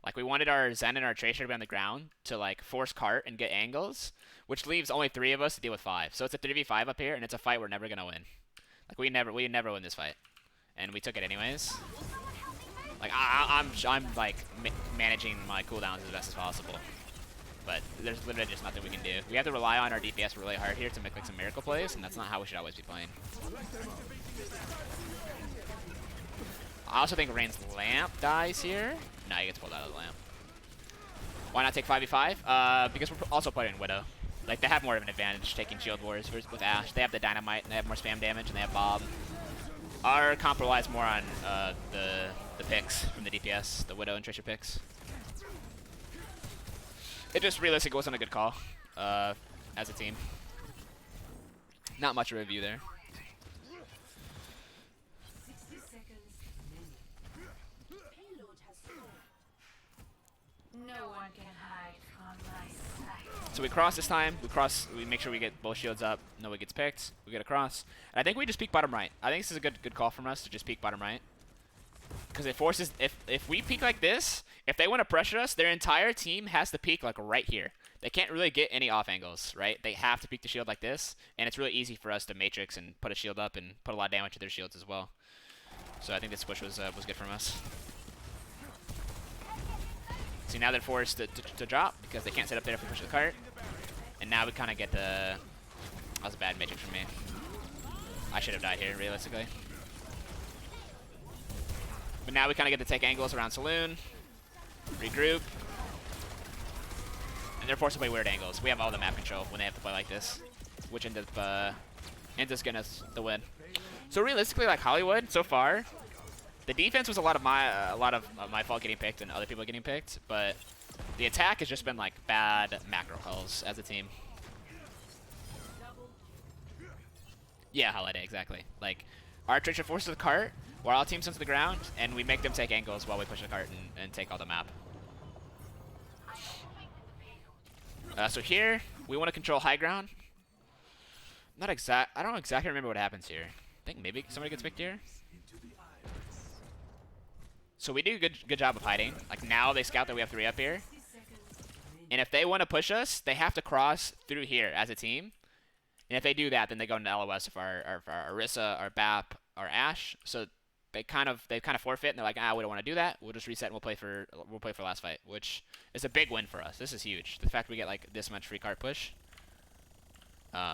Like, we wanted our Zen and our Tracer to be on the ground to, like, force cart and get angles, which leaves only 3 of us to deal with 5. So it's a 3v5 up here, and it's a fight we're never going to win. Like, we never win this fight. And we took it anyways. Like, I'm like, managing my cooldowns as best as possible. But there's literally just nothing we can do. We have to rely on our DPS really hard here to make, like, some miracle plays, and that's not how we should always be playing. I also think Rain's lamp dies here. No, he gets pulled out of the lamp. Why not take 5v5? Because we're also playing Widow. Like, they have more of an advantage taking Shield Wars with Ashe. They have the Dynamite, and they have more spam damage, and they have Bob. Our comp relies more on the picks from the DPS, the Widow and Tracer picks. It just realistically wasn't a good call as a team. Not much of a review there. No one can hide from my sight. So we cross this time. We make sure we get both shields up. No one gets picked. We get across. And I think we just peek bottom right. I think this is a good call from us to just peek bottom right. Because it forces, if we peek like this, if they want to pressure us, their entire team has to peek like right here. They can't really get any off angles, right? They have to peek the shield like this, and it's really easy for us to matrix and put a shield up and put a lot of damage to their shields as well. So I think this push was good from us. So now they're forced to drop because they can't sit up there if we push the cart. And now we kind of get the... That was a bad matrix from me. I should have died here, realistically. But now we kind of get to take angles around Saloon, regroup, and they're forced to play weird angles. We have all the map control when they have to play like this, which ends up getting us the win. So realistically, like Hollywood, so far, The defense was a lot of my fault getting picked and other people getting picked, but the attack has just been like bad macro calls as a team. Yeah, holiday, exactly. Like, our Tracer forces the cart while our team sends to the ground, and we make them take angles while we push the cart and take all the map. So here, we want to control high ground. I don't exactly remember what happens here. I think maybe somebody gets picked here. So we do a good job of hiding. Like, now they scout that we have 3 up here. And if they want to push us, they have to cross through here as a team. And if they do that, then they go into LOS of our Orisa, our BAP, our Ashe. So they kind of forfeit, and they're like, we don't want to do that. We'll just reset and we'll play for last fight, which is a big win for us. This is huge. The fact we get like this much free cart push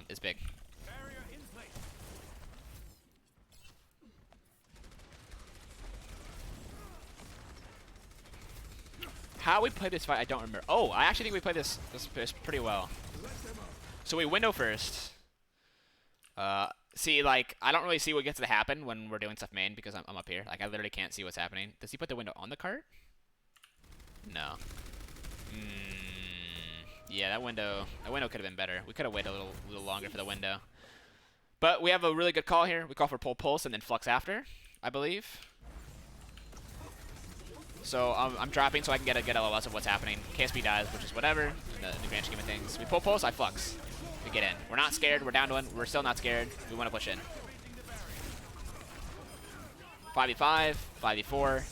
is big. How we play this fight, I don't remember. Oh, I actually think we played this pretty well. So we window first. See, like, I don't really see what gets to happen when we're doing stuff main because I'm up here. Like, I literally can't see what's happening. Does he put the window on the cart? No. Yeah, that window could have been better. We could have waited a little longer for the window. But we have a really good call here. We call for pull pulse and then flux after, I believe. So I'm dropping so I can get a good LOS of what's happening. KSP dies, which is whatever in the grand scheme of things. We pull pulse, I flux. We get in. We're not scared. We're down to 1. We're still not scared. We want to push in. 5v5, 5v4,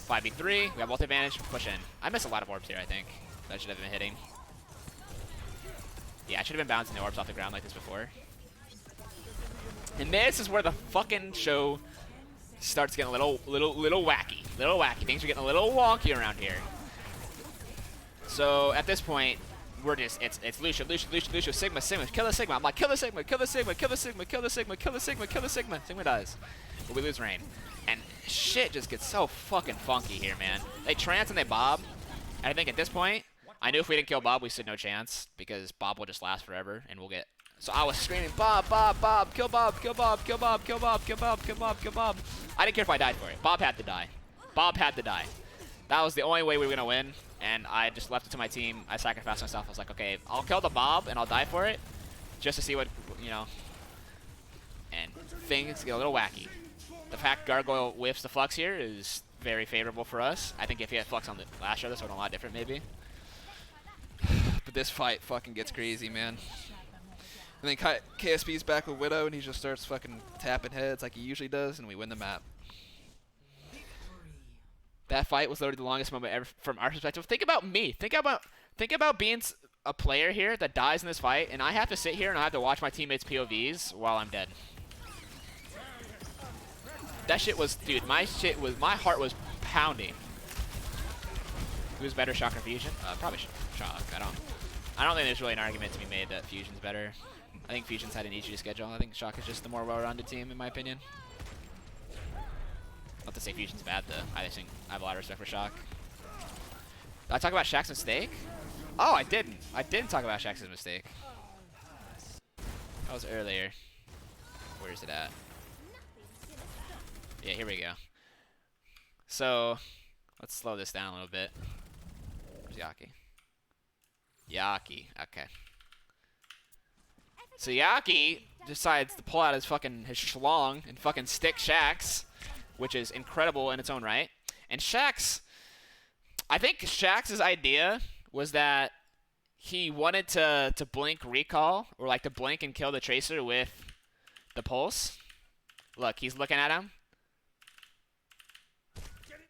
5v3. We have ult advantage. Push in. I miss a lot of orbs here, I think. That I should have been hitting. Yeah, I should have been bouncing the orbs off the ground like this before. And this is where the fucking show starts getting a little wacky. Little wacky. Things are getting a little wonky around here. So at this point, we're just it's Lucio, Sigma, kill the Sigma. I'm like, kill the Sigma. Sigma dies. But we lose Rain. And shit just gets so fucking funky here, man. They trance and they bob. And I think at this point, I knew if we didn't kill Bob, we stood no chance because Bob will just last forever and we'll get. So I was screaming, Bob, kill Bob. I didn't care if I died for it. Bob had to die. That was the only way we were gonna win. And I just left it to my team. I sacrificed myself. I was like, okay, I'll kill the Bob and I'll die for it, just to see what, you know. And things get a little wacky. The fact Gargoyle whiffs the flux here is very favorable for us. I think if he had flux on the last show, this would have been a lot different, maybe. But this fight fucking gets crazy, man. And then KSP's back with Widow, and he just starts fucking tapping heads like he usually does, and we win the map. That fight was literally the longest moment ever from our perspective. Think about me. Think about being a player here that dies in this fight, and I have to sit here and I have to watch my teammates' POVs while I'm dead. That shit was, dude. My heart was pounding. Who's better, Shock or Fusion? Probably Shock. I don't think there's really an argument to be made that Fusion's better. I think Fusion's had an easier schedule. I think Shock is just the more well-rounded team, in my opinion. Not to say Fusion's bad, though. I just think I have a lot of respect for Shock. Did I talk about Shaq's mistake? Oh, I didn't. I didn't talk about Shaq's mistake. That was earlier. Where is it at? Yeah, here we go. So, let's slow this down a little bit. Where's Yaki? Yaki. Okay. So Yaki decides to pull out his schlong and fucking stick Shaxx, which is incredible in its own right. And Shaxx, I think Shaxx's idea was that he wanted to blink recall, or like to blink and kill the Tracer with the pulse. Look, he's looking at him.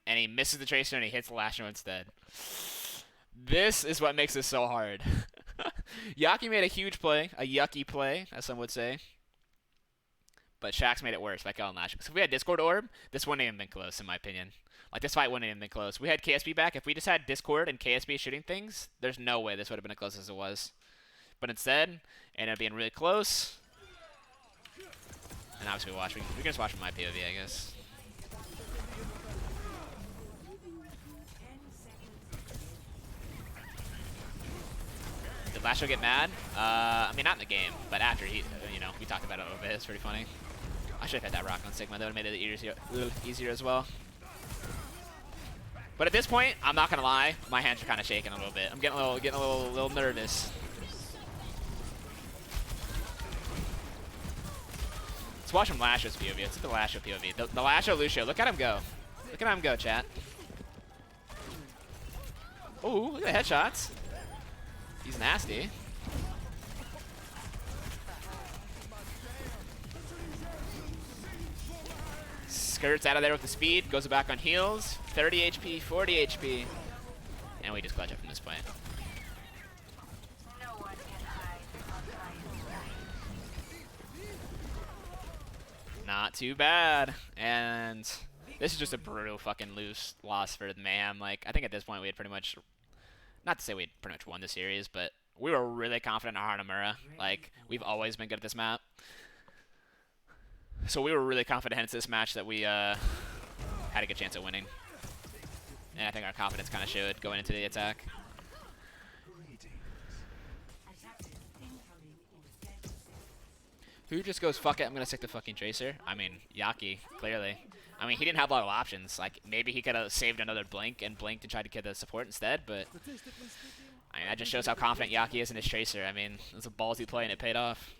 And he misses the Tracer and he hits the Lashno instead. This is what makes this so hard. Yaki made a huge play, a yucky play, as some would say. But Shaxx made it worse by killing Lashno. Because if we had Discord Orb, this wouldn't even been close, in my opinion. Like, this fight wouldn't even been close. We had KSP back. If we just had Discord and KSP shooting things, there's no way this would have been as close as it was. But instead, it ended up being really close. And obviously we can just watch from my POV, I guess. Did Lashno get mad? I mean, not in the game, but after we talked about it a little bit. It's pretty funny. I should have hit that rock on Sigma. That would have made it a little easier as well. But at this point, I'm not gonna lie, my hands are kind of shaking a little bit. I'm getting a little nervous. Let's watch him Lasho's POV. Let's look at the Lasho POV. The Lasho Lucio. Look at him go. Look at him go, chat. Ooh, look at the headshots. He's nasty. Skirts out of there with the speed. Goes back on heals. 30 HP, 40 HP. And we just clutch up from this point. No one can hide from my Not too bad. And this is just a brutal fucking loss for the Mayhem. Like, I think at this point we had pretty much, not to say we had pretty much won the series, but we were really confident in Hanamura. Like, we've always been good at this map. So we were really confident into this match that we had a good chance at winning. And I think our confidence kind of showed going into the attack. Who just goes, fuck it, I'm going to stick the fucking Tracer? I mean, Yaki, clearly. I mean, he didn't have a lot of options. Like, maybe he could have saved another Blink and blinked and tried to get the support instead, but I mean, that just shows how confident Yaki is in his Tracer. I mean, it was a ballsy play and it paid off.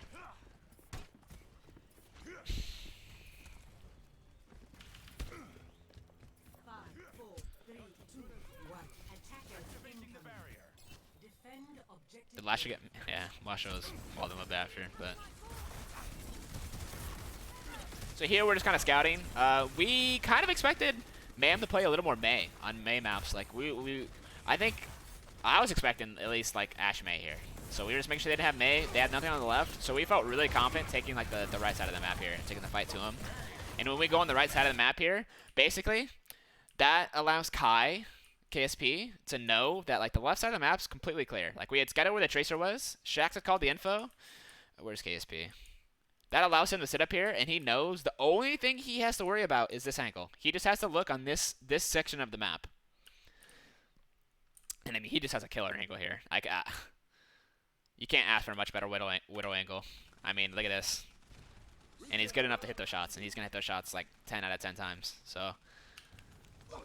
Did Lasho get... Yeah, Lasho was walled him up after, but... So here we're just kind of scouting. We kind of expected Mayhem to play a little more May on May maps. Like, I think... I was expecting at least, like, Ash May here. So we were just making sure they didn't have May. They had nothing on the left. So we felt really confident taking, like, the right side of the map here and taking the fight to him. And when we go on the right side of the map here, basically, that allows Kai... KSP to know that like the left side of the map's completely clear. Like we had scouted where the Tracer was. Shax had called the info. Where's KSP? That allows him to sit up here and he knows the only thing he has to worry about is this angle. He just has to look on this section of the map. And I mean he just has a killer angle here. Like you can't ask for a much better Widow angle. I mean look at this. And he's good enough to hit those shots and he's gonna hit those shots like 10 out of 10 times. So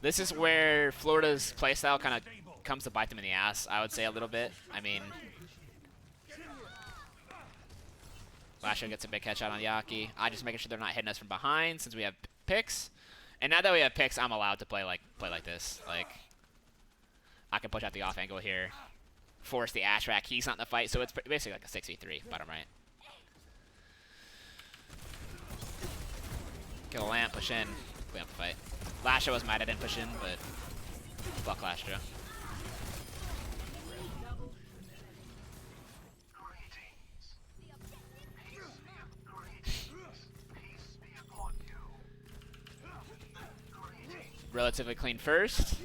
this is where Florida's playstyle kind of comes to bite them in the ass, I would say a little bit. I mean, Lasho gets a big headshot on Yaki. I'm just making sure they're not hitting us from behind since we have picks. And now that we have picks, I'm allowed to play like this. Like, I can push out the off angle here, force the Ash rack. He's not in the fight, so it's basically like a 6v3, bottom right. Kill a lamp, push in, clean up the fight. Lasho was mad I didn't push in, but fuck Lasho. Relatively clean first.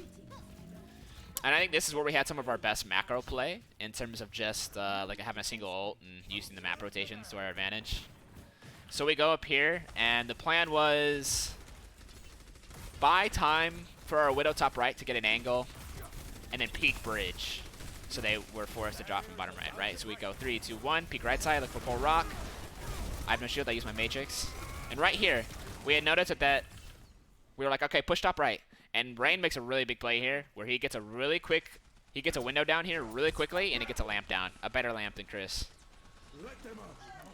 And I think this is where we had some of our best macro play in terms of just like having a single ult and using the map rotations to our advantage. So we go up here, and the plan was buy time for our Widow top right to get an angle, and then peek bridge. So they were forced to drop from bottom right? So we go 3, 2, 1, peek right side, look for full rock. I have no shield, I use my Matrix. And right here, we had noticed that we were like, okay, push top right. And Rain makes a really big play here, where he gets a really quick, he gets a window down here really quickly, and he gets a lamp down. A better lamp than Chris.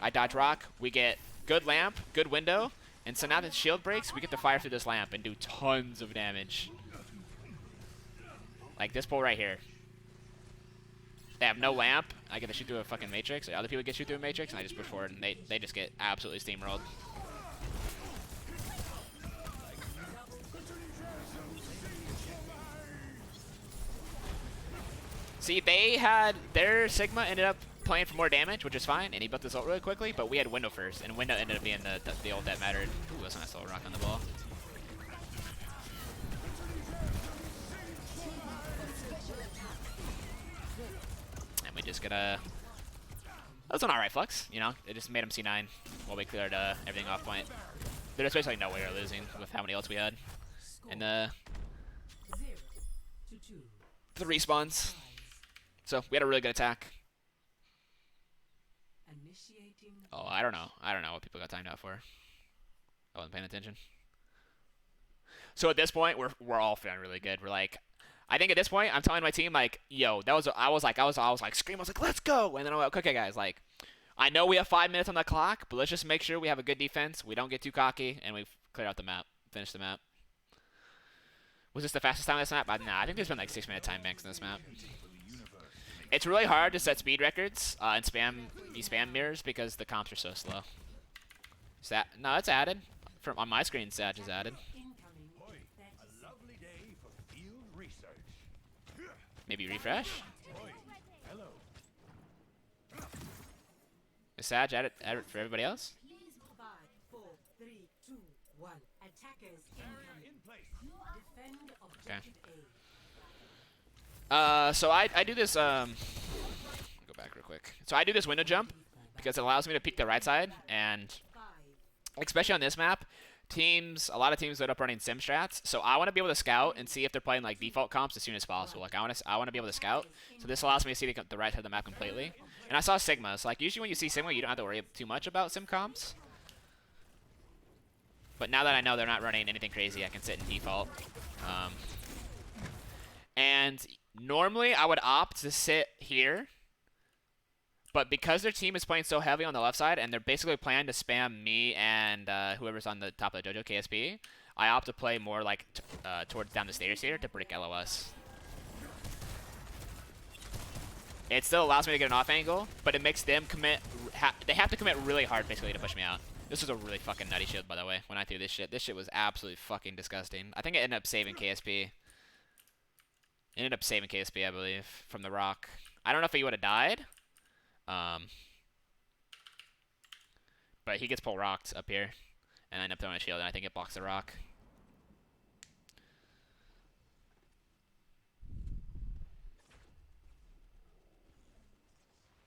I dodge rock, we get good lamp, good window, and so now that shield breaks, we get to fire through this lamp and do tons of damage. Like this pull right here. They have no lamp, I get to shoot through a fucking Matrix, other people get to shoot through a Matrix, and I just push forward, and they just get absolutely steamrolled. See, they had, their Sigma ended up playing for more damage, which is fine, and he built this ult really quickly, but we had window first, and window ended up being the ult that mattered. Ooh, that's a nice little rock on the ball. And we just gotta... That was an alright flux, you know? It just made him C9 while we cleared everything off point. There's basically no way we were losing with how many ults we had. And 3 spawns. So we had a really good attack. Oh, I don't know. I don't know what people got timed out for. I wasn't paying attention. So at this point, we're all feeling really good. We're like, I think at this point, I'm telling my team like, yo, I was like screaming, I was like, let's go, and then I'm like, okay, guys, like, I know we have 5 minutes on the clock, but let's just make sure we have a good defense. We don't get too cocky, and we've cleared out the map, finished the map. Was this the fastest time on this map? Nah, I think there's been like 6-minute time banks in this map. It's really hard to set speed records and spam mirrors because the comps are so slow. Is that no? It's added. From on my screen, Sag is added. A lovely day for field research. Maybe refresh. Hello. Is Sag added for everybody else? Please 5, 4, 3, 2, 1. Attackers incoming. In place. Defend objective So I do this. Go back real quick. So I do this window jump because it allows me to peek the right side, and 5. especially on this map, a lot of teams end up running sim strats. So I want to be able to scout and see if they're playing like default comps as soon as possible. Like I want to be able to scout. So this allows me to see the right side of the map completely. And I saw Sigma. So like usually when you see Sigma, you don't have to worry too much about sim comps. But now that I know they're not running anything crazy, I can sit in default. And normally I would opt to sit here. But because their team is playing so heavy on the left side, and they're basically planning to spam me and whoever's on the top of the dojo, KSP, I opt to play more like towards down the stairs here to break LOS. It still allows me to get an off angle, but it makes them commit. They have to commit really hard, basically, to push me out. This was a really fucking nutty shield, by the way, when I threw this shit. This shit was absolutely fucking disgusting. I think it ended up saving KSP. It ended up saving KSP, I believe, from the rock. I don't know if he would have died. But he gets pull rocked up here, and I end up throwing a shield, and I think it blocks the rock.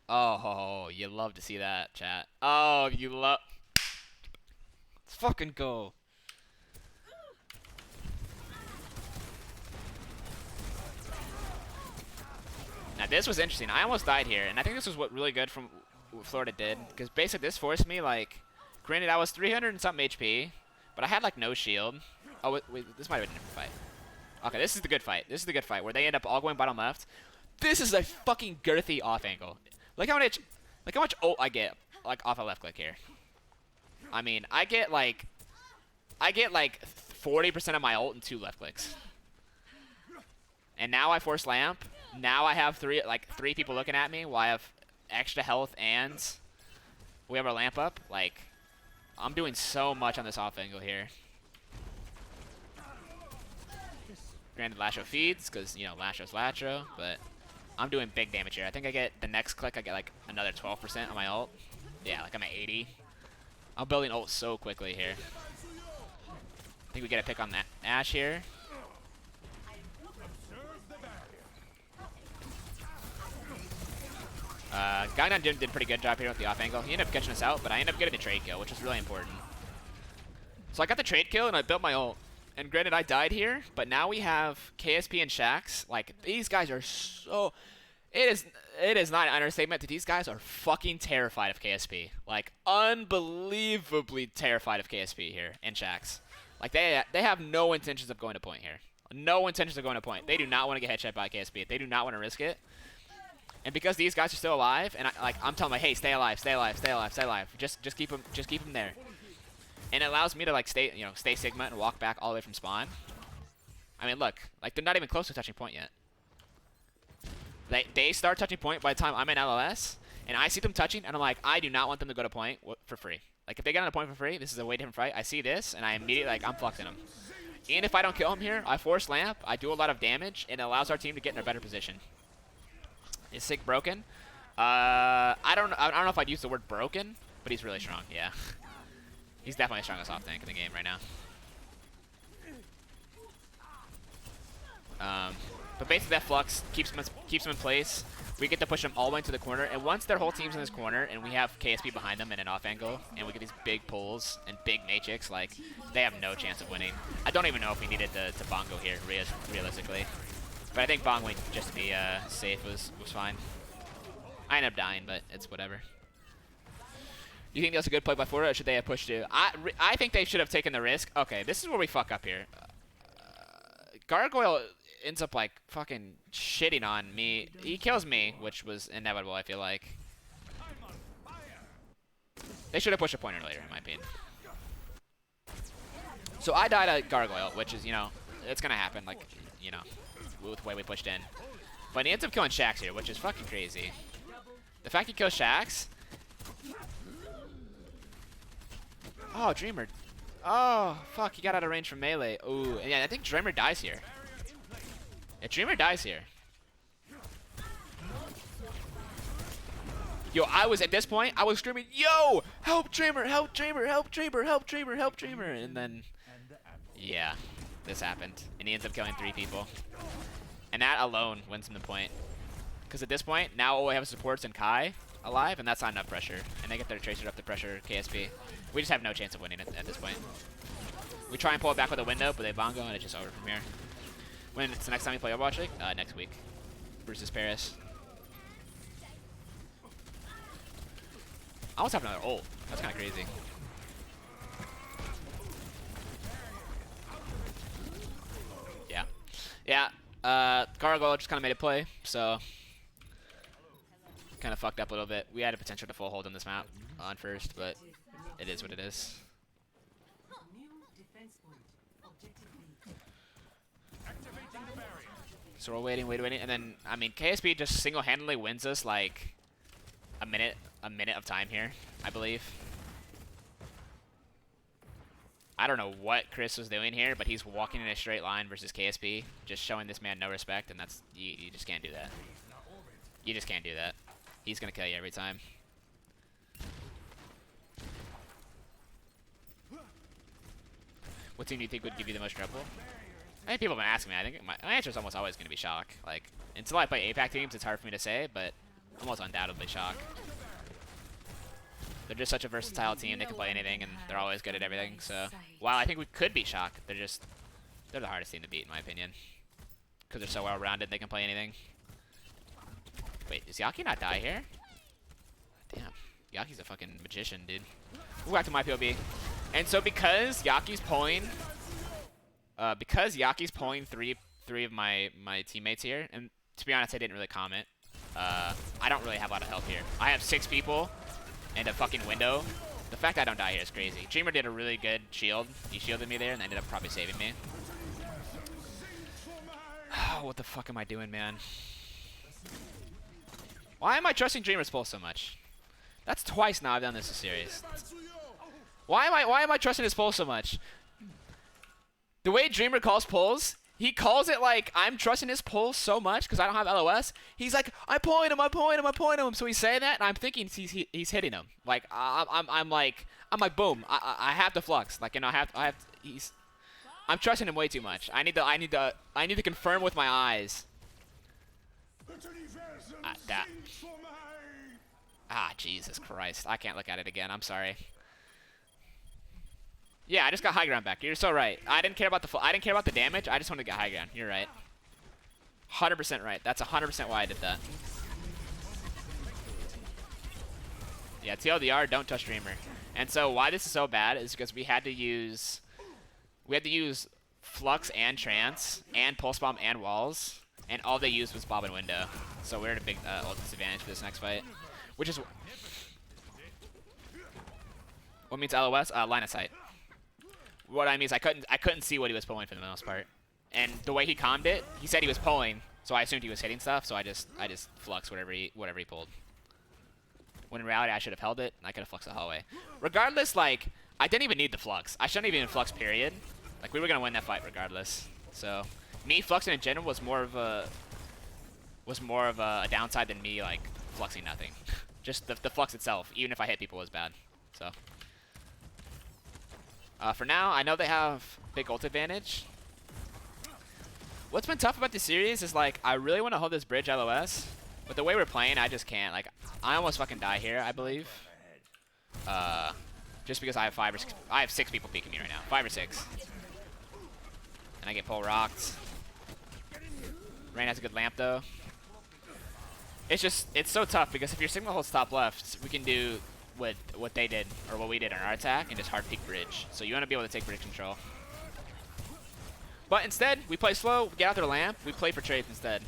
Oh, you love to see that, chat. Oh, you love. Let's fucking go. Now this was interesting. I almost died here, and I think this was what really good from what Florida did, because basically this forced me, like, granted I was 300 and something HP, but I had like no shield. Oh wait, this might have been a different fight. Okay, this is the good fight. This is the good fight where they end up all going bottom left. This is a fucking girthy off angle. Look how much ult I get like off a left click here. I mean, I get like 40% of my ult in 2 left clicks. And now I force lamp. Now I have three people looking at me while I have extra health and we have our lamp up. Like, I'm doing so much on this off angle here. Granted, Lasho feeds, because, you know, Lasho's Lasho, but I'm doing big damage here. I think I get the next click, I get like another 12% on my ult. Yeah, like I'm at 80. I'm building ult so quickly here. I think we get a pick on that Ash here. Gagnon did a pretty good job here with the off angle. He ended up catching us out, but I ended up getting the trade kill, which was really important. So I got the trade kill and I built my ult. And granted, I died here, but now we have KSP and Shax. Like, these guys are so... It is not an understatement that these guys are fucking terrified of KSP. Like, unbelievably terrified of KSP here and Shax. Like, they have no intentions of going to point here. No intentions of going to point. They do not want to get headshot by KSP. They do not want to risk it. And because these guys are still alive, and I'm telling them, hey, stay alive, stay alive, stay alive, stay alive. Just keep them there. And it allows me to like stay Sigma and walk back all the way from spawn. I mean, look, like they're not even close to touching point yet. They start touching point by the time I'm in LOS, and I see them touching, and I'm like, I do not want them to go to point for free. Like if they get on a point for free, this is a way different fight. I see this, and I immediately like I'm fluxing them. And if I don't kill him here, I force lamp. I do a lot of damage, and it allows our team to get in a better position. Is Sig broken? I don't know if I'd use the word broken, but he's really strong. Yeah. He's definitely the strongest off tank in the game right now. But basically that flux keeps him in place. We get to push them all the way into the corner, and once their whole team's in this corner, and we have KSP behind them in an off angle, and we get these big pulls and big matrix, like they have no chance of winning. I don't even know if we needed to bongo here realistically, but I think bongoing just to be safe was fine. I ended up dying, but it's whatever. You think that was a good play by Florida, or should they have pushed it? I think they should have taken the risk. Okay, this is where we fuck up here. Gargoyle ends up like fucking shitting on me. He kills me, which was inevitable, I feel like. They should have pushed a point earlier, in my opinion. So I died at Gargoyle, which is, you know, it's gonna happen, like, you know, with the way we pushed in. But he ends up killing Shax here, which is fucking crazy. The fact he kills Shax. Oh, Dreamer. Oh, fuck, he got out of range from melee. Ooh, and yeah, I think Dreamer dies here. Yeah, Dreamer dies here. Yo, I was, at this point, I was screaming, yo, help Dreamer, help Dreamer, help Dreamer, help Dreamer, help Dreamer. And then, yeah, this happened. And he ends up killing 3 people. And that alone wins him the point. Because at this point, now all we have is supports and Kai alive, and that's not enough pressure. And they get their Tracer up to pressure KSP. We just have no chance of winning at this point. We try and pull it back with a window, but they bongo, and it's just over from here. When it's the next time we play Overwatch League? Next week. Versus Paris. I almost have another ult. That's kind of crazy. Yeah. Yeah. Gargoyle just kind of made a play, so kind of fucked up a little bit. We had a potential to full hold on this map on first, but it is what it is. So we're waiting, and then, I mean, KSP just single-handedly wins us, like, a minute of time here, I believe. I don't know what Chris was doing here, but he's walking in a straight line versus KSP, just showing this man no respect, and that's, you just can't do that. You just can't do that. He's gonna kill you every time. What team do you think would give you the most trouble? I think people have been asking me. I think my answer is almost always going to be Shock. Like, until I play APAC teams, it's hard for me to say, but almost undoubtedly Shock. They're just such a versatile team. They can play anything, and they're always good at everything. So, while I think we could beat Shock, they're the hardest team to beat, in my opinion. Because they're so well-rounded, they can play anything. Wait, does Yaki not die here? Damn. Yaki's a fucking magician, dude. We'll go back to my POV. And so because Yaki's pulling... three of my teammates here, and to be honest, I didn't really comment. I don't really have a lot of help here. I have 6 people and a fucking window. The fact I don't die here is crazy. Dreamer did a really good shield. He shielded me there and ended up probably saving me. What the fuck am I doing, man? Why am I trusting Dreamer's pulse so much? That's twice now I've done this in series. Why am I trusting his pulse so much? The way Dreamer calls pulls, he calls it like I'm trusting his pulls so much because I don't have LOS. He's like, I'm pulling him, I'm pulling him, I'm pulling him. So he's saying that, and I'm thinking he's hitting him. Like I'm like boom, I have the flux. Like, you know, I'm trusting him way too much. I need to confirm with my eyes. Jesus Christ! I can't look at it again. I'm sorry. Yeah, I just got high ground back. You're so right. I didn't care about the damage. I just wanted to get high ground. You're right. 100% right. That's 100% why I did that. Yeah, TLDR, don't touch Dreamer. And so why this is so bad is because we had to use Flux and Trance and Pulse Bomb and Walls, and all they used was Bob and Window. So we're at a big ult disadvantage for this next fight, which is what means LOS line of sight. What I mean is I couldn't see what he was pulling for the most part, and the way he calmed it, he said he was pulling, so I assumed he was hitting stuff. So I just fluxed whatever he pulled. When in reality I should have held it, and I could have fluxed the hallway. Regardless, like, I didn't even need the flux. I shouldn't have even flux. Period. Like, we were gonna win that fight regardless. So me fluxing in general was more of a downside than me like fluxing nothing. Just the flux itself, even if I hit people, was bad. So. For now, I know they have big ult advantage. What's been tough about this series is, like, I really want to hold this bridge LOS, but the way we're playing, I just can't. Like, I almost fucking die here, I believe. Just because I have 6 people peeking me right now. 5 or 6. And I get pole rocked. Rain has a good lamp, though. It's so tough because if your signal holds top left, we can do what they did or what we did on our attack and just hard peek bridge. So you want to be able to take bridge control. But instead, we play slow, we get out their lamp, we play for trades instead.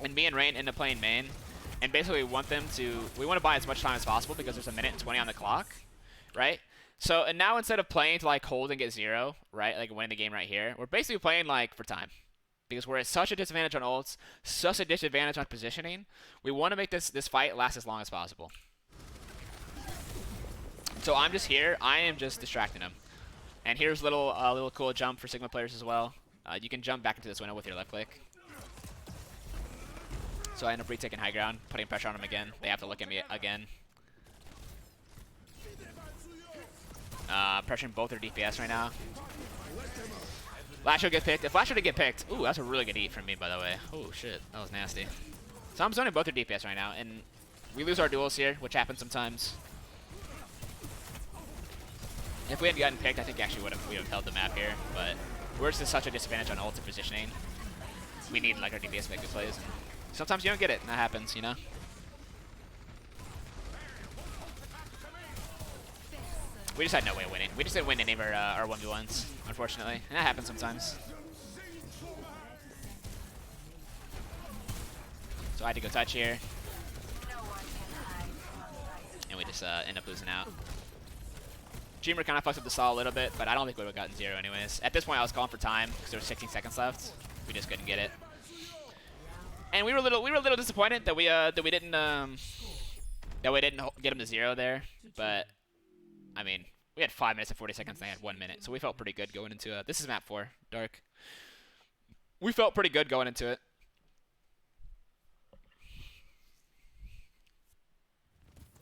And me and Rain end up playing main. And basically we want to buy as much time as possible because there's a minute and 20 on the clock, right? So, and now instead of playing to like hold and get 0, right, like winning the game right here, we're basically playing like for time. Because we're at such a disadvantage on ults, such a disadvantage on positioning, we want to make this fight last as long as possible. So I'm just here, I am just distracting him. And here's a little cool jump for Sigma players as well. You can jump back into this window with your left click. So I end up retaking high ground, putting pressure on them again. They have to look at me again. Pressuring both their DPS right now. Flash will get picked. If Flash were to get picked, ooh, that's a really good eat from me, by the way. Oh shit, that was nasty. So I'm zoning both their DPS right now, and we lose our duels here, which happens sometimes. If we hadn't gotten picked, I think actually we would have held the map here, but we're just at such a disadvantage on ult and positioning. We need like our DPS to make good plays, and sometimes you don't get it, and that happens, you know? We just had no way of winning. We just didn't win any of our 1v1s, unfortunately. And that happens sometimes. So I had to go touch here. And we just end up losing out. Dreamer kind of fucked up the stall a little bit, but I don't think we would have gotten 0 anyways. At this point, I was calling for time because there was 16 seconds left. We just couldn't get it. And we were a little disappointed that we didn't get him to 0 there, but I mean, we had 5 minutes and 40 seconds and they had 1 minute, so we felt pretty good going into this is map 4, Dark. We felt pretty good going into it.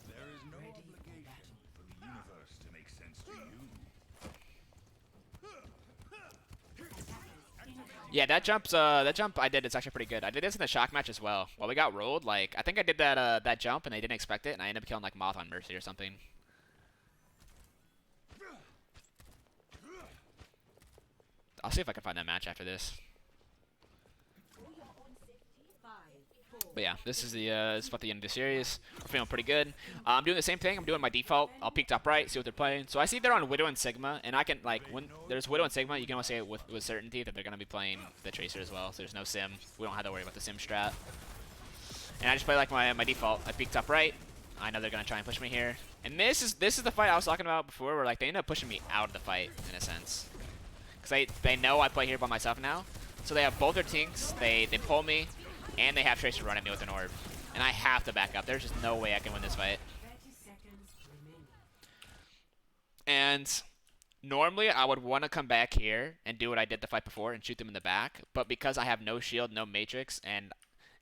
There is no obligation for the universe to make sense to you. Yeah, that jump I did is actually pretty good. I did this in the shock match as well. While we got rolled, like I think I did that jump and they didn't expect it, and I ended up killing like Moth on Mercy or something. I'll see if I can find that match after this. But yeah, this is about the end of the series. We're feeling pretty good. I'm doing the same thing. I'm doing my default. I'll peek top right, see what they're playing. So I see they're on Widow and Sigma, and I can like when there's Widow and Sigma, you can almost say with certainty that they're gonna be playing the Tracer as well. So there's no sim. We don't have to worry about the sim strat. And I just play like my default. I peek top right. I know they're gonna try and push me here. And this is the fight I was talking about before, where like they end up pushing me out of the fight in a sense. Because they know I play here by myself now. So they have both their tinks, they pull me, and they have Tracer run at me with an orb. And I have to back up. There's just no way I can win this fight. And normally I would want to come back here and do what I did the fight before and shoot them in the back. But because I have no shield, no matrix, and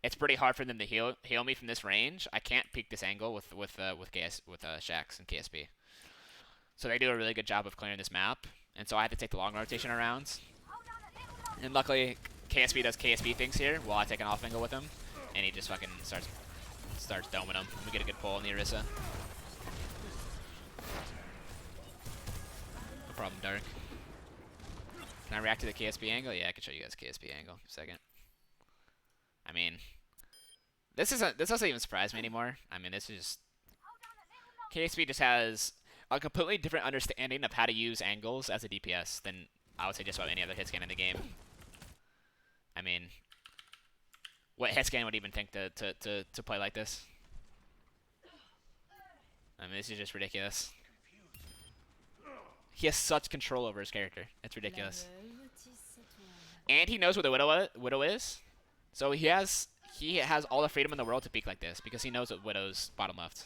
it's pretty hard for them to heal me from this range, I can't peek this angle with Shax and KSP. So they do a really good job of clearing this map. And so I had to take the long rotation around. And luckily, KSP does KSP things here while I take an off angle with him. And he just fucking starts doming him. We get a good pull on the Orisa. No problem, Dark. Can I react to the KSP angle? Yeah, I can show you guys KSP angle. A second. I mean, this doesn't even surprise me anymore. I mean, this is just... KSP just has a completely different understanding of how to use angles as a DPS than I would say just about any other hitscan in the game. I mean, what hitscan would even think to play like this? I mean, this is just ridiculous. He has such control over his character. It's ridiculous. And he knows what the Widow is. So he has all the freedom in the world to peek like this because he knows what Widow's bottom left.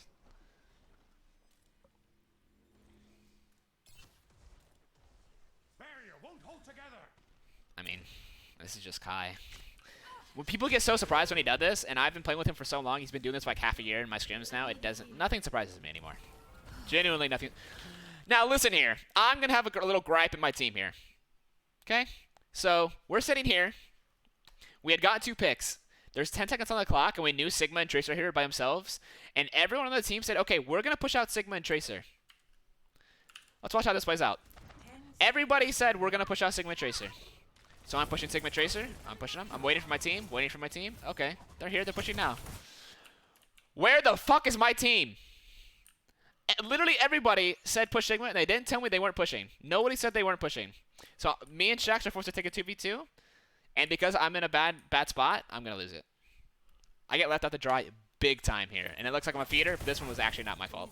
I mean, this is just Kai. When people get so surprised when he does this, and I've been playing with him for so long, he's been doing this for like half a year in my scrims now, nothing surprises me anymore. Genuinely nothing. Now listen here, I'm going to have a little gripe in my team here. Okay? So, we're sitting here. We had gotten 2 picks. There's 10 seconds on the clock, and we knew Sigma and Tracer here by themselves. And everyone on the team said, okay, we're going to push out Sigma and Tracer. Let's watch how this plays out. Everybody said we're going to push out Sigma and Tracer. So I'm pushing Sigma Tracer. I'm pushing them. I'm waiting for my team. Waiting for my team. Okay. They're here. They're pushing now. Where the fuck is my team? literally everybody said push Sigma, and they didn't tell me they weren't pushing. Nobody said they weren't pushing. So me and Shax are forced to take a 2v2, and because I'm in a bad spot, I'm gonna lose it. I get left out to dry big time here, and it looks like I'm a feeder, but this one was actually not my fault.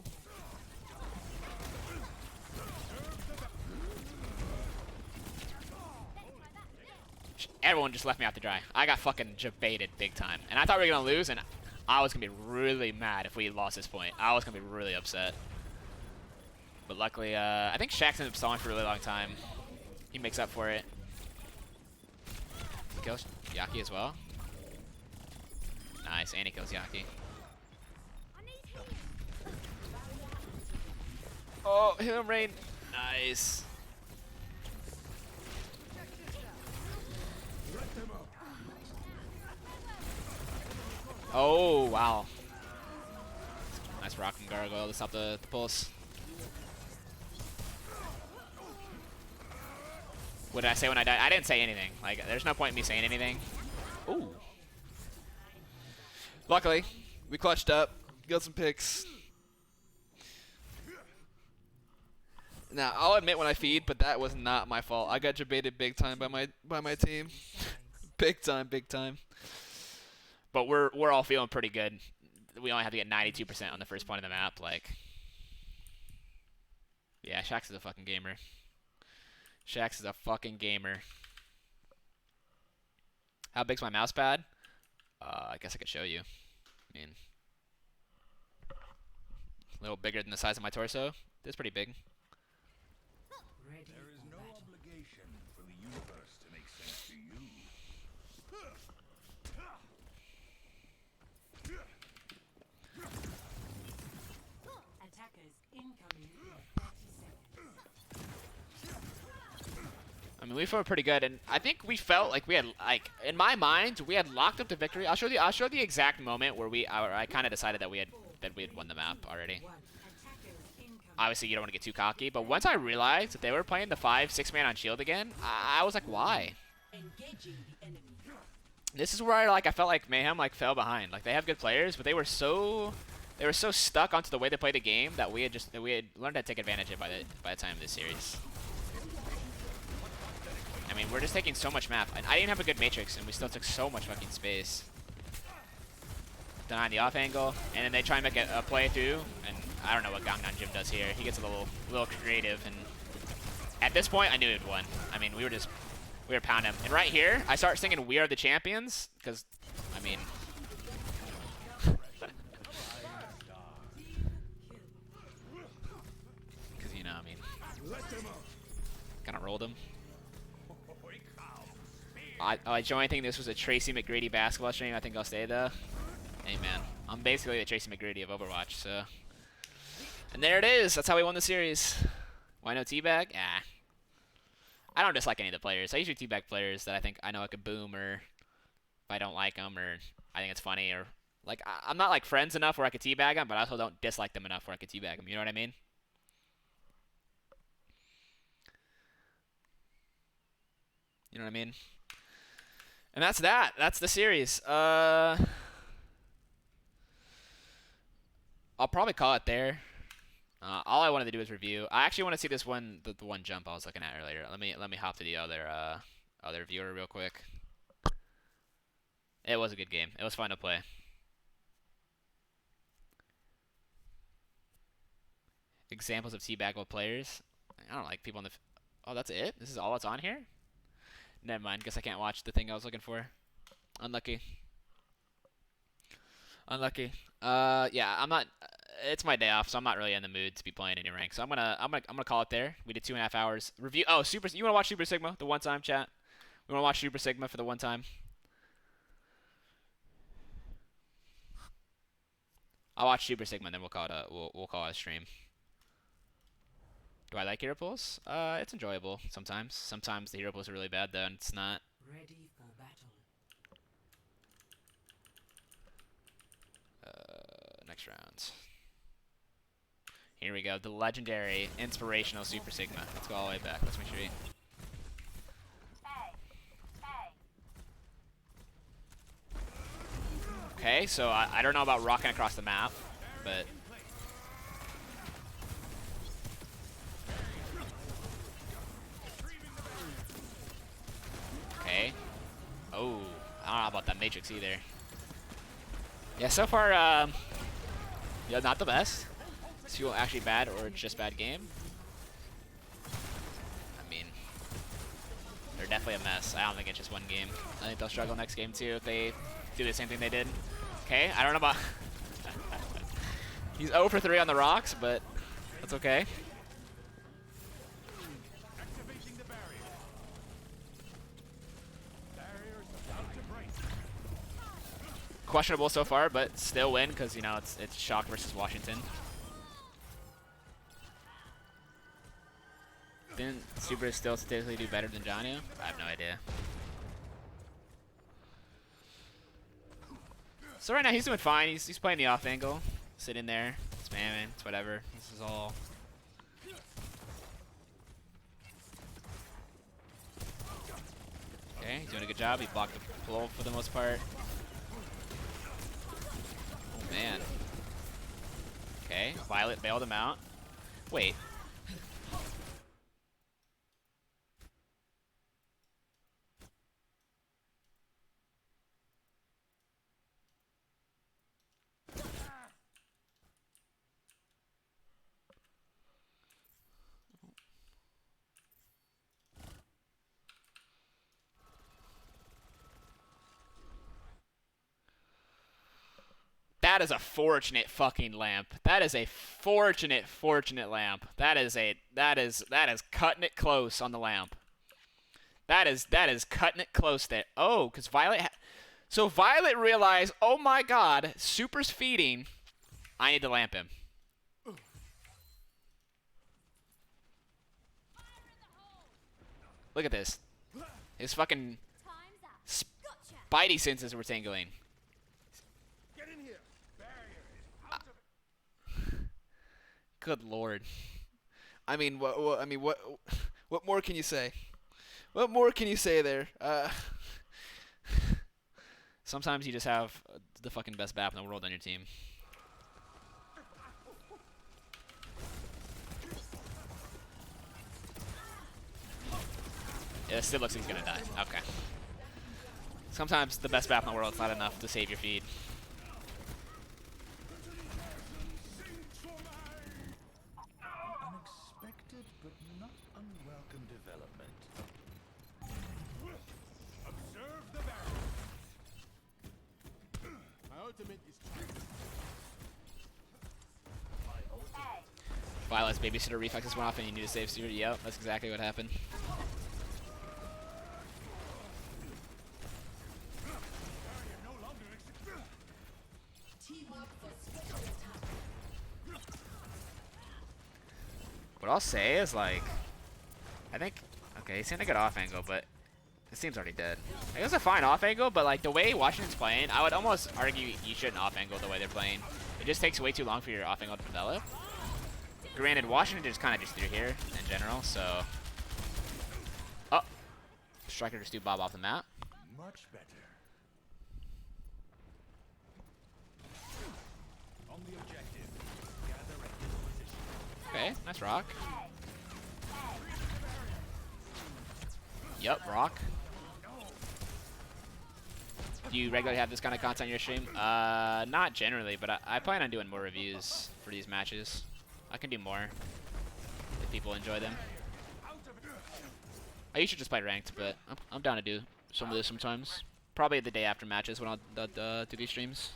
Everyone just left me out to dry. I got fucking jebaited big time, and I thought we were gonna lose, and I was gonna be really mad if we lost this point. I was gonna be really upset. But luckily, I think Shax ended up stalling for a really long time. He makes up for it. Kills Yaki as well. Nice, and he kills Yaki. Oh, hit him, Rain. Nice. Oh, wow. Nice rock and gargoyle to stop the pulse. What did I say when I died? I didn't say anything. Like, there's no point in me saying anything. Ooh. Luckily, we clutched up, got some picks. Now, I'll admit when I feed, but that was not my fault. I got jebaited big time by my team. Big time, big time. But we're all feeling pretty good. We only have to get 92% on the first point of the map. Like, yeah, Shax is a fucking gamer. Shax is a fucking gamer. How big's my mouse pad? I guess I could show you. I mean, a little bigger than the size of my torso. It's pretty big. There is no obligation for the universe to make sense to you. Attackers incoming in 30 seconds. I mean, we felt pretty good, and I think we felt like we had, like, in my mind, we had locked up the victory. I'll show the exact moment where I kind of decided that we had won the map already. Obviously, you don't want to get too cocky, but once I realized that they were playing the 5-6 man on shield again, I was like, why? This is where I felt like Mayhem fell behind. Like, they have good players, but they were so stuck onto the way they play the game that we had learned how to take advantage of by the time of this series. I mean, we're just taking so much map. And I didn't have a good matrix, and we still took so much fucking space. Denying the off angle, and then they try and make a play through, and I don't know what Gangnam Jim does here. He gets a little creative, and at this point, I knew he'd won. I mean, we were pounding him. And right here, I start singing "We Are the Champions" because, I mean, because you know, I mean, kind of rolled him. I joined thinking this was a Tracy McGrady basketball stream. I think I'll stay though. Hey man, I'm basically the Tracy McGrady of Overwatch, so. And there it is. That's how we won the series. Why no teabag? Ah. I don't dislike any of the players. I usually teabag players that I think I know I could boom, or if I don't like them, or I think it's funny, or like I'm not like friends enough where I could teabag them, but I also don't dislike them enough where I could teabag them. You know what I mean? You know what I mean? And that's that. That's the series. I'll probably call it there. All I wanted to do is review. I actually want to see this one, the one jump I was looking at earlier. Let me hop to the other viewer real quick. It was a good game. It was fun to play. Examples of teabagable players. I don't like people on the. Oh, that's it. This is all that's on here. Never mind. Guess I can't watch the thing I was looking for. Unlucky. Unlucky. Yeah, I'm not. It's my day off, so I'm not really in the mood to be playing any rank. So I'm gonna call it there. We did 2.5 hours review. Oh, Super. You wanna watch Super Sigma the one time, chat? We wanna watch Super Sigma for the one time. I'll watch Super Sigma, and then we'll call it we'll call it a stream. Do I like hero pulls? It's enjoyable sometimes. Sometimes the hero pulls are really bad though, and it's not. Ready for battle. Next round. Here we go. The legendary, inspirational Super Sigma. Let's go all the way back. Let's make sure we. Okay, so I don't know about rocking across the map, but wrong about that Matrix either. Yeah, so far, yeah, not the best. It's either actually bad or it's just bad game. I mean, they're definitely a mess. I don't think it's just one game. I think they'll struggle next game too if they do the same thing they did. Okay, I don't know about... He's 0 for 3 on the rocks, but that's okay. Activating the barrier. Barrier's about to break. Questionable so far, but still win because, you know, it's Shock versus Washington. Didn't Super still statistically do better than Janu? I have no idea. So right now he's doing fine. He's playing the off angle, sitting there, spamming. It's whatever. This is all. Okay, he's doing a good job. He blocked the pull for the most part. Oh man. Okay, Violet bailed him out. Wait. That is a fortunate fucking lamp. That is a fortunate lamp. That is cutting it close on the lamp. That is cutting it close there. Oh, because Violet. So Violet realized, oh my God, Super's feeding. I need to lamp him. Look at this. His fucking Spidey senses were tingling. Get in here. Barrier is out of... Good Lord. I mean, what more can you say? What more can you say there? Sometimes you just have the fucking best BAP in the world on your team. Yeah, it still looks like he's gonna die. Okay. Sometimes the best BAP in the world is not enough to save your feed. Unexpected but not unwelcome development. Observe the barrier. My ultimate is Violet's babysitter reflexes went off and you need to save Super. Yep, that's exactly what happened. What I'll say is, like, I think, okay, he's in a good off angle, but this team's already dead. It was a fine off angle, but like the way Washington's playing, I would almost argue you shouldn't off angle the way they're playing. It just takes way too long for your off angle to develop. Granted, Washington just kind of just threw here in general, so. Oh, Striker just do bob off the map. Much better. On the objective. Gather at this position. Okay, nice rock. Yup, rock. Do you regularly have this kind of content on your stream? Not generally, but I plan on doing more reviews for these matches. I can do more if people enjoy them. I usually just play ranked, but I'm down to do some of this sometimes. Probably the day after matches when I'll do these streams.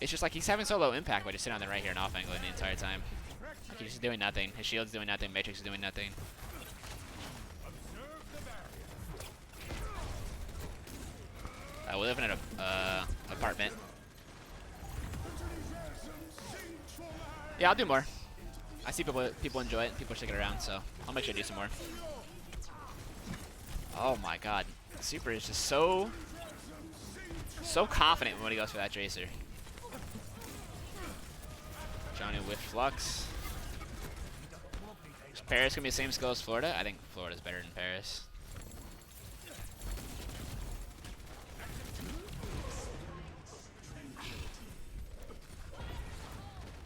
It's just like he's having so low impact by just sitting on the right here and off angling the entire time. Like he's just doing nothing. His shield's doing nothing. Matrix is doing nothing. We live in an apartment. Yeah, I'll do more. I see people enjoy it. People stick it around, so I'll make sure to do some more. Oh my God, Super is just so confident when he goes for that Tracer. Johnny with Flux. Is Paris gonna be the same skill as Florida? I think Florida's better than Paris.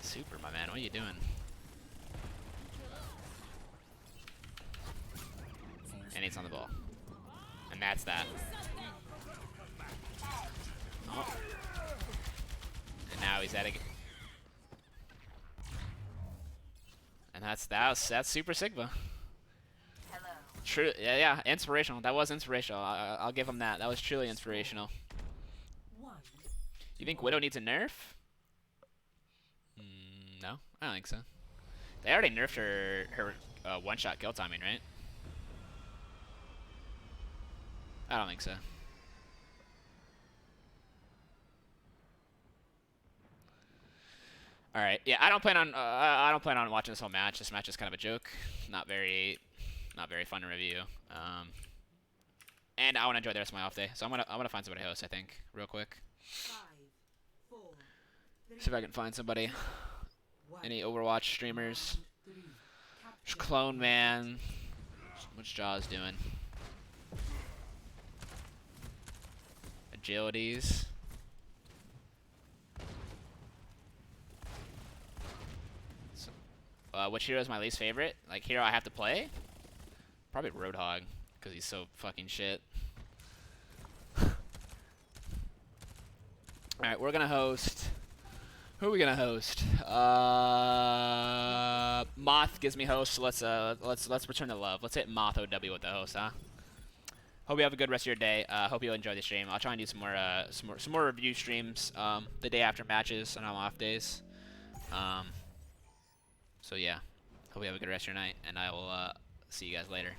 Super, my man, what are you doing? teammates on the ball. And that's that. Oh. And now he's at it. And that's Super Sigma. True, yeah, inspirational. That was inspirational. I'll give him that. That was truly inspirational. You think Widow needs a nerf? No, I don't think so. They already nerfed her one-shot kill timing, right? I don't think so. All right, yeah, I don't plan on watching this whole match. This match is kind of a joke, not very fun to review. And I want to enjoy the rest of my off day, so I'm gonna find somebody to host. I think real quick. 5, 4, 3, See if I can find somebody. 1. Any Overwatch streamers? 3. There's Clone Man. What's Jaws doing? Agilities. Which hero is my least favorite? Like, hero I have to play? Probably Roadhog, because he's so fucking shit. Alright, we're gonna host... Who are we gonna host? Moth gives me host, so let's return the love. Let's hit Moth OW with the host, huh? Hope you have a good rest of your day. Hope you enjoy the stream. I'll try and do some more review streams the day after matches and on off days. So yeah, hope you have a good rest of your night, and I will see you guys later.